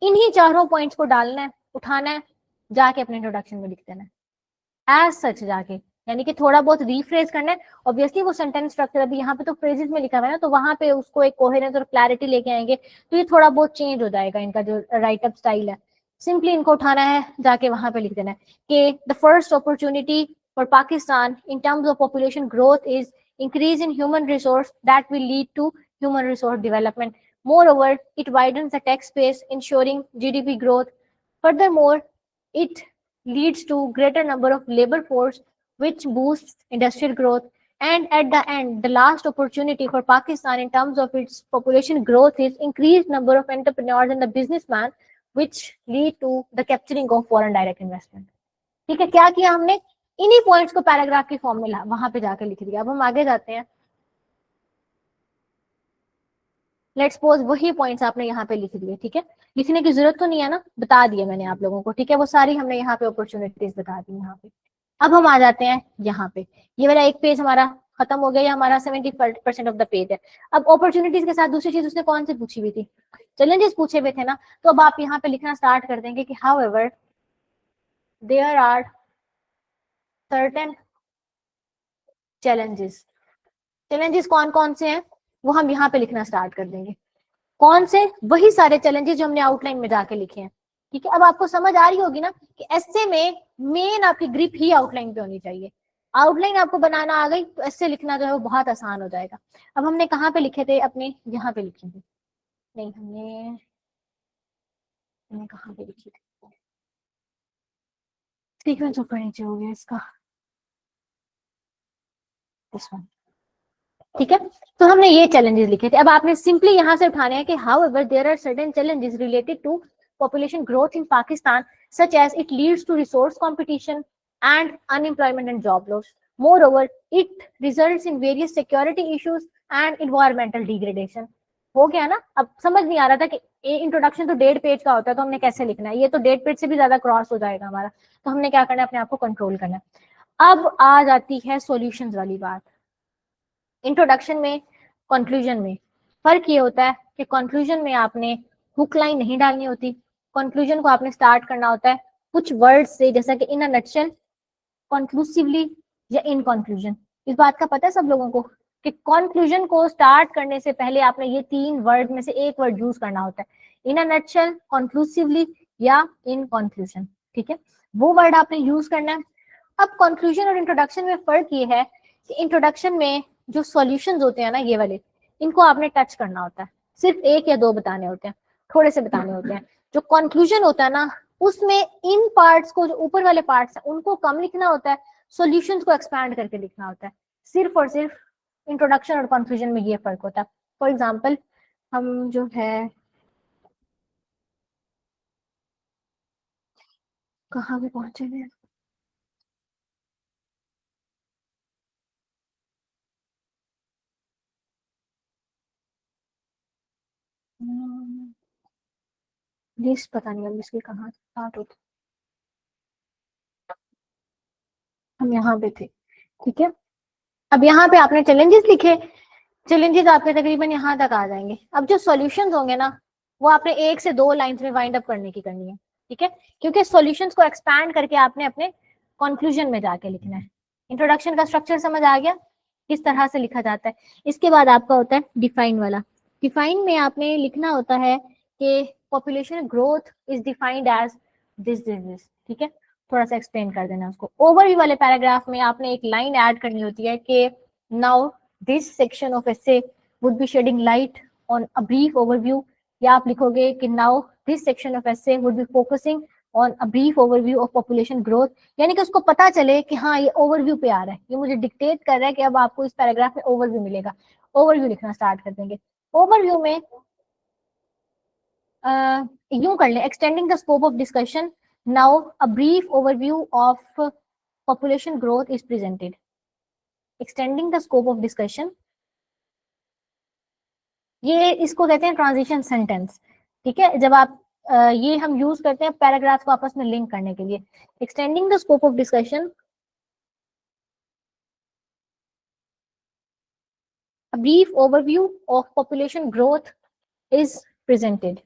इन्हीं चारों पॉइंट्स को डालना है, उठाना है, जाके अपने इंट्रोडक्शन में लिख देना है एज सच जाके, यानी कि थोड़ा बहुत रीफ्रेज करना है। ऑब्वियसली वो सेंटेंस स्ट्रक्चर अभी यहाँ पे तो फ्रेजेस में लिखा हुआ है ना, तो वहां पे उसको एक कोहेरेंस और क्लैरिटी लेके आएंगे, तो ये थोड़ा बहुत चेंज हो जाएगा इनका जो राइट अप स्टाइल है। सिंपली इनको उठाना है, जाके वहां पे लिख देना है कि the first opportunity for Pakistan in terms of population growth is increase in human resource that will lead to human resource development. Moreover, it widens the tax base, ensuring GDP growth. Furthermore, it leads to greater number of labor force, which boosts industrial growth. And at the end, the last opportunity for Pakistan in terms of its population growth is increased number of entrepreneurs and the businessmen, which lead to the capturing of foreign direct investment. ठीक है, क्या किया हमने? इन्हीं points को paragraph की form में वहां पे जाकर लिख दिया। अब हम आगे जाते हैं। लेट्स सपोज वही पॉइंट्स आपने यहाँ पे लिख दिए, ठीक है। लिखने की जरूरत तो नहीं है ना, बता दिए मैंने आप लोगों को, ठीक है। वो सारी हमने यहाँ पे अपॉर्चुनिटीज बता दी यहाँ पे। अब हम आ जाते हैं यहाँ पे, ये वाला एक पेज हमारा खत्म हो गया, हमारा 70% ऑफ द पेज है। अब अपॉर्चुनिटीज के साथ दूसरी चीज उसने कौन सी पूछी हुई थी? चैलेंजेस पूछे हुए थे ना। तो अब आप यहाँ पे लिखना स्टार्ट कर देंगे कि however there are certain challenges. Challenges कौन कौन से हैं वो हम यहाँ पे लिखना स्टार्ट कर देंगे। कौन से? वही सारे चैलेंजेस जो हमने आउटलाइन में जाके लिखे हैं, ठीक है। अब आपको समझ आ रही होगी ना कि ऐसे में मेन आपकी ग्रिप ही आउटलाइन पे होनी चाहिए। आउटलाइन आपको बनाना आ गई तो ऐसे लिखना जो है वो बहुत आसान हो जाएगा। अब हमने कहाँ पे लिखे थे? अपने यहाँ पे लिखे थे, नहीं हमने कहाँ पे लिखी थी? सीक्वेंस ऊपर नीचे हो गया इसका, दिस वन, ठीक है। तो हमने ये चैलेंजेस लिखे थे। अब आपने सिंपली यहाँ से उठाने हैं कि however there are certain challenges related to population growth in Pakistan, such as it leads to resource competition and unemployment and job loss. Moreover, it results in various security issues and environmental degradation. हो गया ना? अब समझ नहीं आ रहा था कि introduction तो 1.5 पेज का होता है तो हमने कैसे लिखना है, ये तो 1.5 पेज से भी ज्यादा क्रॉस हो जाएगा हमारा। तो हमने क्या करना है, अपने आप को कंट्रोल करना है। अब आ जाती है सॉल्यूशंस वाली बात। इंट्रोडक्शन में कंक्लूजन में फर्क ये होता है कि कंक्लूजन में आपने हुक लाइन नहीं डालनी होती। कंक्लूजन को आपने स्टार्ट करना होता है कुछ वर्ड से, जैसा कि इन अ नटशेल, कंक्लूसिवली या इन कंक्लूजन। इस बात का पता है सब लोगों को? कि कंक्लूजन को स्टार्ट करने से पहले आपने ये 3 वर्ड में से एक वर्ड यूज करना होता है, इन अ नटशेल, कंक्लूसिवली या इन कंक्लूजन, ठीक है, वो वर्ड आपने यूज करना है। अब कंक्लूजन और इंट्रोडक्शन में फर्क ये है कि इंट्रोडक्शन में जो सॉल्यूशंस होते हैं ना, ये वाले, इनको आपने टच करना होता है, सिर्फ 1 या 2 बताने होते हैं, थोड़े से बताने होते हैं। जो कंक्लूजन होता है ना, उसमें इन पार्ट्स को, जो ऊपर वाले पार्ट्स हैं, उनको कम लिखना होता है, सॉल्यूशंस को एक्सपैंड करके लिखना होता है। सिर्फ और सिर्फ इंट्रोडक्शन और कंक्लूजन में ये फर्क होता है। फॉर एग्जाम्पल, हम जो है कहाँ पे पहुंचे हैं, लिस्ट पता नहीं अब इसकी कहाँ स्टार्ट होती, हम यहाँ पे थे, ठीक है। अब यहाँ पे आपने चैलेंजेस लिखे, चैलेंजेस आपके तकरीबन यहाँ तक आ जाएंगे। अब जो सॉल्यूशंस होंगे ना, वो आपने 1 से 2 लाइंस में वाइंड अप करने की करनी है, ठीक है, क्योंकि सॉल्यूशंस को एक्सपैंड करके आपने अपने कंक्लूजन में जाके लिखना है। इंट्रोडक्शन का स्ट्रक्चर समझ आ गया, किस तरह से लिखा जाता है। इसके बाद आपका होता है डिफाइन वाला। डिफाइन में आपने लिखना होता है कि population growth is defined as this, ठीक है, थोड़ा सा एक्सप्लेन कर देना उसको। ओवरव्यू वाले पैराग्राफ में आपने एक लाइन ऐड करनी होती है कि now this section of essay would be shading light on a brief overview, या आप लिखोगे कि now this section of essay would be focusing on a brief overview of population growth, यानी कि उसको पता चले कि हाँ ये ओवरव्यू पे आ रहा है, ये मुझे डिक्टेट कर रहा है कि अब आपको इस पैराग्राफ में ओवरव्यू मिलेगा। ओवरव्यू लिखना स्टार्ट कर देंगे। ओवरव्यू में यूं कर लें, extending the scope of discussion, now a brief overview of population growth is presented. Extending the scope of discussion, ये इसको कहते हैं ट्रांजिशन सेंटेंस, ठीक है, जब आप ये हम यूज करते हैं पैराग्राफ को आपस में लिंक करने के लिए। Extending the scope of discussion, a brief overview of population growth is presented.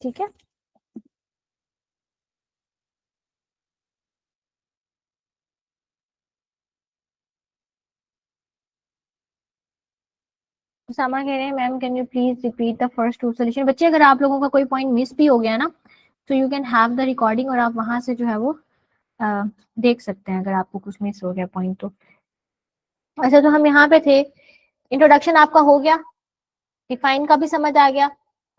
ठीक है, सामा कह रहे हैं ma'am can you please repeat the first 2 solution. बच्चे अगर आप लोगों का कोई पॉइंट मिस भी हो गया ना, तो you can have the recording और आप वहां से जो है वो देख सकते हैं अगर आपको कुछ मिस हो गया पॉइंट तो। अच्छा, तो हम यहाँ पे थे, इंट्रोडक्शन आपका हो गया, डिफाइन का भी समझ आ गया,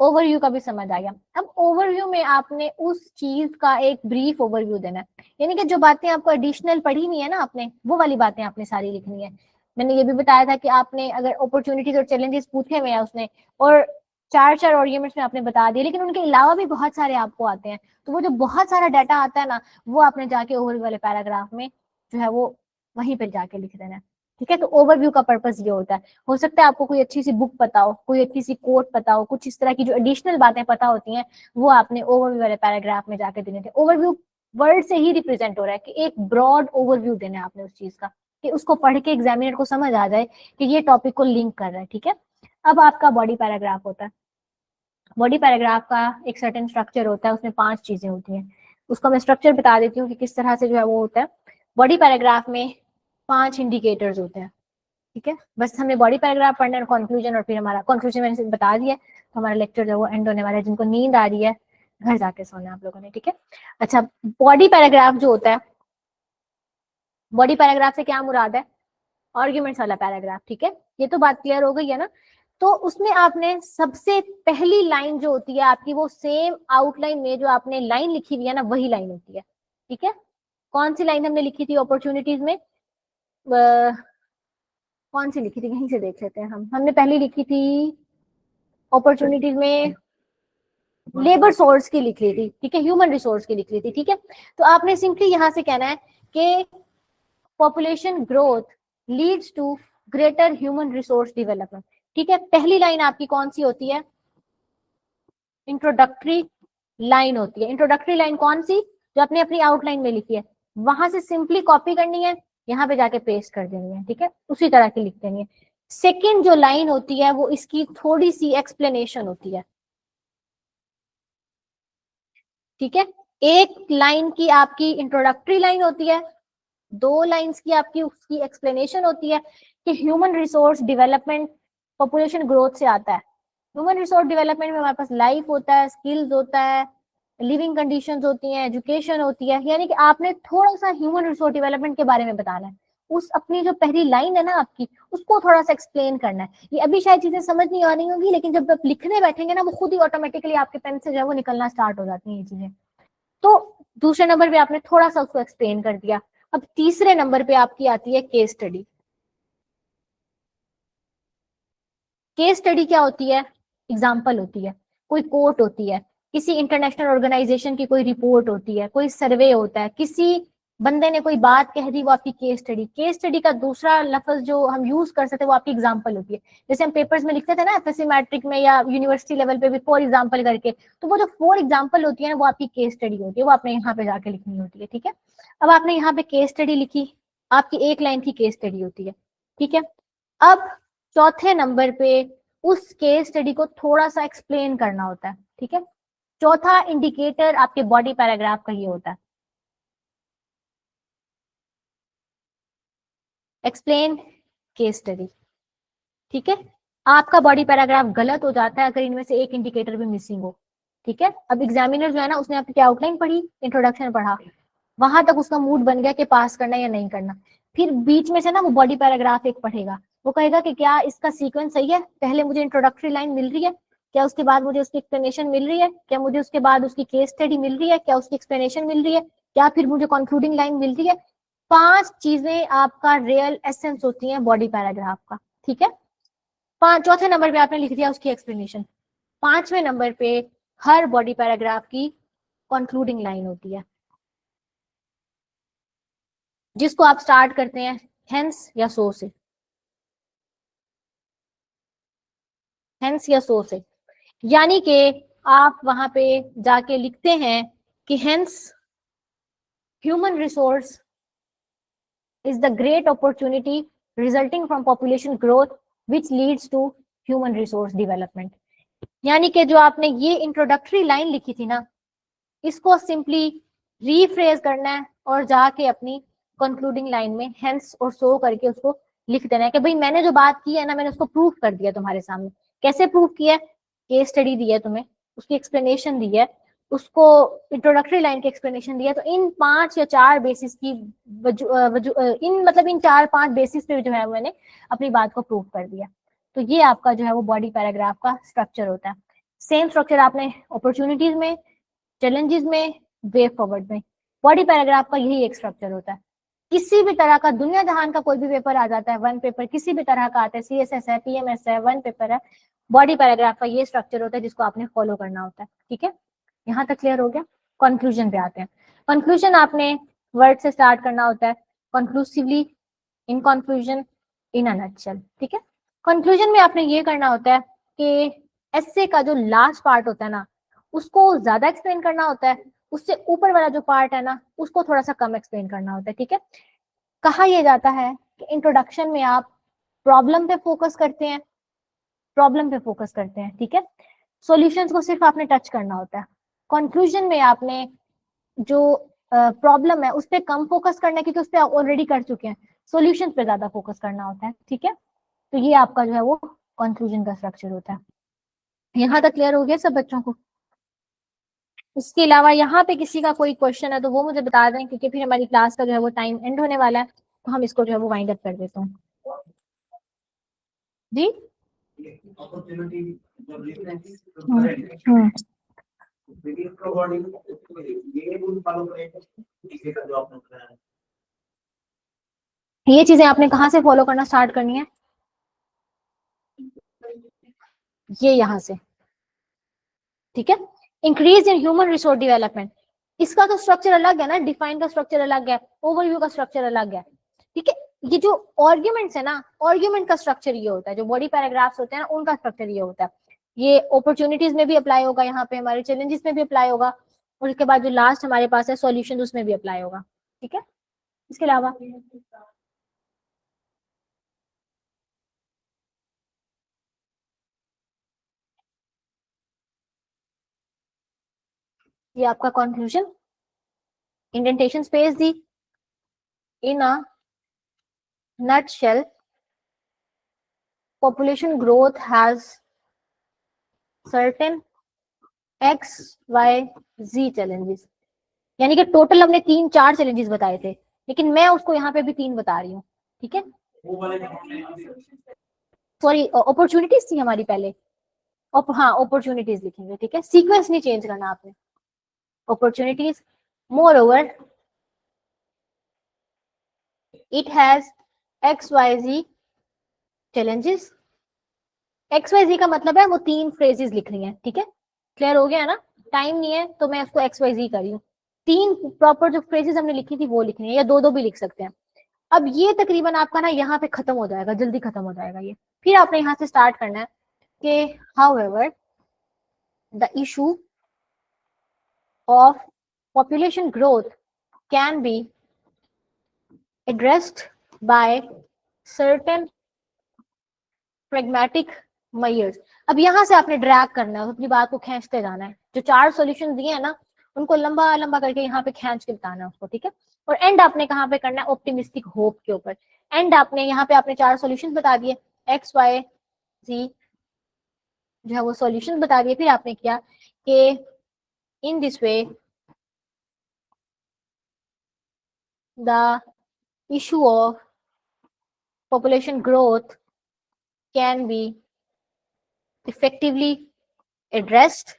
ओवरव्यू का भी समझ आ गया। अब ओवरव्यू में आपने उस चीज का एक ब्रीफ ओवरव्यू देना है, यानी कि जो बातें आपको एडिशनल पढ़ी नहीं है ना आपने, वो वाली बातें आपने सारी लिखनी है। मैंने ये भी बताया था कि आपने अगर अपॉर्चुनिटीज और चैलेंजेस पूछे हुए हैं उसने, और 4 आर्ग्यूमेंट्स में आपने बता दिए, लेकिन उनके अलावा भी बहुत सारे आपको आते हैं, तो वो जो बहुत सारा डाटा आता है ना, वो आपने जाके ओवरव्यू वाले पैराग्राफ में जो है वो वहीं पर जाके लिख देना है, ठीक है। तो ओवरव्यू का पर्पस ये होता है। हो सकता है आपको कोई अच्छी सी बुक पता हो, कोई अच्छी सी कोट पता हो, कुछ इस तरह की जो एडिशनल बातें पता होती हैं, वो आपने ओवरव्यू वाले पैराग्राफ में जाके देने थे। ओवरव्यू वर्ड से ही रिप्रेजेंट हो रहा है कि एक ब्रॉड ओवरव्यू देना है आपने उस चीज का, कि उसको पढ़ के एग्जामिनर को समझ आ जाए कि ये टॉपिक को लिंक कर रहा है, ठीक है। अब आपका बॉडी पैराग्राफ होता है। बॉडी पैराग्राफ का एक सर्टेन स्ट्रक्चर होता है, उसमें 5 चीजें होती हैं। उसको मैं स्ट्रक्चर बता देती हूँ कि किस तरह से जो है वो होता है। बॉडी पैराग्राफ में 5 इंडिकेटर्स होते हैं, ठीक है। बस हमने बॉडी पैराग्राफ पढ़ना है, कंक्लूजन, और फिर हमारा कंक्लूजन मैंने बता दिया, तो हमारा लेक्चर जो वो एंड होने वाला है। जिनको नींद आ रही है घर जाके सोना है आप लोगों ने, ठीक है। अच्छा, बॉडी पैराग्राफ जो होता है, बॉडी पैराग्राफ से क्या मुराद है, आर्ग्यूमेंट्स वाला पैराग्राफ, ठीक है। ये तो बात क्लियर हो गई है ना। तो उसमें आपने सबसे पहली लाइन जो होती है आपकी, वो सेम आउटलाइन में जो आपने लाइन लिखी हुई है ना, वही लाइन होती है, ठीक है। कौन सी लाइन हमने लिखी थी अपॉर्चुनिटीज में, कौन सी लिखी थी, यहीं से देख लेते हैं हम। हमने पहली लिखी थी अपॉर्चुनिटीज में लेबर सोर्स की लिख ली थी, ठीक है, ह्यूमन रिसोर्स की लिख ली थी, ठीक है। तो आपने सिंपली यहां से कहना है कि population growth leads to greater human resource development, ठीक है। पहली लाइन आपकी कौन सी होती है, इंट्रोडक्टरी लाइन होती है। इंट्रोडक्टरी लाइन कौन सी, जो आपने अपनी आउटलाइन में लिखी है, वहां से सिंपली कॉपी करनी है, यहाँ पे जाके पेस्ट कर देनी है, ठीक है, उसी तरह की लिख देनी है। सेकेंड जो लाइन होती है वो इसकी थोड़ी सी एक्सप्लेनेशन होती है, ठीक है, एक लाइन की आपकी इंट्रोडक्टरी लाइन होती है, 2 लाइंस की आपकी उसकी एक्सप्लेनेशन होती है कि human resource development population growth से आता है। ह्यूमन रिसोर्स डेवलपमेंट में हमारे पास लाइफ होता है, स्किल्स होता है, लिविंग कंडीशंस होती हैं, एजुकेशन होती है, यानी कि आपने थोड़ा सा ह्यूमन रिसोर्स डेवलपमेंट के बारे में बताना है। उस अपनी जो पहली लाइन है ना आपकी, उसको थोड़ा सा एक्सप्लेन करना है। ये अभी शायद चीजें समझ नहीं आ रही होंगी, लेकिन जब आप लिखने बैठेंगे ना, वो खुद ही ऑटोमेटिकली आपके पेन से जो है वो निकलना स्टार्ट हो जाती है ये चीजें। तो दूसरे नंबर पे आपने थोड़ा सा उसको एक्सप्लेन कर दिया। अब तीसरे नंबर पे आपकी आती है केस स्टडी। केस स्टडी क्या होती है? एग्जाम्पल होती है, कोई कोर्ट होती है, किसी इंटरनेशनल ऑर्गेनाइजेशन की कोई रिपोर्ट होती है, कोई सर्वे होता है, किसी बंदे ने कोई बात कह दी, वो आपकी केस स्टडी। केस स्टडी का दूसरा लफ्ज जो हम यूज कर सकते हैं वो आपकी एग्जाम्पल होती है। जैसे हम पेपर्स में लिखते थे ना एफएससी मैट्रिक में या यूनिवर्सिटी लेवल पे भी 4 एग्जाम्पल करके, तो वो जो 4 एग्जाम्पल होती है ना वो आपकी केस स्टडी होती है, वो आपने यहाँ पे जाके लिखनी होती है। ठीक है, अब आपने यहाँ पे केस स्टडी लिखी, आपकी एक लाइन की केस स्टडी होती है। ठीक है, अब चौथे नंबर पे उस केस स्टडी को थोड़ा सा एक्सप्लेन करना होता है। ठीक है, चौथा इंडिकेटर आपके बॉडी पैराग्राफ का ये होता है, एक्सप्लेन केस स्टडी। ठीक है, आपका बॉडी पैराग्राफ गलत हो जाता है अगर इनमें से एक इंडिकेटर भी मिसिंग हो। ठीक है, अब एग्जामिनर जो है ना, उसने आपकी क्या आउटलाइन पढ़ी, इंट्रोडक्शन पढ़ा, वहां तक उसका मूड बन गया कि पास करना है या नहीं करना। फिर बीच में से ना वो बॉडी पैराग्राफ एक पढ़ेगा, वो कहेगा कि क्या इसका सीक्वेंस सही है, पहले मुझे इंट्रोडक्टरी लाइन मिल रही है, क्या उसके बाद मुझे उसकी एक्सप्लेनेशन मिल रही है, क्या मुझे उसके बाद उसकी केस स्टडी मिल रही है, क्या उसकी एक्सप्लेनेशन मिल रही है, क्या फिर मुझे कंक्लूडिंग लाइन मिल रही है। 5 चीजें आपका रियल एसेंस होती हैं बॉडी पैराग्राफ का। ठीक है, चौथे नंबर पे आपने लिख दिया उसकी एक्सप्लेनेशन। 5वें नंबर पे हर बॉडी पैराग्राफ की कंक्लूडिंग लाइन होती है, जिसको आप स्टार्ट करते हैं हेंस या सो से, हेंस या सो से। यानी कि आप वहां पे जाके लिखते हैं कि hence human resource is the great opportunity resulting from population growth which leads to human resource development। यानी कि जो आपने ये इंट्रोडक्टरी लाइन लिखी थी ना, इसको सिंपली रीफ्रेज करना है और जाके अपनी कंक्लूडिंग लाइन में हेंस और सो करके उसको लिख देना है कि भाई मैंने जो बात की है ना, मैंने उसको प्रूफ कर दिया तुम्हारे सामने। कैसे प्रूफ किया? केस स्टडी दी है तुम्हें, उसकी एक्सप्लेनेशन दी है, उसको इंट्रोडक्टरी लाइन की एक्सप्लेनेशन दिया। तो इन 5 या 4 बेसिस की इन मतलब इन 4-5 बेसिस पे जो है मैंने अपनी बात को प्रूव कर दिया। तो ये आपका जो है वो बॉडी पैराग्राफ का स्ट्रक्चर होता है। सेम स्ट्रक्चर आपने अपॉर्चुनिटीज में, चैलेंजेस में, वे फॉरवर्ड में, बॉडी पैराग्राफ का यही एक स्ट्रक्चर होता है। किसी भी तरह का दुनिया जहान का कोई भी पेपर आ जाता है, वन पेपर किसी भी तरह का आता है, सीएसएस है, पीएमएस है, वन पेपर है, बॉडी पैराग्राफ का ये स्ट्रक्चर होता है जिसको आपने फॉलो करना होता है। ठीक है, यहाँ तक क्लियर हो गया। कंक्लूजन पे आते हैं। कंक्लूजन आपने वर्ड से स्टार्ट करना होता है, conclusively, in conclusion, in a nutshell. ठीक है, कंक्लूजन में आपने ये करना होता है कि एस्से का जो लास्ट पार्ट होता है ना, उसको ज्यादा एक्सप्लेन करना होता है, उससे ऊपर वाला जो पार्ट है ना उसको थोड़ा सा कम एक्सप्लेन करना होता है। ठीक है, कहा यह जाता है कि इंट्रोडक्शन में आप प्रॉब्लम पे फोकस करते हैं, प्रॉब्लम पे फोकस करते हैं। ठीक है, सॉल्यूशंस को सिर्फ आपने टच करना होता है। कंक्लूजन में आपने जो प्रॉब्लम है उस पर कम फोकस करना है, क्योंकि उस पर ऑलरेडी कर चुके हैं, सॉल्यूशन पे ज्यादा फोकस करना होता है। ठीक है, तो ये आपका जो है वो कंक्लूजन का स्ट्रक्चर होता है। यहाँ तक क्लियर हो गया सब बच्चों को? इसके अलावा यहाँ पे किसी का कोई क्वेश्चन है तो वो मुझे बता दें, क्योंकि फिर हमारी क्लास का जो है वो टाइम एंड होने वाला है, तो हम इसको जो है वो वाइंड अप कर देता हूँ। जी अपॉर्चुनिटी जो रेफरेंस हम्म, ये रूल फॉलो करेंगे, ठीक है जो आपने बताया। ये चीजें आपने कहाँ से फॉलो करना स्टार्ट करनी है? ये यहाँ से। ठीक है, increase in human resource development, इसका तो स्ट्रक्चर अलग है ना, डिफाइन का स्ट्रक्चर अलग है, ओवरव्यू का स्ट्रक्चर अलग है। ठीक है, ये जो आर्ग्यूमेंट्स है ना, आर्ग्यूमेंट का स्ट्रक्चर ये होता है, जो बॉडी पैराग्राफ्स होते हैं ना उनका स्ट्रक्चर ये होता है। ये अपॉर्चुनिटीज में भी अप्लाई होगा, यहाँ पे हमारे चैलेंजेस में भी अप्लाई होगा, और उसके बाद जो लास्ट हमारे पास है सॉल्यूशन, उसमें भी अप्लाई होगा। ठीक है, इसके अलावा ये आपका conclusion, indentation space the, in a nutshell, population growth has certain x y z challenges, यानी कि टोटल हमने 3-4 चैलेंजेस बताए थे, लेकिन मैं उसको यहाँ पे भी 3 बता रही हूँ, ठीक है। सॉरी, अपॉर्चुनिटीज थी हमारी पहले, हाँ अपॉर्चुनिटीज लिखेंगे, ठीक है, सीक्वेंस नहीं चेंज करना आपने। Opportunities, more over it has XYZ challenges, XYZ का मतलब है वो 3 फ्रेजेस लिख रही हैं, ठीक है, क्लियर हो गया ना। टाइम नहीं है तो मैं उसको XYZ कर रही हूँ, 3 प्रॉपर जो फ्रेजेस हमने लिखी थी वो लिखनी है, या 2-2 भी लिख सकते हैं। अब ये तकरीबन आपका ना यहाँ पे खत्म हो जाएगा, जल्दी खत्म हो जाएगा ये। फिर आपने यहाँ से स्टार्ट करना है कि however the issue of population growth can be addressed by certain pragmatic measures। अब यहाँ से आपने ड्रैग करना है, अपनी बात को खींचते जाना है, जो 4 सॉल्यूशन दिए हैं ना उनको लंबा लंबा करके यहाँ पे खींच के बताना है उसको, ठीक है। और एंड आपने कहाँ पे करना है, ऑप्टिमिस्टिक होप के ऊपर। एंड आपने यहाँ पे आपने 4 सॉल्यूशन बता दिए, XYZ जो है वो सॉल्यूशन बता दिए। फिर आपने किया कि in this way the issue of population growth can be effectively addressed.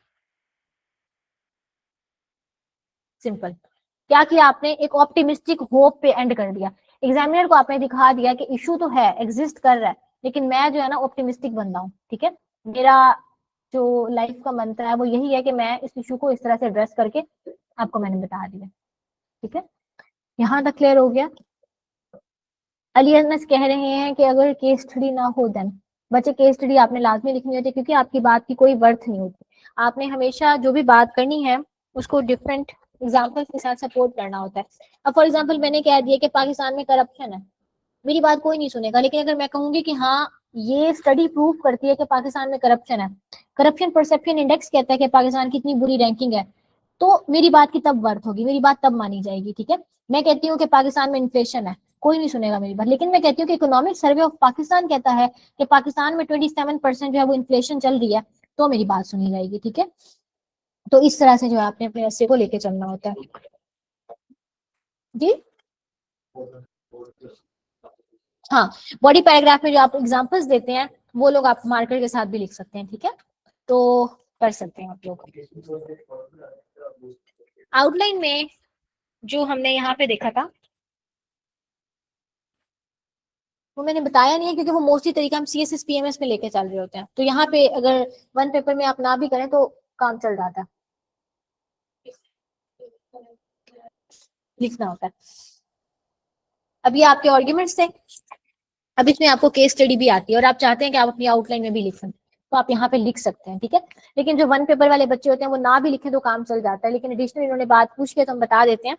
Simple, क्या किया आपने, एक ऑप्टिमिस्टिक होप पे एंड कर दिया। एग्जामिनर को आपने दिखा दिया कि इशू तो है, एग्जिस्ट कर रहा है, लेकिन मैं जो है ना ऑप्टिमिस्टिक बन रहा हूँ, ठीक है। मेरा जो लाइफ का मंत्र है वो यही है कि मैं इस इशू को इस तरह से एड्रेस करके आपको मैंने बता दिया, ठीक है। यहाँ तक क्लियर हो गया। अली अनस कह रहे हैं कि अगर केस स्टडी ना हो देन, बच्चे केस स्टडी आपने लाजमी लिखनी होती है, क्योंकि आपकी बात की कोई वर्थ नहीं होती। आपने हमेशा जो भी बात करनी है उसको डिफरेंट एग्जाम्पल्स के साथ सपोर्ट करना होता है। अब फॉर एग्जाम्पल मैंने कह दिया कि पाकिस्तान में करप्शन है, मेरी बात कोई नहीं सुनेगा, लेकिन अगर मैं कहूंगी कि हाँ ये स्टडी प्रूव करती है कि पाकिस्तान में करप्शन है, करप्शन परसेप्शन इंडेक्स कहता है कि पाकिस्तान की इतनी बुरी रैंकिंग है, तो मेरी बात की तब वर्थ होगी, मेरी बात तब मानी जाएगी, ठीक है। मैं कहती हूँ कि पाकिस्तान में इन्फ्लेशन है, कोई नहीं सुनेगा मेरी बात, लेकिन मैं कहती हूँ कि इकोनॉमिक सर्वे ऑफ पाकिस्तान कहता है कि पाकिस्तान में 27% जो है वो इन्फ्लेशन चल रही है, तो मेरी बात सुनी जाएगी, ठीक है। तो इस तरह से जो है आपने अपने ऐसे को लेके चलना होता है जी। हाँ, बॉडी पैराग्राफ में जो आप एग्जांपल्स देते हैं वो लोग आप मार्कर के साथ भी लिख सकते हैं, ठीक है, तो कर सकते हैं आप लोग। आउटलाइन में जो हमने यहाँ पे देखा था वो मैंने बताया नहीं है, क्योंकि वो मोस्टली तरीका हम CSS PMS में लेके चल रहे होते हैं, तो यहाँ पे अगर वन पेपर में आप ना भी करें तो काम चल जाता है, लिखना होता है। अब ये आपके आर्ग्यूमेंट्स थे, अब इसमें आपको केस स्टडी भी आती है और आप चाहते हैं कि आप अपनी आउटलाइन में भी लिखें, तो आप यहाँ पे लिख सकते हैं, ठीक है। लेकिन जो वन पेपर वाले बच्चे होते हैं वो ना भी लिखें तो काम चल जाता है, लेकिन एडिशनल इन्होंने बात पूछ के तो हम बता देते हैं।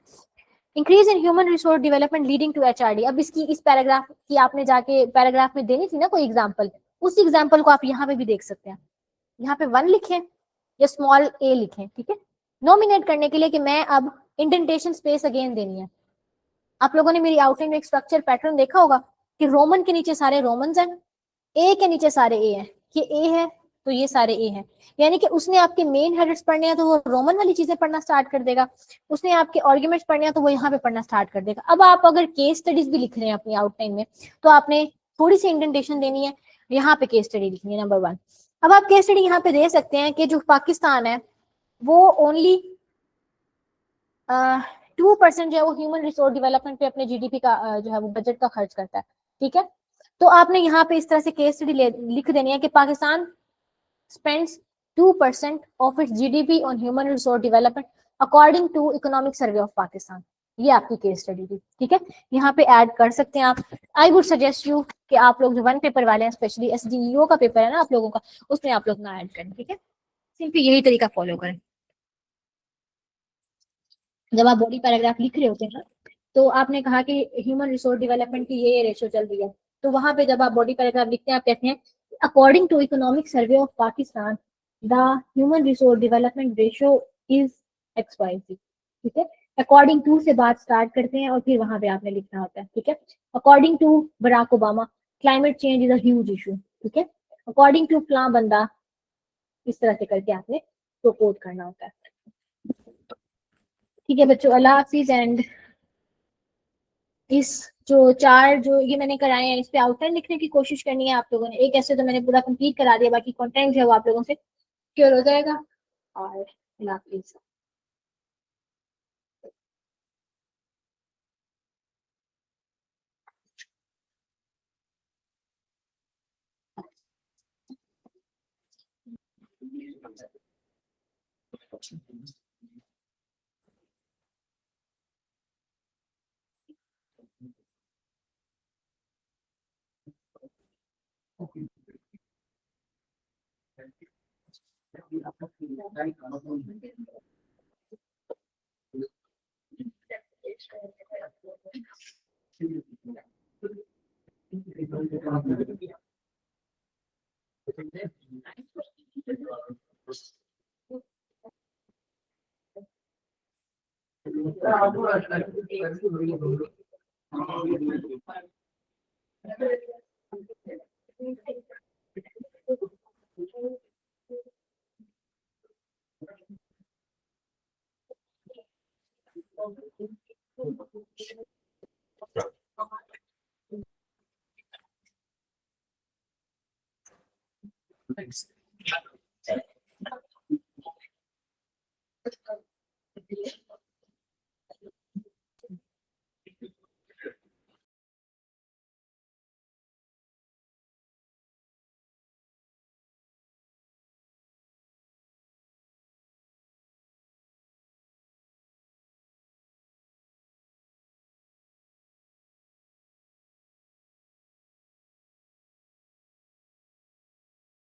Increase in human resource development leading to HRD। अब इसकी इस पैराग्राफ की आपने जाके पैराग्राफ में देनी थी ना कोई एग्जाम्पल, उस एग्जाम्पल को आप यहाँ पे भी देख सकते हैं। यहाँ पे 1 लिखें या स्मॉल a लिखें, ठीक है, नॉमिनेट करने के लिए कि मैं अब इंडेंटेशन स्पेस अगेन देनी है। आप लोगों ने मेरी आउटलाइन में एक स्ट्रक्चर पैटर्न देखा होगा कि रोमन के नीचे सारे रोमन्स हैं, ए के नीचे सारे ए हैं, कि ए है तो ये सारे ए हैं, यानी कि उसने आपके मेन हेडर्स पढ़ने हैं तो वो रोमन वाली चीजें पढ़ना स्टार्ट कर देगा, उसने आपके आर्ग्यूमेंट्स पढ़ने हैं तो वो यहाँ पे पढ़ना स्टार्ट कर देगा। अब आप अगर केस स्टडीज भी लिख रहे हैं अपनी आउटलाइन में तो आपने थोड़ी सी इंडेंटेशन देनी है, यहाँ पे केस स्टडी लिखनी है नंबर 1। अब आप केस स्टडी यहाँ पे दे सकते हैं कि जो पाकिस्तान है वो ओनली 2% जो है वो ह्यूमन रिसोर्स डेवलपमेंट पे अपने GDP का जो है वो बजट का खर्च करता है, ठीक है। तो आपने यहाँ पे इस तरह से केस स्टडी लिख देनी है कि Pakistan spends 2% of its GDP on human resource development according to economic survey of Pakistan. ये आपकी केस स्टडी थी, ठीक है, यहाँ पे ऐड कर सकते हैं आप। आई वुड सजेस्ट यू कि आप लोग जो वन पेपर वाले हैं, स्पेशली SDEO का पेपर है ना आप लोगों का, उसमें आप लोग ना ऐड करें, ठीक है, सिंपली यही तरीका फॉलो करें। जब आप बॉडी पैराग्राफ लिख रहे होते हैं तो आपने कहा कि ह्यूमन रिसोर्स डेवलपमेंट की ये रेशो चल रही है, तो वहां पे जब आप बॉडी पैराग्राफ लिखते हैं आप कहते हैं according to economic survey of Pakistan the human resource development ratio is XYZ, ठीक है। अकॉर्डिंग टू से बात स्टार्ट करते हैं और फिर वहां पे आपने लिखना होता है, ठीक है। According to Barack Obama climate change is a huge issue, ठीक है। अकॉर्डिंग टू फलां बंदा, इस तरह से करके आपने तो कोट करना होता है, ठीक है बच्चों। अल्लाह हाफिज। एंड इस जो चार जो ये मैंने कराए हैं, इस पे आउटलाइन लिखने की कोशिश करनी है आप लोगों ने। एक ऐसे तो मैंने पूरा कंप्लीट करा दिया, बाकी कंटेंट है वो आप लोगों से क्लियर हो जाएगा। और अल्लाह हाफिज। Thanks.